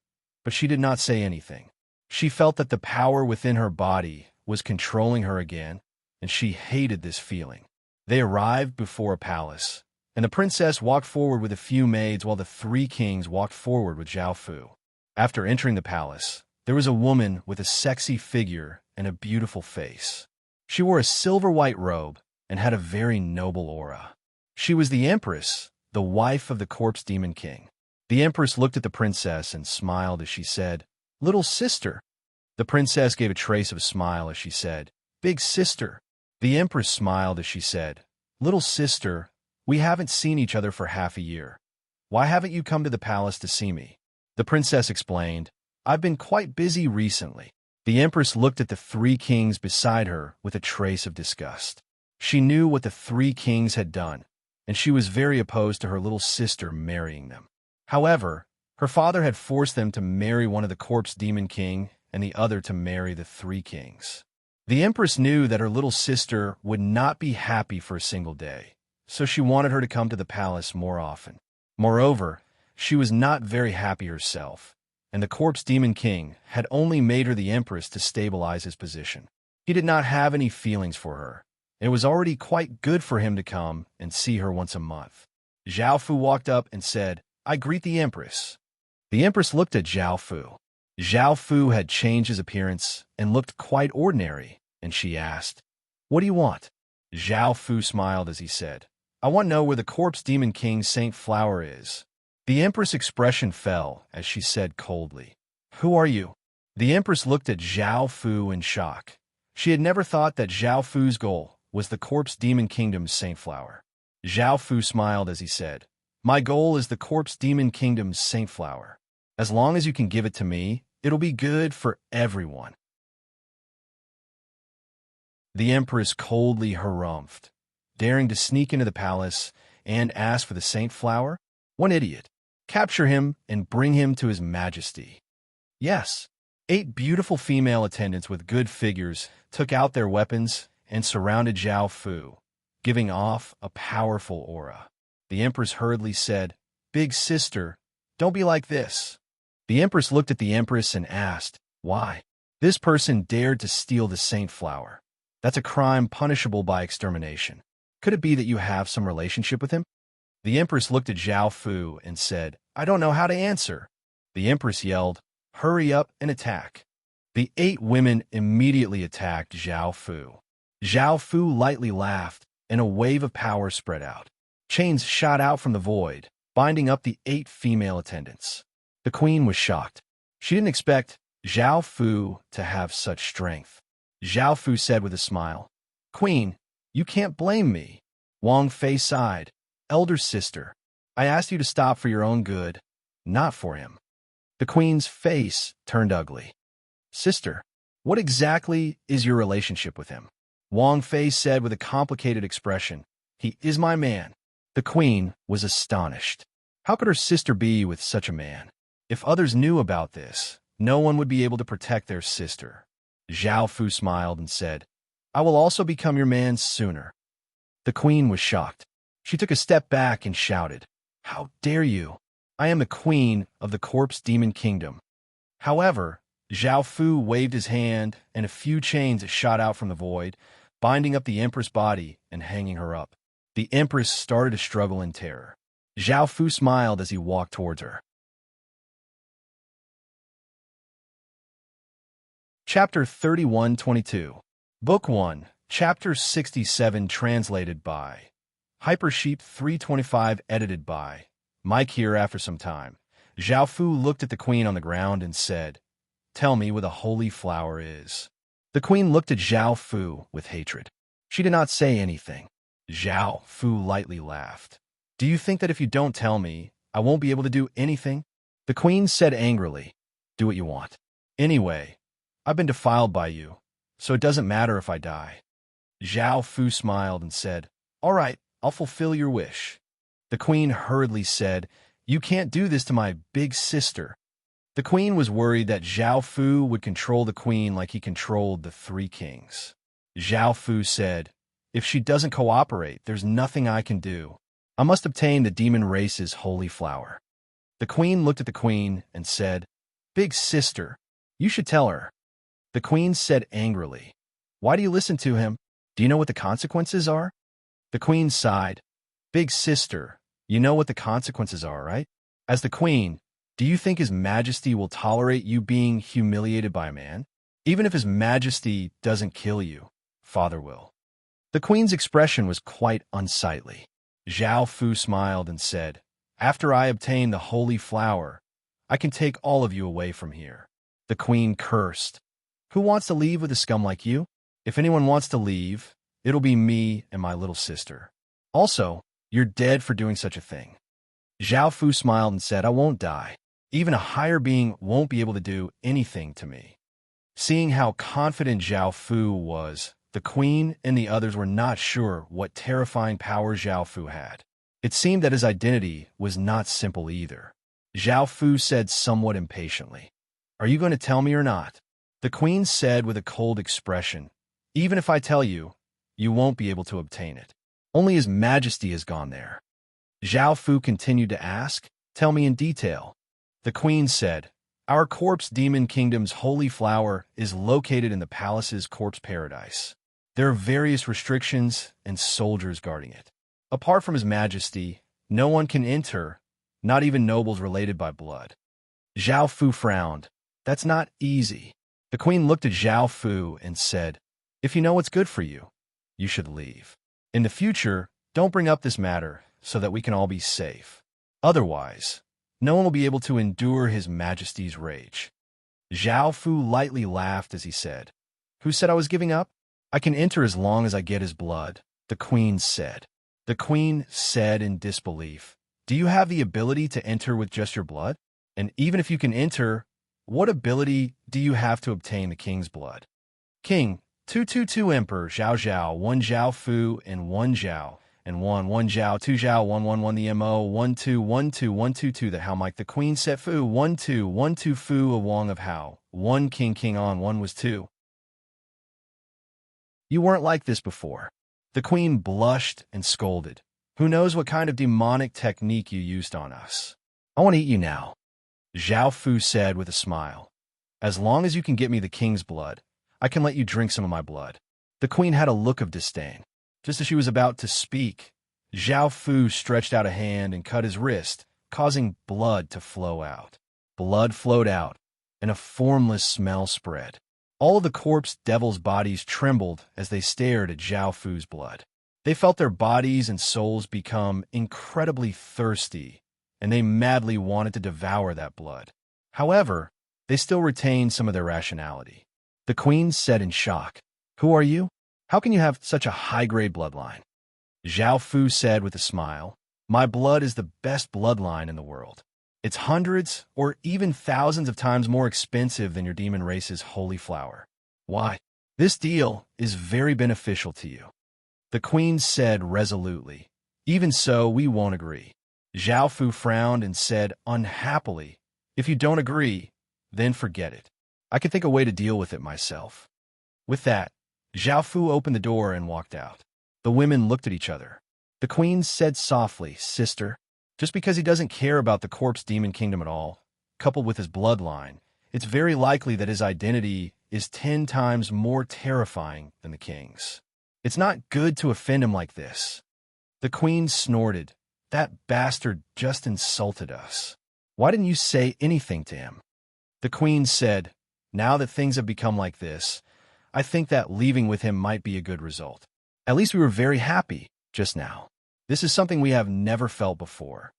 but she did not say anything. She felt that the power within her body was controlling her again, and she hated this feeling. They arrived before a palace, and the princess walked forward with a few maids while the three kings walked forward with Zhao Fu. After entering the palace, there was a woman with a sexy figure and a beautiful face. She wore a silver-white robe and had a very noble aura. She was the Empress, the wife of the corpse demon king. The Empress looked at the princess and smiled as she said, "Little sister." The princess gave a trace of a smile as she said, "Big sister." The Empress smiled as she said, "Little sister, we haven't seen each other for half a year. Why haven't you come to the palace to see me?" The princess explained, "I've been quite busy recently." The Empress looked at the three kings beside her with a trace of disgust. She knew what the three kings had done, and she was very opposed to her little sister marrying them. However, her father had forced them to marry one of the corpse demon king and the other to marry the three kings. The Empress knew that her little sister would not be happy for a single day, so she wanted her to come to the palace more often. Moreover, she was not very happy herself, and the corpse demon king had only made her the Empress to stabilize his position. He did not have any feelings for her. It was already quite good for him to come and see her once a month. Zhao Fu walked up and said, "I greet the Empress." The Empress looked at Zhao Fu. Zhao Fu had changed his appearance and looked quite ordinary, and she asked, "What do you want?" Zhao Fu smiled as he said, "I want to know where the corpse demon king's Saint Flower is." The Empress' expression fell as she said coldly, "Who are you?" The Empress looked at Zhao Fu in shock. She had never thought that Zhao Fu's goal was the corpse demon kingdom's Saint Flower. Zhao Fu smiled as he said, "My goal is the corpse demon kingdom's Saint Flower. As long as you can give it to me, it'll be good for everyone." The Empress coldly harumphed, daring to sneak into the palace and ask for the Saint Flower? One idiot. Capture him and bring him to His Majesty. Yes. 8 beautiful female attendants with good figures took out their weapons and surrounded Zhao Fu, giving off a powerful aura. The Empress hurriedly said, "Big sister, don't be like this." The Empress looked at the Empress and asked, "Why?" "This person dared to steal the Saint Flower. That's a crime punishable by extermination. Could it be that you have some relationship with him?" The Empress looked at Zhao Fu and said, "I don't know how to answer." The Empress yelled, "Hurry up and attack." The 8 women immediately attacked Zhao Fu. Zhao Fu lightly laughed and a wave of power spread out. Chains shot out from the void, binding up the 8 female attendants. The queen was shocked. She didn't expect Zhao Fu to have such strength. Zhao Fu said with a smile, "Queen, you can't blame me." Wang Fei sighed. "Elder sister, I asked you to stop for your own good, not for him." The queen's face turned ugly. "Sister, what exactly is your relationship with him?" Wang Fei said with a complicated expression. "He is my man." The queen was astonished. How could her sister be with such a man? If others knew about this, no one would be able to protect their sister. Zhao Fu smiled and said, "I will also become your man sooner." The queen was shocked. She took a step back and shouted, "How dare you? I am the queen of the Corpse Demon Kingdom." However, Zhao Fu waved his hand and a few chains shot out from the void, binding up the Empress' body and hanging her up. The Empress started to struggle in terror. Zhao Fu smiled as he walked towards her. Chapter 31-22. Book 1, Chapter 67, translated by Hypersheep 325, edited by Mike. Here, after some time, Zhao Fu looked at the queen on the ground and said, "Tell me what a holy flower is." The queen looked at Zhao Fu with hatred. She did not say anything. Zhao Fu lightly laughed. "Do you think that if you don't tell me, I won't be able to do anything?" The queen said angrily, "Do what you want. Anyway, I've been defiled by you, so it doesn't matter if I die." Zhao Fu smiled and said, "All right, I'll fulfill your wish." The queen hurriedly said, "You can't do this to my big sister." The queen was worried that Zhao Fu would control the queen like he controlled the 3 kings. Zhao Fu said, "If she doesn't cooperate, there's nothing I can do. I must obtain the demon race's holy flower." The queen looked at the queen and said, "Big sister, you should tell her." The queen said angrily, "Why do you listen to him? Do you know what the consequences are?" The queen sighed. "Big sister, you know what the consequences are, right? As the queen, do you think His Majesty will tolerate you being humiliated by a man? Even if His Majesty doesn't kill you, Father will." The queen's expression was quite unsightly. Zhao Fu smiled and said, "After I obtain the holy flower, I can take all of you away from here." The queen cursed. "Who wants to leave with a scum like you? If anyone wants to leave, it'll be me and my little sister. Also, you're dead for doing such a thing." Zhao Fu smiled and said, "I won't die. Even a higher being won't be able to do anything to me." Seeing how confident Zhao Fu was, the queen and the others were not sure what terrifying power Zhao Fu had. It seemed that his identity was not simple either. Zhao Fu said somewhat impatiently, "Are you going to tell me or not?" The queen said with a cold expression, "Even if I tell you, you won't be able to obtain it. Only His Majesty has gone there." Zhao Fu continued to ask, "Tell me in detail." The queen said, "Our Corpse Demon Kingdom's holy flower is located in the palace's corpse paradise. There are various restrictions and soldiers guarding it. Apart from His Majesty, no one can enter, not even nobles related by blood." Zhao Fu frowned. "That's not easy." The queen looked at Zhao Fu and said, "If you know what's good for you, you should leave. In the future, don't bring up this matter so that we can all be safe. Otherwise, no one will be able to endure His Majesty's rage." Zhao Fu lightly laughed as he said, "Who said I was giving up? I can enter as long as I get his blood," the queen said. The queen said in disbelief, "Do you have the ability to enter with just your blood? And even if you can enter, what ability do you have to obtain the king's blood?" King, 222 Emperor, Zhao Zhao, 1 Zhao Fu, and 1 Zhao, and 1 Zhao, 2 Zhao, 1 the MO, 1 2 the Hao Mike, the Queen set Fu, 1 2 Fu, a Wong of Hao, 1 King on, 1 was 2. "You weren't like this before." The queen blushed and scolded. "Who knows what kind of demonic technique you used on us? I want to eat you now." Zhao Fu said with a smile, "As long as you can get me the king's blood, I can let you drink some of my blood." The queen had a look of disdain. Just as she was about to speak, Zhao Fu stretched out a hand and cut his wrist, causing blood to flow out. Blood flowed out, and a formless smell spread. All of the corpse devils' bodies trembled as they stared at Zhao Fu's blood. They felt their bodies and souls become incredibly thirsty, and they madly wanted to devour that blood. However, they still retained some of their rationality. The queen said in shock, "Who are you? How can you have such a high-grade bloodline?" Zhao Fu said with a smile, "My blood is the best bloodline in the world. It's hundreds or even thousands of times more expensive than your demon race's holy flower. Why? This deal is very beneficial to you." The queen said resolutely, "Even so, we won't agree." Zhao Fu frowned and said unhappily, "If you don't agree, then forget it. I can think a way to deal with it myself." With that, Zhao Fu opened the door and walked out. The women looked at each other. The queen said softly, "Sister, just because he doesn't care about the corpse demon kingdom at all, coupled with his bloodline, it's very likely that his identity is 10 times more terrifying than the king's. It's not good to offend him like this." The queen snorted, "That bastard just insulted us. Why didn't you say anything to him?" The queen said, "Now that things have become like this, I think that leaving with him might be a good result. At least we were very happy just now. This is something we have never felt before."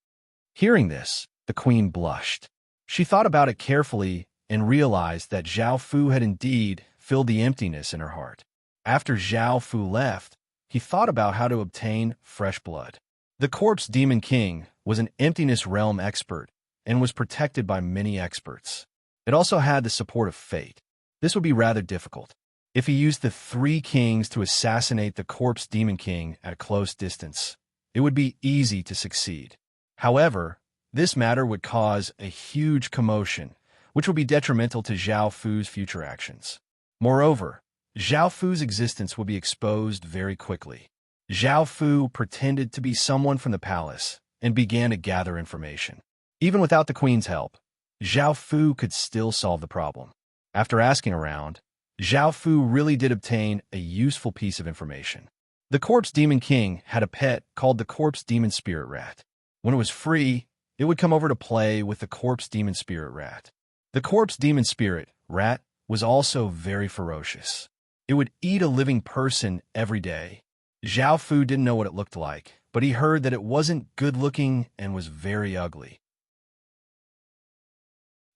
Hearing this, the queen blushed. She thought about it carefully and realized that Zhao Fu had indeed filled the emptiness in her heart. After Zhao Fu left, he thought about how to obtain fresh blood. The corpse demon king was an emptiness realm expert and was protected by many experts. It also had the support of fate. This would be rather difficult. If he used the 3 kings to assassinate the corpse demon king at a close distance, it would be easy to succeed. However, this matter would cause a huge commotion, which would be detrimental to Zhao Fu's future actions. Moreover, Zhao Fu's existence would be exposed very quickly. Zhao Fu pretended to be someone from the palace and began to gather information. Even without the queen's help, Zhao Fu could still solve the problem. After asking around, Zhao Fu really did obtain a useful piece of information. The corpse demon king had a pet called the corpse demon spirit rat. When it was free, it would come over to play with the corpse demon spirit rat. The corpse demon spirit rat was also very ferocious. It would eat a living person every day. Zhao Fu didn't know what it looked like, but he heard that it wasn't good-looking and was very ugly.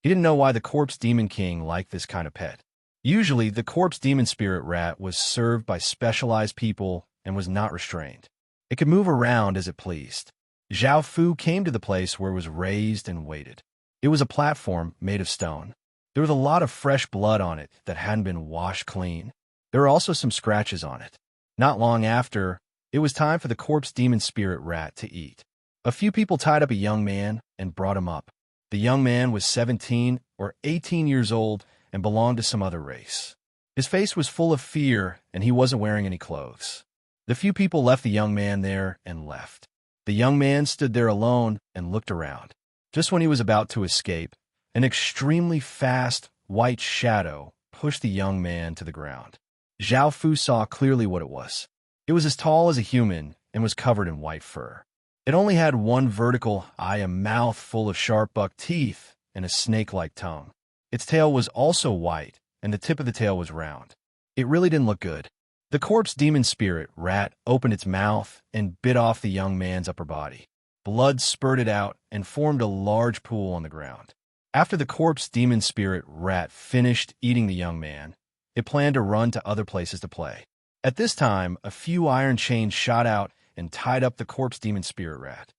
He didn't know why the corpse demon king liked this kind of pet. Usually, the corpse demon spirit rat was served by specialized people and was not restrained. It could move around as it pleased. Zhao Fu came to the place where it was raised and waited. It was a platform made of stone. There was a lot of fresh blood on it that hadn't been washed clean. There were also some scratches on it. Not long after, it was time for the corpse demon spirit rat to eat. A few people tied up a young man and brought him up. The young man was 17 or 18 years old and belonged to some other race. His face was full of fear, and he wasn't wearing any clothes. The few people left the young man there and left. The young man stood there alone and looked around. Just when he was about to escape, an extremely fast, white shadow pushed the young man to the ground. Zhao Fu saw clearly what it was. It was as tall as a human and was covered in white fur. It only had one vertical eye, a mouth full of sharp buck teeth, and a snake-like tongue. Its tail was also white, and the tip of the tail was round. It really didn't look good. The corpse demon spirit rat opened its mouth and bit off the young man's upper body. Blood spurted out and formed a large pool on the ground. After the corpse demon spirit rat finished eating the young man, it planned to run to other places to play. At this time, a few iron chains shot out and tied up the corpse demon spirit rat.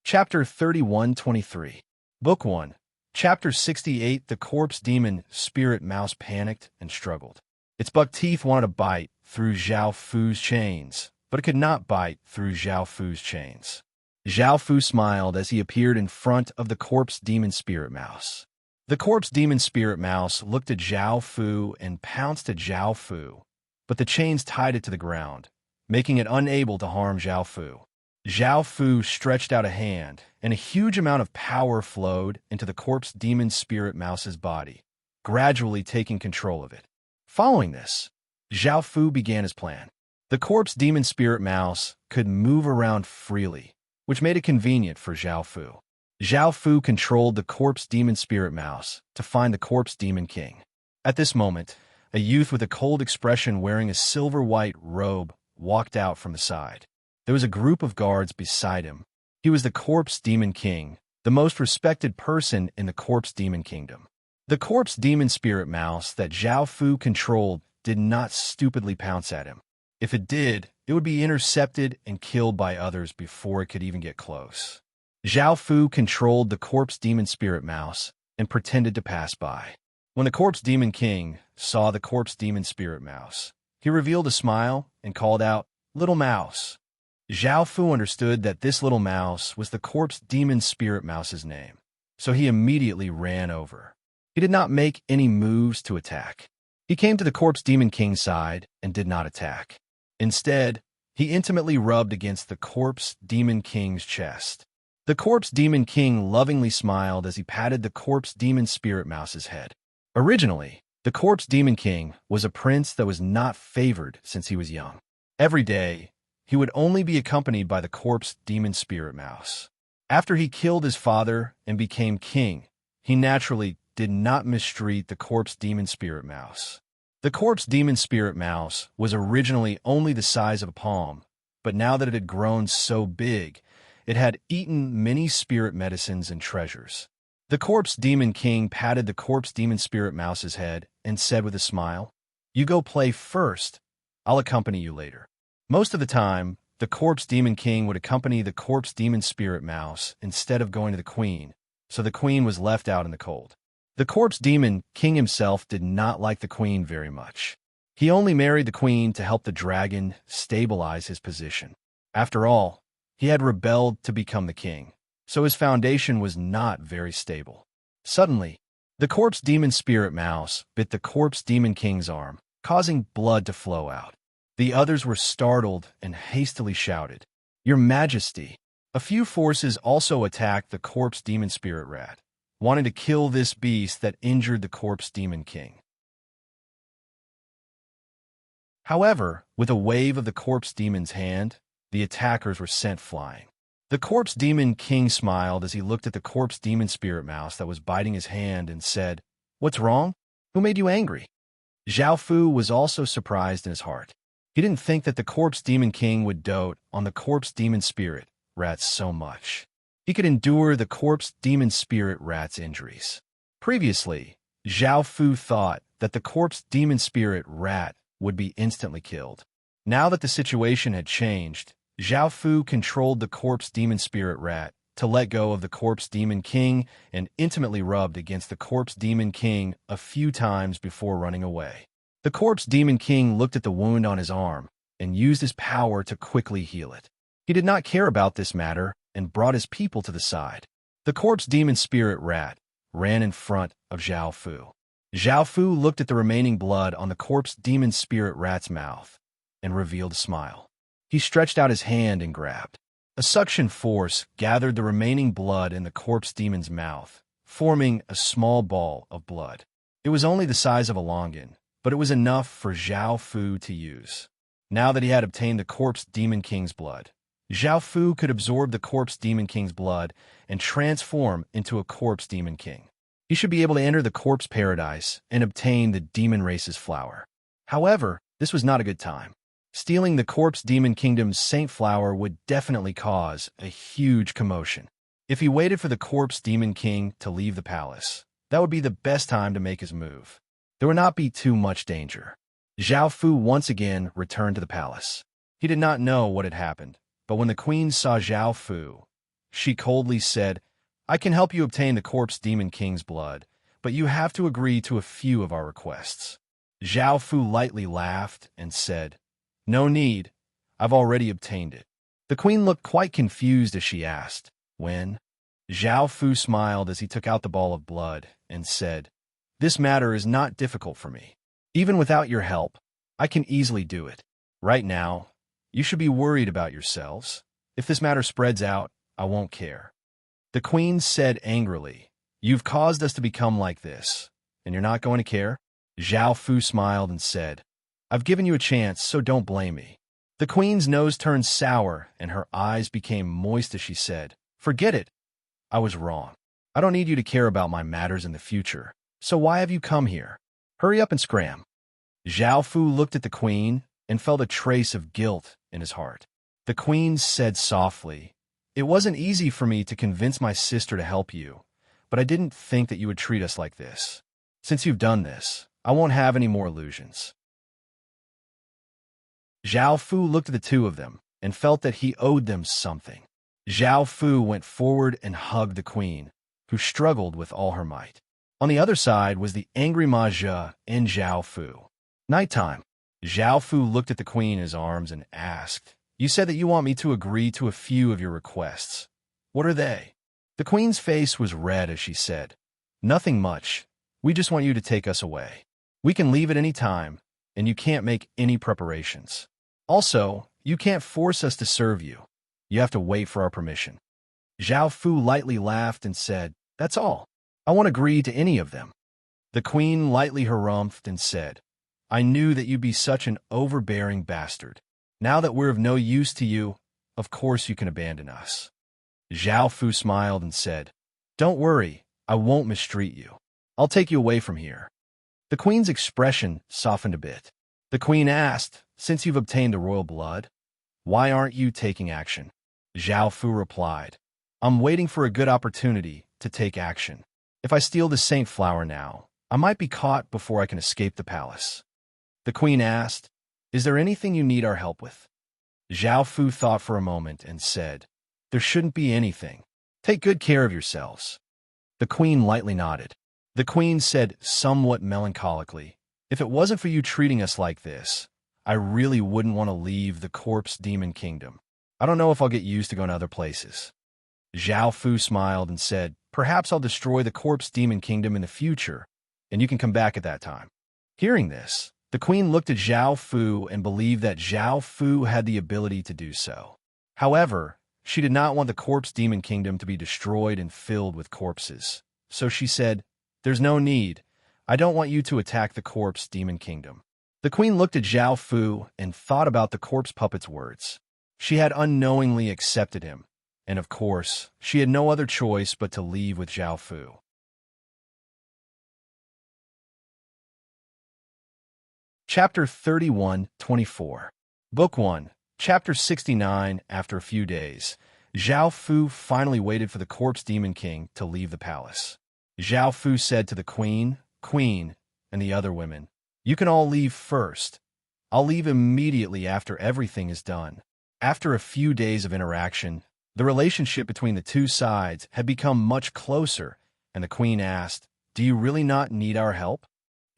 Chapter 31-23. Book 1. Chapter 68. The corpse demon spirit mouse panicked and struggled. Its buck teeth wanted to bite through Zhao Fu's chains, but it could not bite through Zhao Fu's chains. Zhao Fu smiled as he appeared in front of the corpse demon spirit mouse. The corpse demon spirit mouse looked at Zhao Fu and pounced at Zhao Fu, but the chains tied it to the ground, making it unable to harm Zhao Fu. Zhao Fu stretched out a hand, and a huge amount of power flowed into the corpse demon spirit mouse's body, gradually taking control of it. Following this, Zhao Fu began his plan. The corpse demon spirit mouse could move around freely, which made it convenient for Zhao Fu. Zhao Fu controlled the corpse demon spirit mouse to find the corpse demon king. At this moment, A youth with a cold expression wearing a silver-white robe walked out from the side. There was a group of guards beside him. He was the Corpse Demon King, the most respected person in the Corpse Demon Kingdom. The Corpse Demon Spirit Mouse that Zhao Fu controlled did not stupidly pounce at him. If it did, it would be intercepted and killed by others before it could even get close. Zhao Fu controlled the Corpse Demon Spirit Mouse and pretended to pass by. When the Corpse Demon King saw the Corpse Demon Spirit Mouse, he revealed a smile and called out, "Little Mouse." Zhao Fu understood that this little mouse was the Corpse Demon Spirit Mouse's name, so he immediately ran over. He did not make any moves to attack. He came to the Corpse Demon King's side and did not attack. Instead, he intimately rubbed against the Corpse Demon King's chest. The Corpse Demon King lovingly smiled as he patted the Corpse Demon Spirit Mouse's head. Originally, the Corpse Demon King was a prince that was not favored since he was young. Every day, he would only be accompanied by the Corpse Demon Spirit Mouse. After he killed his father and became king, he naturally did not mistreat the Corpse Demon Spirit Mouse. The Corpse Demon Spirit Mouse was originally only the size of a palm, but now that it had grown so big, it had eaten many spirit medicines and treasures. The Corpse Demon King patted the Corpse Demon Spirit Mouse's head and said with a smile, "You go play first. I'll accompany you later." Most of the time, the Corpse Demon King would accompany the Corpse Demon Spirit Mouse instead of going to the Queen, so the Queen was left out in the cold. The Corpse Demon King himself did not like the Queen very much. He only married the Queen to help the dragon stabilize his position. After all, he had rebelled to become the king, so his foundation was not very stable. Suddenly, the Corpse Demon Spirit Mouse bit the Corpse Demon King's arm, causing blood to flow out. The others were startled and hastily shouted, "Your Majesty!" A few forces also attacked the Corpse Demon Spirit Rat, wanting to kill this beast that injured the Corpse Demon King. However, with a wave of the Corpse Demon's hand, the attackers were sent flying. The Corpse Demon King smiled as he looked at the Corpse Demon Spirit Mouse that was biting his hand and said, "What's wrong? Who made you angry?" Zhao Fu was also surprised in his heart. He didn't think that the Corpse Demon King would dote on the Corpse Demon Spirit Rat so much. He could endure the Corpse Demon Spirit Rat's injuries. Previously, Zhao Fu thought that the Corpse Demon Spirit Rat would be instantly killed. Now that the situation had changed, Zhao Fu controlled the Corpse Demon Spirit Rat to let go of the Corpse Demon King and intimately rubbed against the Corpse Demon King a few times before running away. The Corpse Demon King looked at the wound on his arm and used his power to quickly heal it. He did not care about this matter and brought his people to the side. The Corpse Demon Spirit Rat ran in front of Zhao Fu. Zhao Fu looked at the remaining blood on the Corpse Demon Spirit Rat's mouth and revealed a smile. He stretched out his hand and grabbed. A suction force gathered the remaining blood in the Corpse Demon's mouth, forming a small ball of blood. It was only the size of a longan, but it was enough for Zhao Fu to use. Now that he had obtained the Corpse Demon King's blood, Zhao Fu could absorb the Corpse Demon King's blood and transform into a Corpse Demon King. He should be able to enter the Corpse Paradise and obtain the Demon Race's flower. However, this was not a good time. Stealing the Corpse Demon Kingdom's Saint Flower would definitely cause a huge commotion. If he waited for the Corpse Demon King to leave the palace, that would be the best time to make his move. There would not be too much danger. Zhao Fu once again returned to the palace. He did not know what had happened, but when the queen saw Zhao Fu, she coldly said, "I can help you obtain the Corpse Demon King's blood, but you have to agree to a few of our requests." Zhao Fu lightly laughed and said, "No need. I've already obtained it." The queen looked quite confused as she asked, "When?" Zhao Fu smiled as he took out the ball of blood and said, "This matter is not difficult for me. Even without your help, I can easily do it. Right now, you should be worried about yourselves. If this matter spreads out, I won't care." The queen said angrily, "You've caused us to become like this, and you're not going to care?" Zhao Fu smiled and said, "I've given you a chance, so don't blame me." The queen's nose turned sour and her eyes became moist as she said, "Forget it. I was wrong. I don't need you to care about my matters in the future, so why have you come here? Hurry up and scram." Zhao Fu looked at the queen and felt a trace of guilt in his heart. The queen said softly, "It wasn't easy for me to convince my sister to help you, but I didn't think that you would treat us like this. Since you've done this, I won't have any more illusions." Zhao Fu looked at the two of them and felt that he owed them something. Zhao Fu went forward and hugged the queen, who struggled with all her might. On the other side was the angry Ma Zhe and Zhao Fu. Nighttime. Zhao Fu looked at the queen in his arms and asked, "You said that you want me to agree to a few of your requests. What are they?" The queen's face was red as she said, "Nothing much. We just want you to take us away. We can leave at any time, and you can't make any preparations. Also, you can't force us to serve you. You have to wait for our permission." Zhao Fu lightly laughed and said, "That's all. I won't agree to any of them." The queen lightly harumphed and said, "I knew that you'd be such an overbearing bastard. Now that we're of no use to you, of course you can abandon us." Zhao Fu smiled and said, "Don't worry, I won't mistreat you. I'll take you away from here." The queen's expression softened a bit. The queen asked, "Since you've obtained the royal blood, why aren't you taking action?" Zhao Fu replied, "I'm waiting for a good opportunity to take action. If I steal the saint flower now, I might be caught before I can escape the palace." The queen asked, "Is there anything you need our help with?" Zhao Fu thought for a moment and said, "There shouldn't be anything. Take good care of yourselves." The queen lightly nodded. The queen said somewhat melancholically, "If it wasn't for you treating us like this, I really wouldn't want to leave the corpse demon kingdom. I don't know if I'll get used to going to other places." Zhao Fu smiled and said, "Perhaps I'll destroy the corpse demon kingdom in the future, and you can come back at that time." Hearing this, the queen looked at Zhao Fu and believed that Zhao Fu had the ability to do so. However, she did not want the corpse demon kingdom to be destroyed and filled with corpses. So she said, "There's no need. I don't want you to attack the corpse demon kingdom." The queen looked at Zhao Fu and thought about the corpse puppet's words. She had unknowingly accepted him, and of course, she had no other choice but to leave with Zhao Fu. Chapter 31-24. Book 1, Chapter 69. After a few days, Zhao Fu finally waited for the corpse demon king to leave the palace. Zhao Fu said to the queen, and the other women, "You can all leave first. I'll leave immediately after everything is done." After a few days of interaction, the relationship between the two sides had become much closer, and the queen asked, "Do you really not need our help?"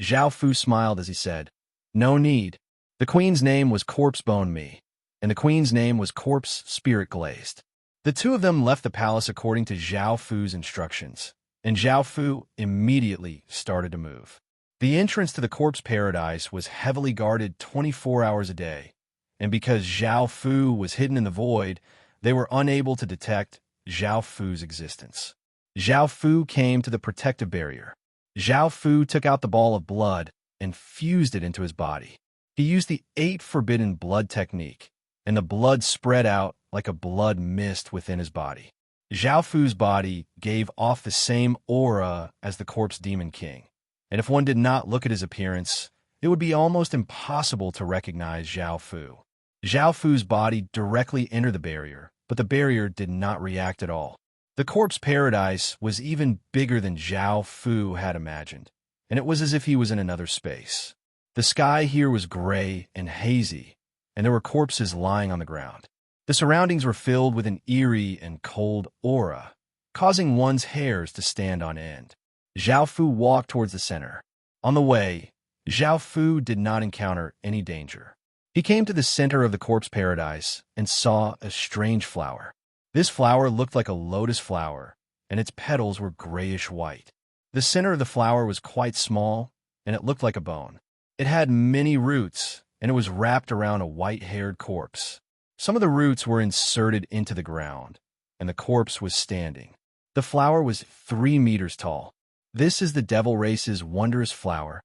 Zhao Fu smiled as he said, "No need." The queen's name was Corpse Bone Me, and the queen's name was Corpse Spirit Glazed. The two of them left the palace according to Zhao Fu's instructions, and Zhao Fu immediately started to move. The entrance to the corpse paradise was heavily guarded 24 hours a day, and because Zhao Fu was hidden in the void, they were unable to detect Zhao Fu's existence. Zhao Fu came to the protective barrier. Zhao Fu took out the ball of blood and fused it into his body. He used the 8 forbidden blood technique, and the blood spread out like a blood mist within his body. Zhao Fu's body gave off the same aura as the corpse demon king, and if one did not look at his appearance, it would be almost impossible to recognize Zhao Fu. Zhao Fu's body directly entered the barrier, but the barrier did not react at all. The corpse paradise was even bigger than Zhao Fu had imagined, and it was as if he was in another space. The sky here was gray and hazy, and there were corpses lying on the ground. The surroundings were filled with an eerie and cold aura, causing one's hairs to stand on end. Zhao Fu walked towards the center. On the way, Zhao Fu did not encounter any danger. He came to the center of the corpse paradise and saw a strange flower. This flower looked like a lotus flower, and its petals were grayish-white. The center of the flower was quite small, and it looked like a bone. It had many roots, and it was wrapped around a white-haired corpse. Some of the roots were inserted into the ground, and the corpse was standing. The flower was 3 meters tall. "This is the devil race's wondrous flower."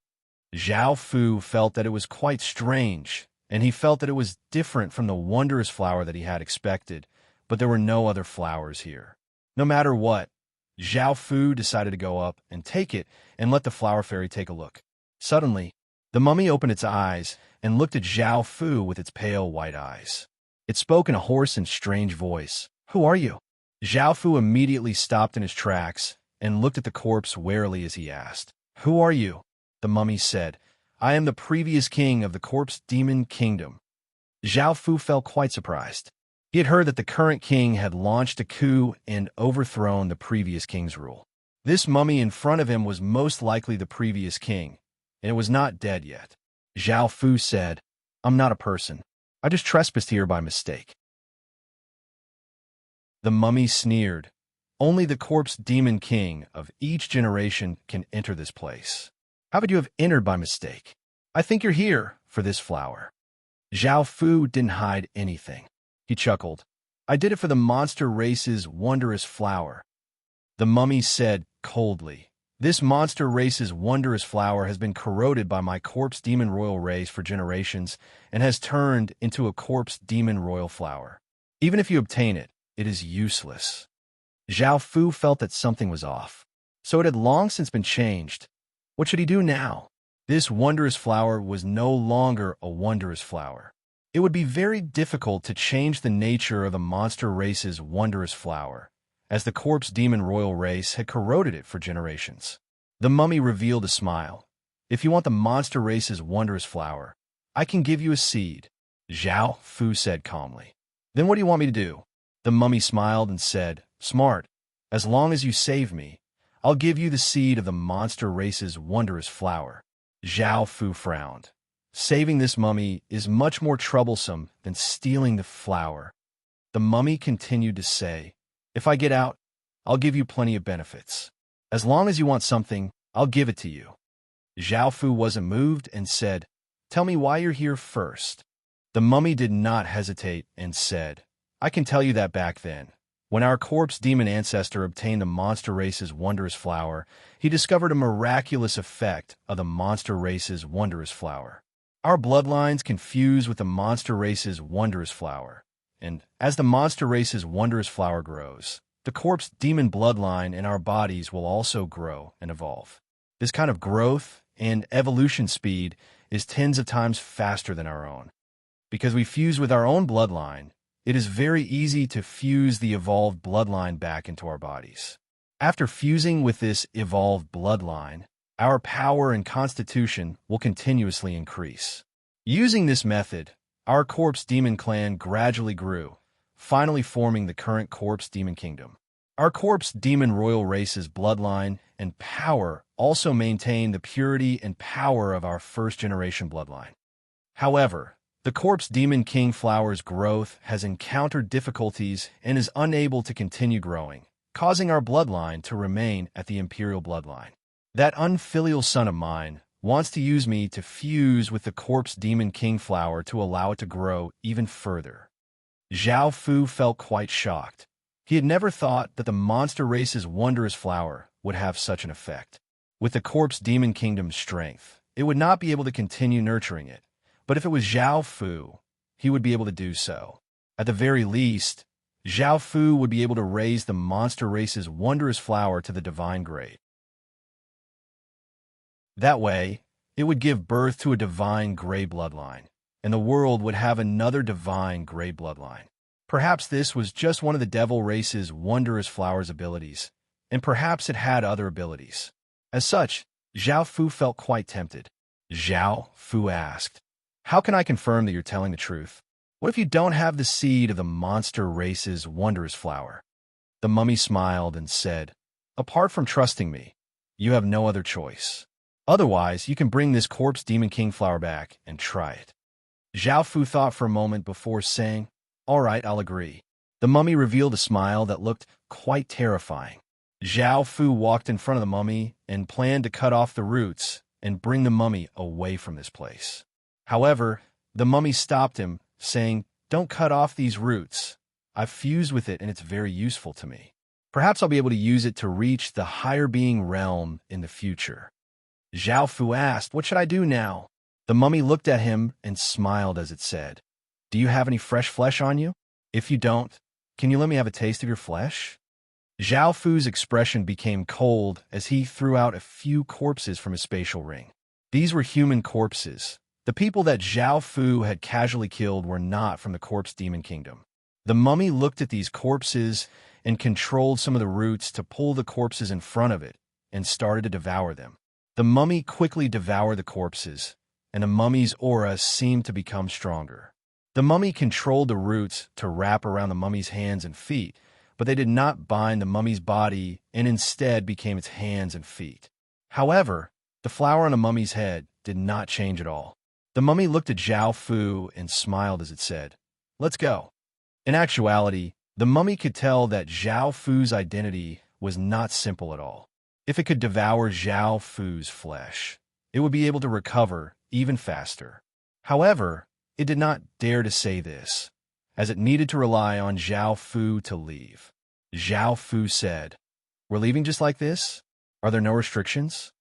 Zhao Fu felt that it was quite strange, and he felt that it was different from the wondrous flower that he had expected, but there were no other flowers here. No matter what, Zhao Fu decided to go up and take it and let the flower fairy take a look. Suddenly, The mummy opened its eyes and looked at Zhao Fu with its pale white eyes. It spoke in a hoarse and strange voice. "Who are you?" Zhao Fu immediately stopped in his tracks and looked at the corpse warily as he asked. "Who are you?" The mummy said, "I am the previous king of the corpse demon kingdom." Zhao Fu felt quite surprised. He had heard that the current king had launched a coup and overthrown the previous king's rule. This mummy in front of him was most likely the previous king, and it was not dead yet. Zhao Fu said, "I'm not a person. I just trespassed here by mistake." The mummy sneered. "Only the corpse demon king of each generation can enter this place. How could you have entered by mistake? I think you're here for this flower." Zhao Fu didn't hide anything. He chuckled. "I did it for the monster race's wondrous flower." The mummy said coldly, "This monster race's wondrous flower has been corroded by my corpse demon royal race for generations and has turned into a corpse demon royal flower. Even if you obtain it, it is useless." Zhao Fu felt that something was off. So it had long since been changed. What should he do now? This wondrous flower was no longer a wondrous flower. It would be very difficult to change the nature of the monster race's wondrous flower, as the corpse demon royal race had corroded it for generations. The mummy revealed a smile. "If you want the monster race's wondrous flower, I can give you a seed," Zhao Fu said calmly. "Then what do you want me to do?" The mummy smiled and said, "Smart. As long as you save me, I'll give you the seed of the monster race's wondrous flower." Zhao Fu frowned. Saving this mummy is much more troublesome than stealing the flower. The mummy continued to say, "If I get out, I'll give you plenty of benefits. As long as you want something, I'll give it to you." Zhao Fu wasn't moved and said, "Tell me why you're here first." The mummy did not hesitate and said, "I can tell you that back then, when our corpse demon ancestor obtained the monster race's wondrous flower, he discovered a miraculous effect of the monster race's wondrous flower. Our bloodlines can fuse with the monster race's wondrous flower, and as the monster race's wondrous flower grows, the corpse demon bloodline in our bodies will also grow and evolve. This kind of growth and evolution speed is tens of times faster than our own. Because we fuse with our own bloodline, it is very easy to fuse the evolved bloodline back into our bodies. After fusing with this evolved bloodline, our power and constitution will continuously increase. Using this method, our corpse demon clan gradually grew, finally forming the current corpse demon kingdom. Our corpse demon royal race's bloodline and power also maintain the purity and power of our first-generation bloodline. However, the corpse demon king flower's growth has encountered difficulties and is unable to continue growing, causing our bloodline to remain at the imperial bloodline. That unfilial son of mine wants to use me to fuse with the corpse demon king flower to allow it to grow even further." Zhao Fu felt quite shocked. He had never thought that the monster race's wondrous flower would have such an effect. With the corpse demon kingdom's strength, it would not be able to continue nurturing it. But if it was Zhao Fu, he would be able to do so. At the very least, Zhao Fu would be able to raise the monster race's wondrous flower to the divine grade. That way, it would give birth to a divine gray bloodline, and the world would have another divine gray bloodline. Perhaps this was just one of the devil race's wondrous flower's abilities, and perhaps it had other abilities. As such, Zhao Fu felt quite tempted. Zhao Fu asked, "How can I confirm that you're telling the truth? What if you don't have the seed of the monster race's wondrous flower?" The mummy smiled and said, "Apart from trusting me, you have no other choice. Otherwise, you can bring this corpse demon king flower back and try it." Zhao Fu thought for a moment before saying, "All right, I'll agree." The mummy revealed a smile that looked quite terrifying. Zhao Fu walked in front of the mummy and planned to cut off the roots and bring the mummy away from this place. However, the mummy stopped him, saying, "Don't cut off these roots. I've fused with it and it's very useful to me. Perhaps I'll be able to use it to reach the higher being realm in the future." Zhao Fu asked, "What should I do now?" The mummy looked at him and smiled as it said, "Do you have any fresh flesh on you? If you don't, can you let me have a taste of your flesh?" Zhao Fu's expression became cold as he threw out a few corpses from his spatial ring. These were human corpses. The people that Zhao Fu had casually killed were not from the corpse demon kingdom. The mummy looked at these corpses and controlled some of the roots to pull the corpses in front of it and started to devour them. The mummy quickly devoured the corpses, and the mummy's aura seemed to become stronger. The mummy controlled the roots to wrap around the mummy's hands and feet, but they did not bind the mummy's body and instead became its hands and feet. However, the flower on the mummy's head did not change at all. The mummy looked at Zhao Fu and smiled as it said, "Let's go." In actuality, the mummy could tell that Zhao Fu's identity was not simple at all. If it could devour Zhao Fu's flesh, it would be able to recover even faster. However, it did not dare to say this, as it needed to rely on Zhao Fu to leave. Zhao Fu said, "We're leaving just like this? Are there no restrictions?"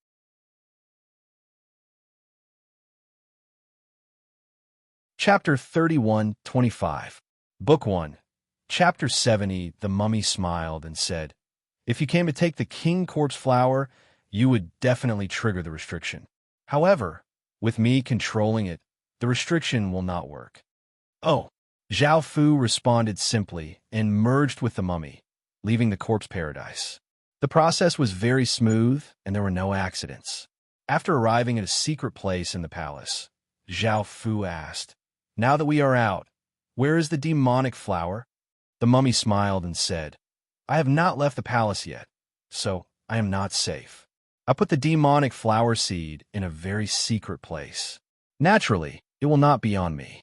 Chapter 31-25. Book 1. Chapter 70. The mummy smiled and said, "If you came to take the king corpse flower, you would definitely trigger the restriction. However, with me controlling it, the restriction will not work." "Oh." Zhao Fu responded simply and merged with the mummy, leaving the corpse paradise. The process was very smooth and there were no accidents. After arriving at a secret place in the palace, Zhao Fu asked, "Now that we are out, where is the demonic flower?" The mummy smiled and said, "I have not left the palace yet, so I am not safe. I put the demonic flower seed in a very secret place. Naturally, it will not be on me."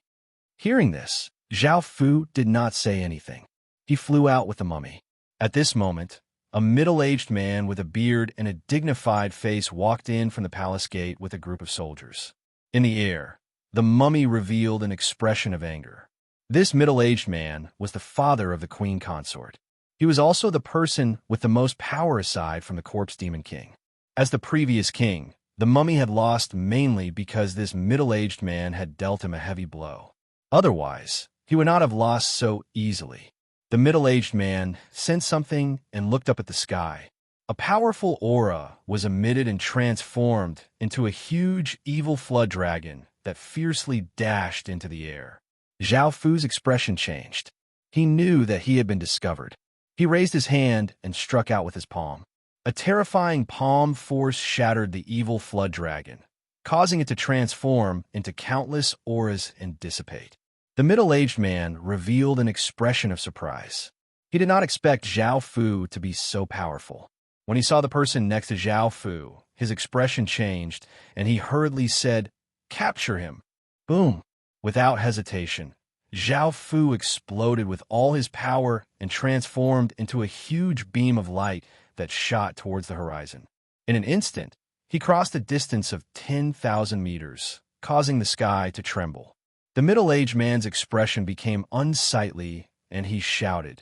Hearing this, Zhao Fu did not say anything. He flew out with the mummy. At this moment, a middle-aged man with a beard and a dignified face walked in from the palace gate with a group of soldiers. In the air, the mummy revealed an expression of anger. This middle-aged man was the father of the queen consort. He was also the person with the most power aside from the corpse demon king. As the previous king, the mummy had lost mainly because this middle-aged man had dealt him a heavy blow. Otherwise, he would not have lost so easily. The middle-aged man sensed something and looked up at the sky. A powerful aura was emitted and transformed into a huge evil flood dragon that fiercely dashed into the air. Zhao Fu's expression changed. He knew that he had been discovered. He raised his hand and struck out with his palm. A terrifying palm force shattered the evil flood dragon, causing it to transform into countless auras and dissipate. The middle-aged man revealed an expression of surprise. He did not expect Zhao Fu to be so powerful. When he saw the person next to Zhao Fu, his expression changed, and he hurriedly said, "Capture him." Boom! Without hesitation, Zhao Fu exploded with all his power and transformed into a huge beam of light that shot towards the horizon. In an instant, he crossed a distance of 10,000 meters, causing the sky to tremble. The middle-aged man's expression became unsightly, and he shouted,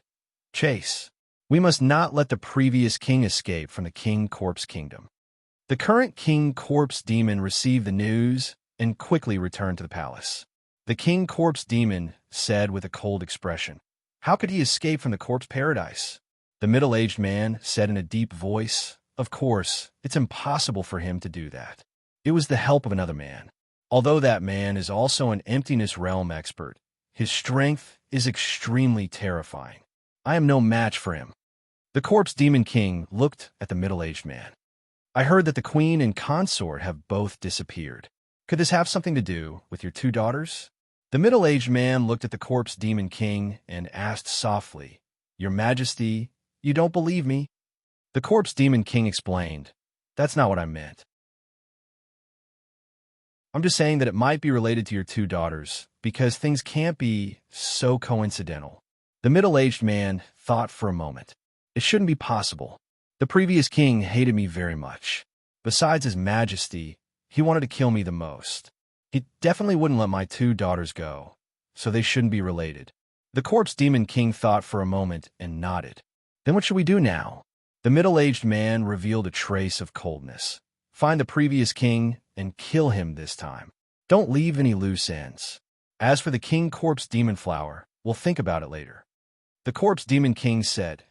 "Chase! We must not let the previous king escape from the king corpse kingdom." The current king corpse demon received the news and quickly returned to the palace. The king corpse demon said with a cold expression, "How could he escape from the corpse paradise?" The middle-aged man said in a deep voice, "Of course, it's impossible for him to do that. It was the help of another man. Although that man is also an emptiness realm expert, his strength is extremely terrifying. I am no match for him." The corpse demon king looked at the middle-aged man. "I heard that the queen and consort have both disappeared. Could this have something to do with your two daughters?" The middle-aged man looked at the corpse demon king and asked softly, "Your Majesty, you don't believe me?" The corpse demon king explained, "That's not what I meant. I'm just saying that it might be related to your two daughters, because things can't be so coincidental." The middle-aged man thought for a moment. It shouldn't be possible. The previous king hated me very much. Besides his majesty, he wanted to kill me the most. He definitely wouldn't let my two daughters go, so they shouldn't be related. The corpse demon king thought for a moment and nodded. "Then what should we do now?" The middle-aged man revealed a trace of coldness. "Find the previous king and kill him this time. Don't leave any loose ends. As for the king corpse demon flower, we'll think about it later." The corpse demon king said,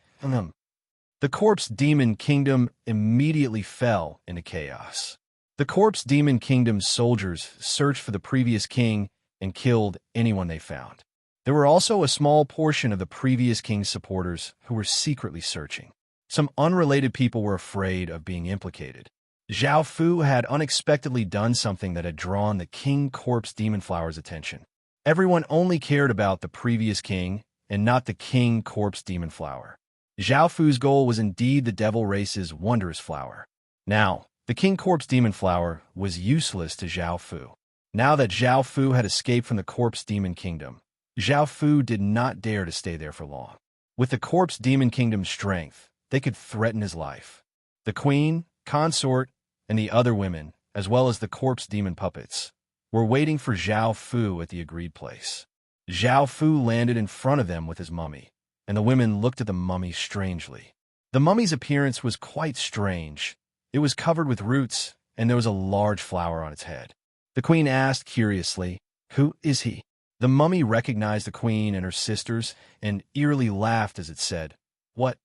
The corpse demon kingdom immediately fell into chaos. The Corpse Demon Kingdom's soldiers searched for the previous king and killed anyone they found. There were also a small portion of the previous king's supporters who were secretly searching. Some unrelated people were afraid of being implicated. Zhao Fu had unexpectedly done something that had drawn the King Corpse Demon Flower's attention. Everyone only cared about the previous king and not the King Corpse Demon Flower. Zhao Fu's goal was indeed the devil race's wondrous flower. Now, the King Corpse Demon Flower was useless to Zhao Fu. Now that Zhao Fu had escaped from the Corpse Demon Kingdom, Zhao Fu did not dare to stay there for long. With the Corpse Demon Kingdom's strength, they could threaten his life. The queen, consort, and the other women, as well as the Corpse Demon puppets, were waiting for Zhao Fu at the agreed place. Zhao Fu landed in front of them with his mummy, and the women looked at the mummy strangely. The mummy's appearance was quite strange. It was covered with roots, and there was a large flower on its head. The queen asked curiously, "Who is he?" The mummy recognized the queen and her sisters and eerily laughed as it said, "What?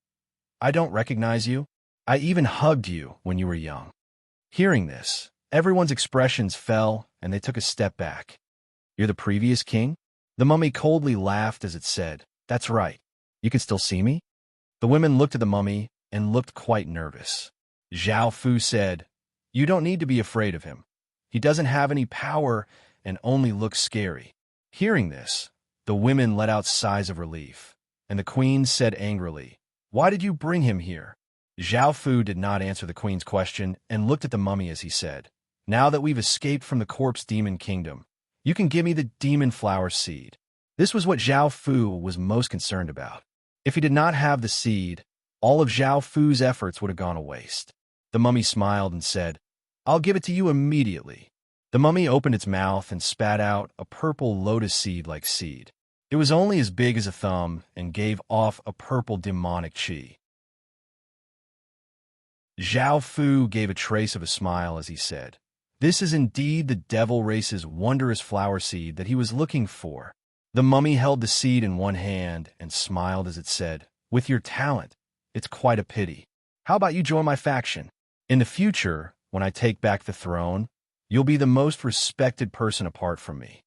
I don't recognize you. I even hugged you when you were young." Hearing this, everyone's expressions fell and they took a step back. "You're the previous king?" The mummy coldly laughed as it said, "That's right. You can still see me?" The women looked at the mummy and looked quite nervous. Zhao Fu said, "You don't need to be afraid of him. He doesn't have any power and only looks scary." Hearing this, the women let out sighs of relief, and the queen said angrily, "Why did you bring him here?" Zhao Fu did not answer the queen's question and looked at the mummy as he said, "Now that we've escaped from the Corpse Demon Kingdom, you can give me the Demon Flower Seed." This was what Zhao Fu was most concerned about. If he did not have the seed, all of Zhao Fu's efforts would have gone to waste. The mummy smiled and said, "I'll give it to you immediately." The mummy opened its mouth and spat out a purple lotus seed-like seed. It was only as big as a thumb and gave off a purple demonic chi. Zhao Fu gave a trace of a smile as he said, "This is indeed the devil race's wondrous flower seed that he was looking for." The mummy held the seed in one hand and smiled as it said, "With your talent, it's quite a pity. How about you join my faction? In the future, when I take back the throne, you'll be the most respected person apart from me."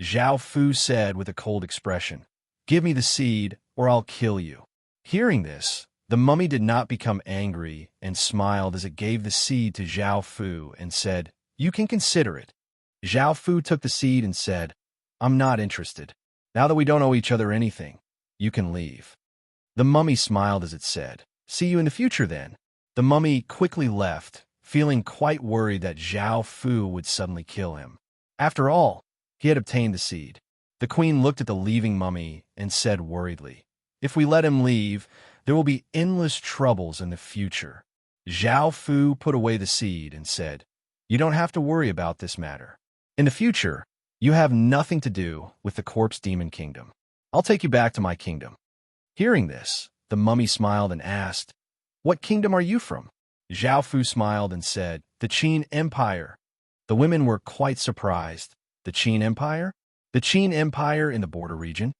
Zhao Fu said with a cold expression, "Give me the seed, or I'll kill you." Hearing this, the mummy did not become angry and smiled as it gave the seed to Zhao Fu and said, "You can consider it." Zhao Fu took the seed and said, "I'm not interested. Now that we don't owe each other anything, you can leave." The mummy smiled as it said, "See you in the future then." The mummy quickly left, feeling quite worried that Zhao Fu would suddenly kill him. After all, he had obtained the seed. The queen looked at the leaving mummy and said worriedly, "If we let him leave, there will be endless troubles in the future." Zhao Fu put away the seed and said, "You don't have to worry about this matter. In the future, you have nothing to do with the Corpse Demon Kingdom. I'll take you back to my kingdom." Hearing this, the mummy smiled and asked, "What kingdom are you from?" Zhao Fu smiled and said, "The Qin Empire." The women were quite surprised. "The Qin Empire? The Qin Empire in the border region?"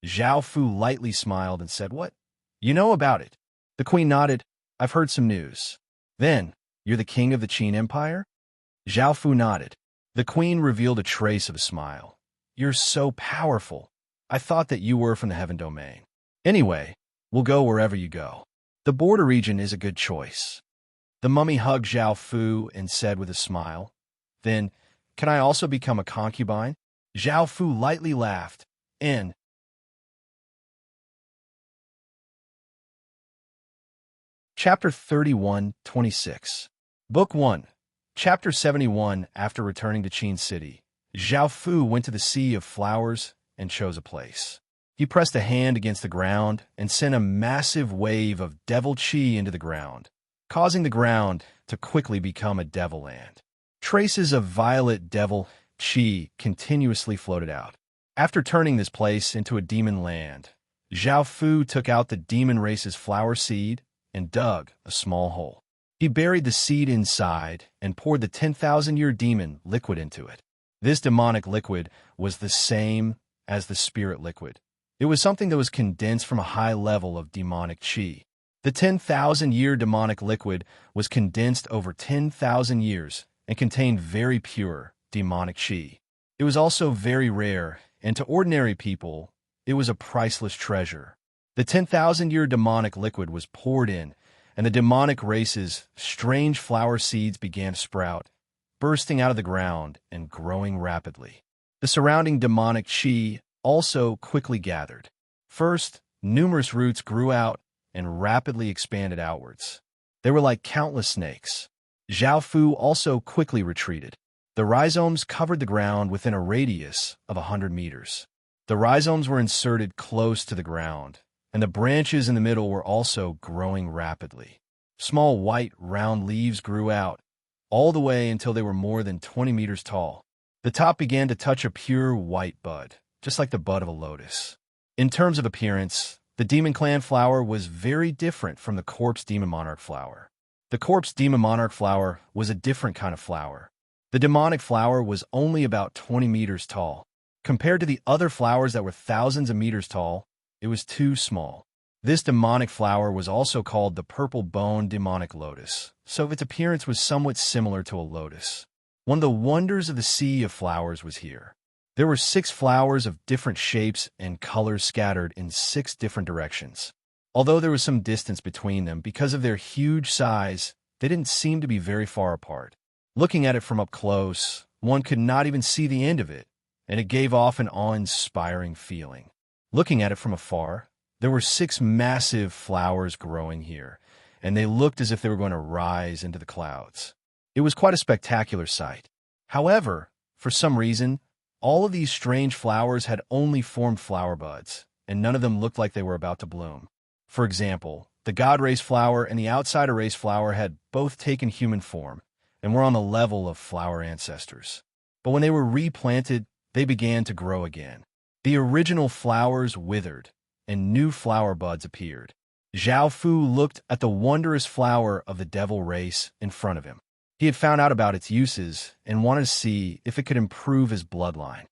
Zhao Fu lightly smiled and said, "What? You know about it?" The queen nodded. "I've heard some news." "Then, you're the king of the Qin Empire?" Zhao Fu nodded. The queen revealed a trace of a smile. "You're so powerful. I thought that you were from the Heaven Domain. Anyway, we'll go wherever you go. The border region is a good choice." The mummy hugged Zhao Fu and said with a smile, "Then, can I also become a concubine?" Zhao Fu lightly laughed. End. Chapter 31-26. Book 1. Chapter 71. After returning to Qin City, Zhao Fu went to the Sea of Flowers and chose a place. He pressed a hand against the ground and sent a massive wave of devil chi into the ground, causing the ground to quickly become a devil land. Traces of violet devil chi continuously floated out. After turning this place into a demon land, Zhao Fu took out the demon race's flower seed and dug a small hole. He buried the seed inside and poured the 10,000-year demon liquid into it. This demonic liquid was the same as the spirit liquid. It was something that was condensed from a high level of demonic chi. The 10,000-year demonic liquid was condensed over 10,000 years and contained very pure, demonic qi. It was also very rare, and to ordinary people, it was a priceless treasure. The 10,000-year demonic liquid was poured in, and the demonic race's strange flower seeds began to sprout, bursting out of the ground and growing rapidly. The surrounding demonic qi also quickly gathered. First, numerous roots grew out and rapidly expanded outwards. They were like countless snakes. Zhao Fu also quickly retreated. The rhizomes covered the ground within a radius of 100 meters. The rhizomes were inserted close to the ground, and the branches in the middle were also growing rapidly. Small white, round leaves grew out, all the way until they were more than 20 meters tall. The top began to touch a pure white bud, just like the bud of a lotus. In terms of appearance, the Demon Clan flower was very different from the Corpse Demon Monarch flower. The Corpse Demon Monarch flower was a different kind of flower. The demonic flower was only about 20 meters tall. Compared to the other flowers that were thousands of meters tall, it was too small. This demonic flower was also called the purple bone demonic lotus, so its appearance was somewhat similar to a lotus. One of the wonders of the sea of flowers was here. There were 6 flowers of different shapes and colors scattered in 6 different directions. Although there was some distance between them because of their huge size, they didn't seem to be very far apart. Looking at it from up close, one could not even see the end of it, and it gave off an awe-inspiring feeling. Looking at it from afar, there were 6 massive flowers growing here, and they looked as if they were going to rise into the clouds. It was quite a spectacular sight. However, for some reason, all of these strange flowers had only formed flower buds, and none of them looked like they were about to bloom. For example, the God Race flower and the Outsider Race flower had both taken human form, and were on the level of flower ancestors. But when they were replanted, they began to grow again. The original flowers withered, and new flower buds appeared. Zhao Fu looked at the wondrous flower of the devil race in front of him. He had found out about its uses and wanted to see if it could improve his bloodline.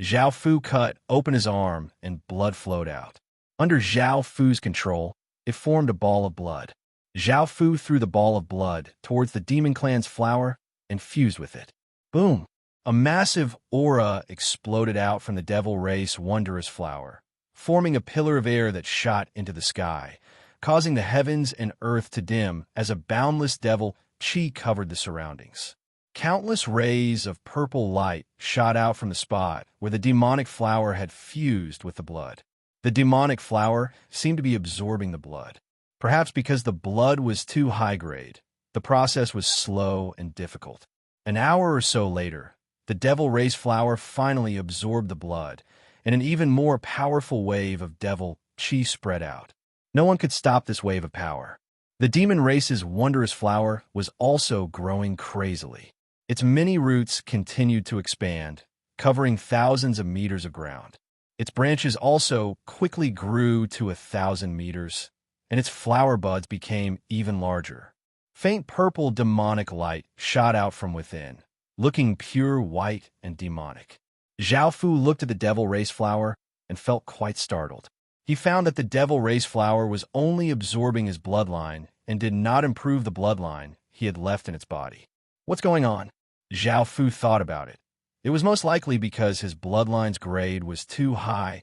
Zhao Fu cut open his arm and blood flowed out. Under Zhao Fu's control, it formed a ball of blood. Zhao Fu threw the ball of blood towards the Demon Clan's flower and fused with it. Boom! A massive aura exploded out from the Devil Race wondrous flower, forming a pillar of air that shot into the sky, causing the heavens and earth to dim as a boundless devil qi covered the surroundings. Countless rays of purple light shot out from the spot where the demonic flower had fused with the blood. The demonic flower seemed to be absorbing the blood. Perhaps because the blood was too high grade, the process was slow and difficult. An hour or so later, the Devil Race flower finally absorbed the blood, and an even more powerful wave of devil qi spread out. No one could stop this wave of power. The Demon Race's wondrous flower was also growing crazily. Its many roots continued to expand, covering thousands of meters of ground. Its branches also quickly grew to 1,000 meters, and its flower buds became even larger. Faint purple demonic light shot out from within, looking pure white and demonic. Zhao Fu looked at the Devil Race flower and felt quite startled. He found that the Devil Race flower was only absorbing his bloodline and did not improve the bloodline he had left in its body. What's going on? Zhao Fu thought about it. It was most likely because his bloodline's grade was too high,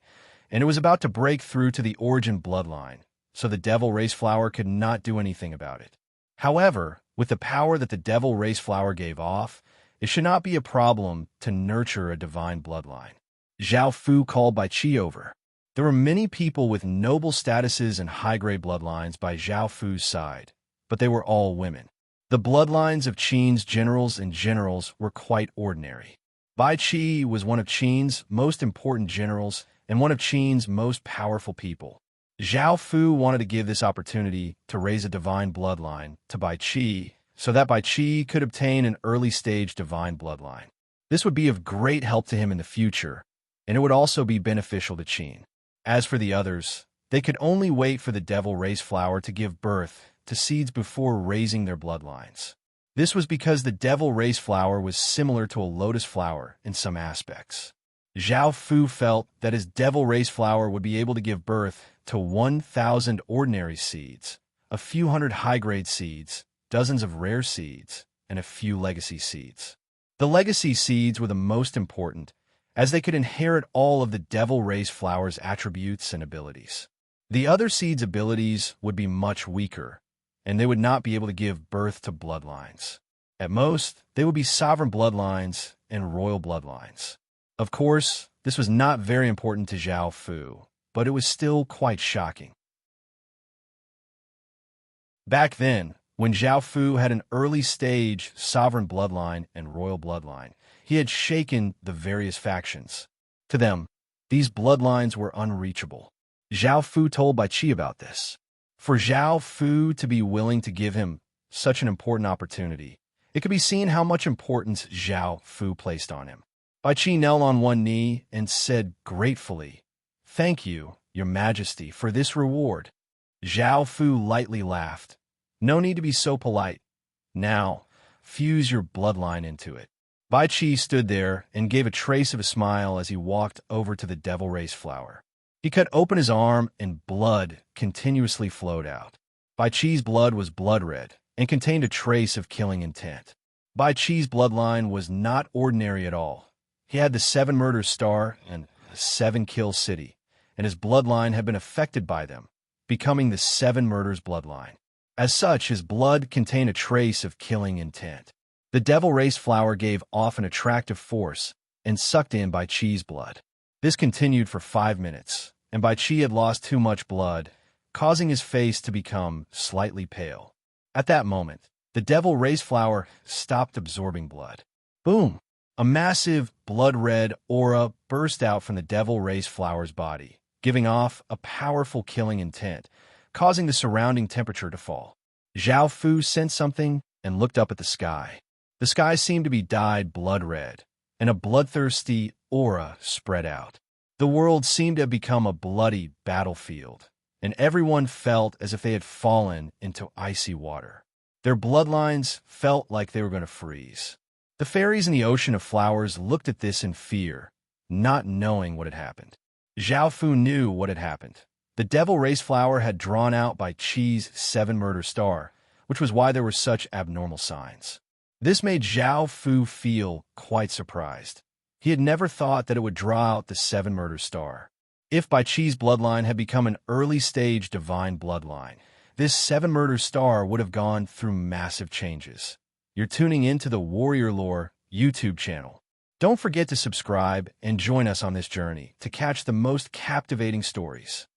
and it was about to break through to the origin bloodline, so the Devil Race flower could not do anything about it. However, with the power that the Devil Race flower gave off, it should not be a problem to nurture a divine bloodline. Zhao Fu called Bai Qi over. There were many people with noble statuses and high-grade bloodlines by Zhao Fu's side, but they were all women. The bloodlines of Qin's generals and generals were quite ordinary. Bai Qi was one of Qin's most important generals and one of Qin's most powerful people. Zhao Fu wanted to give this opportunity to raise a divine bloodline to Bai Qi so that Bai Qi could obtain an early-stage divine bloodline. This would be of great help to him in the future, and it would also be beneficial to Qin. As for the others, they could only wait for the Devil Race flower to give birth to seeds before raising their bloodlines. This was because the Devil Race flower was similar to a lotus flower in some aspects. Zhao Fu felt that his Devil Race flower would be able to give birth to 1,000 ordinary seeds, a few hundred high-grade seeds, dozens of rare seeds, and a few legacy seeds. The legacy seeds were the most important, as they could inherit all of the devil race flower's attributes and abilities. The other seeds' abilities would be much weaker, and they would not be able to give birth to bloodlines. At most, they would be sovereign bloodlines and royal bloodlines. Of course, this was not very important to Zhao Fu, but it was still quite shocking. Back then, when Zhao Fu had an early-stage sovereign bloodline and royal bloodline, he had shaken the various factions. To them, these bloodlines were unreachable. Zhao Fu told Bai Qi about this. For Zhao Fu to be willing to give him such an important opportunity, it could be seen how much importance Zhao Fu placed on him. Bai Qi knelt on one knee and said gratefully, "Thank you, Your Majesty, for this reward." Zhao Fu lightly laughed. "No need to be so polite. Now, fuse your bloodline into it." Bai Qi stood there and gave a trace of a smile as he walked over to the devil race flower. He cut open his arm and blood continuously flowed out. Bai Qi's blood was blood red and contained a trace of killing intent. Bai Qi's bloodline was not ordinary at all. He had the 7 murders star and a 7 kills city, and his bloodline had been affected by them, becoming the 7 murders bloodline. As such, his blood contained a trace of killing intent. The devil race flower gave off an attractive force and sucked in Bai Qi's blood. This continued for 5 minutes, and Bai Qi had lost too much blood, causing his face to become slightly pale. At that moment, the devil race flower stopped absorbing blood. Boom! A massive blood-red aura burst out from the devil race flower's body, giving off a powerful killing intent, causing the surrounding temperature to fall. Zhao Fu sensed something and looked up at the sky. The sky seemed to be dyed blood-red, and a bloodthirsty aura spread out. The world seemed to have become a bloody battlefield, and everyone felt as if they had fallen into icy water. Their bloodlines felt like they were going to freeze. The fairies in the ocean of flowers looked at this in fear, not knowing what had happened. Zhao Fu knew what had happened. The devil race flower had drawn out Bai Qi's 7 murder star, which was why there were such abnormal signs. This made Zhao Fu feel quite surprised. He had never thought that it would draw out the 7 murder star. If Bai Qi's bloodline had become an early-stage divine bloodline, this 7 murder star would have gone through massive changes. You're tuning into the Warrior Lore YouTube channel. Don't forget to subscribe and join us on this journey to catch the most captivating stories.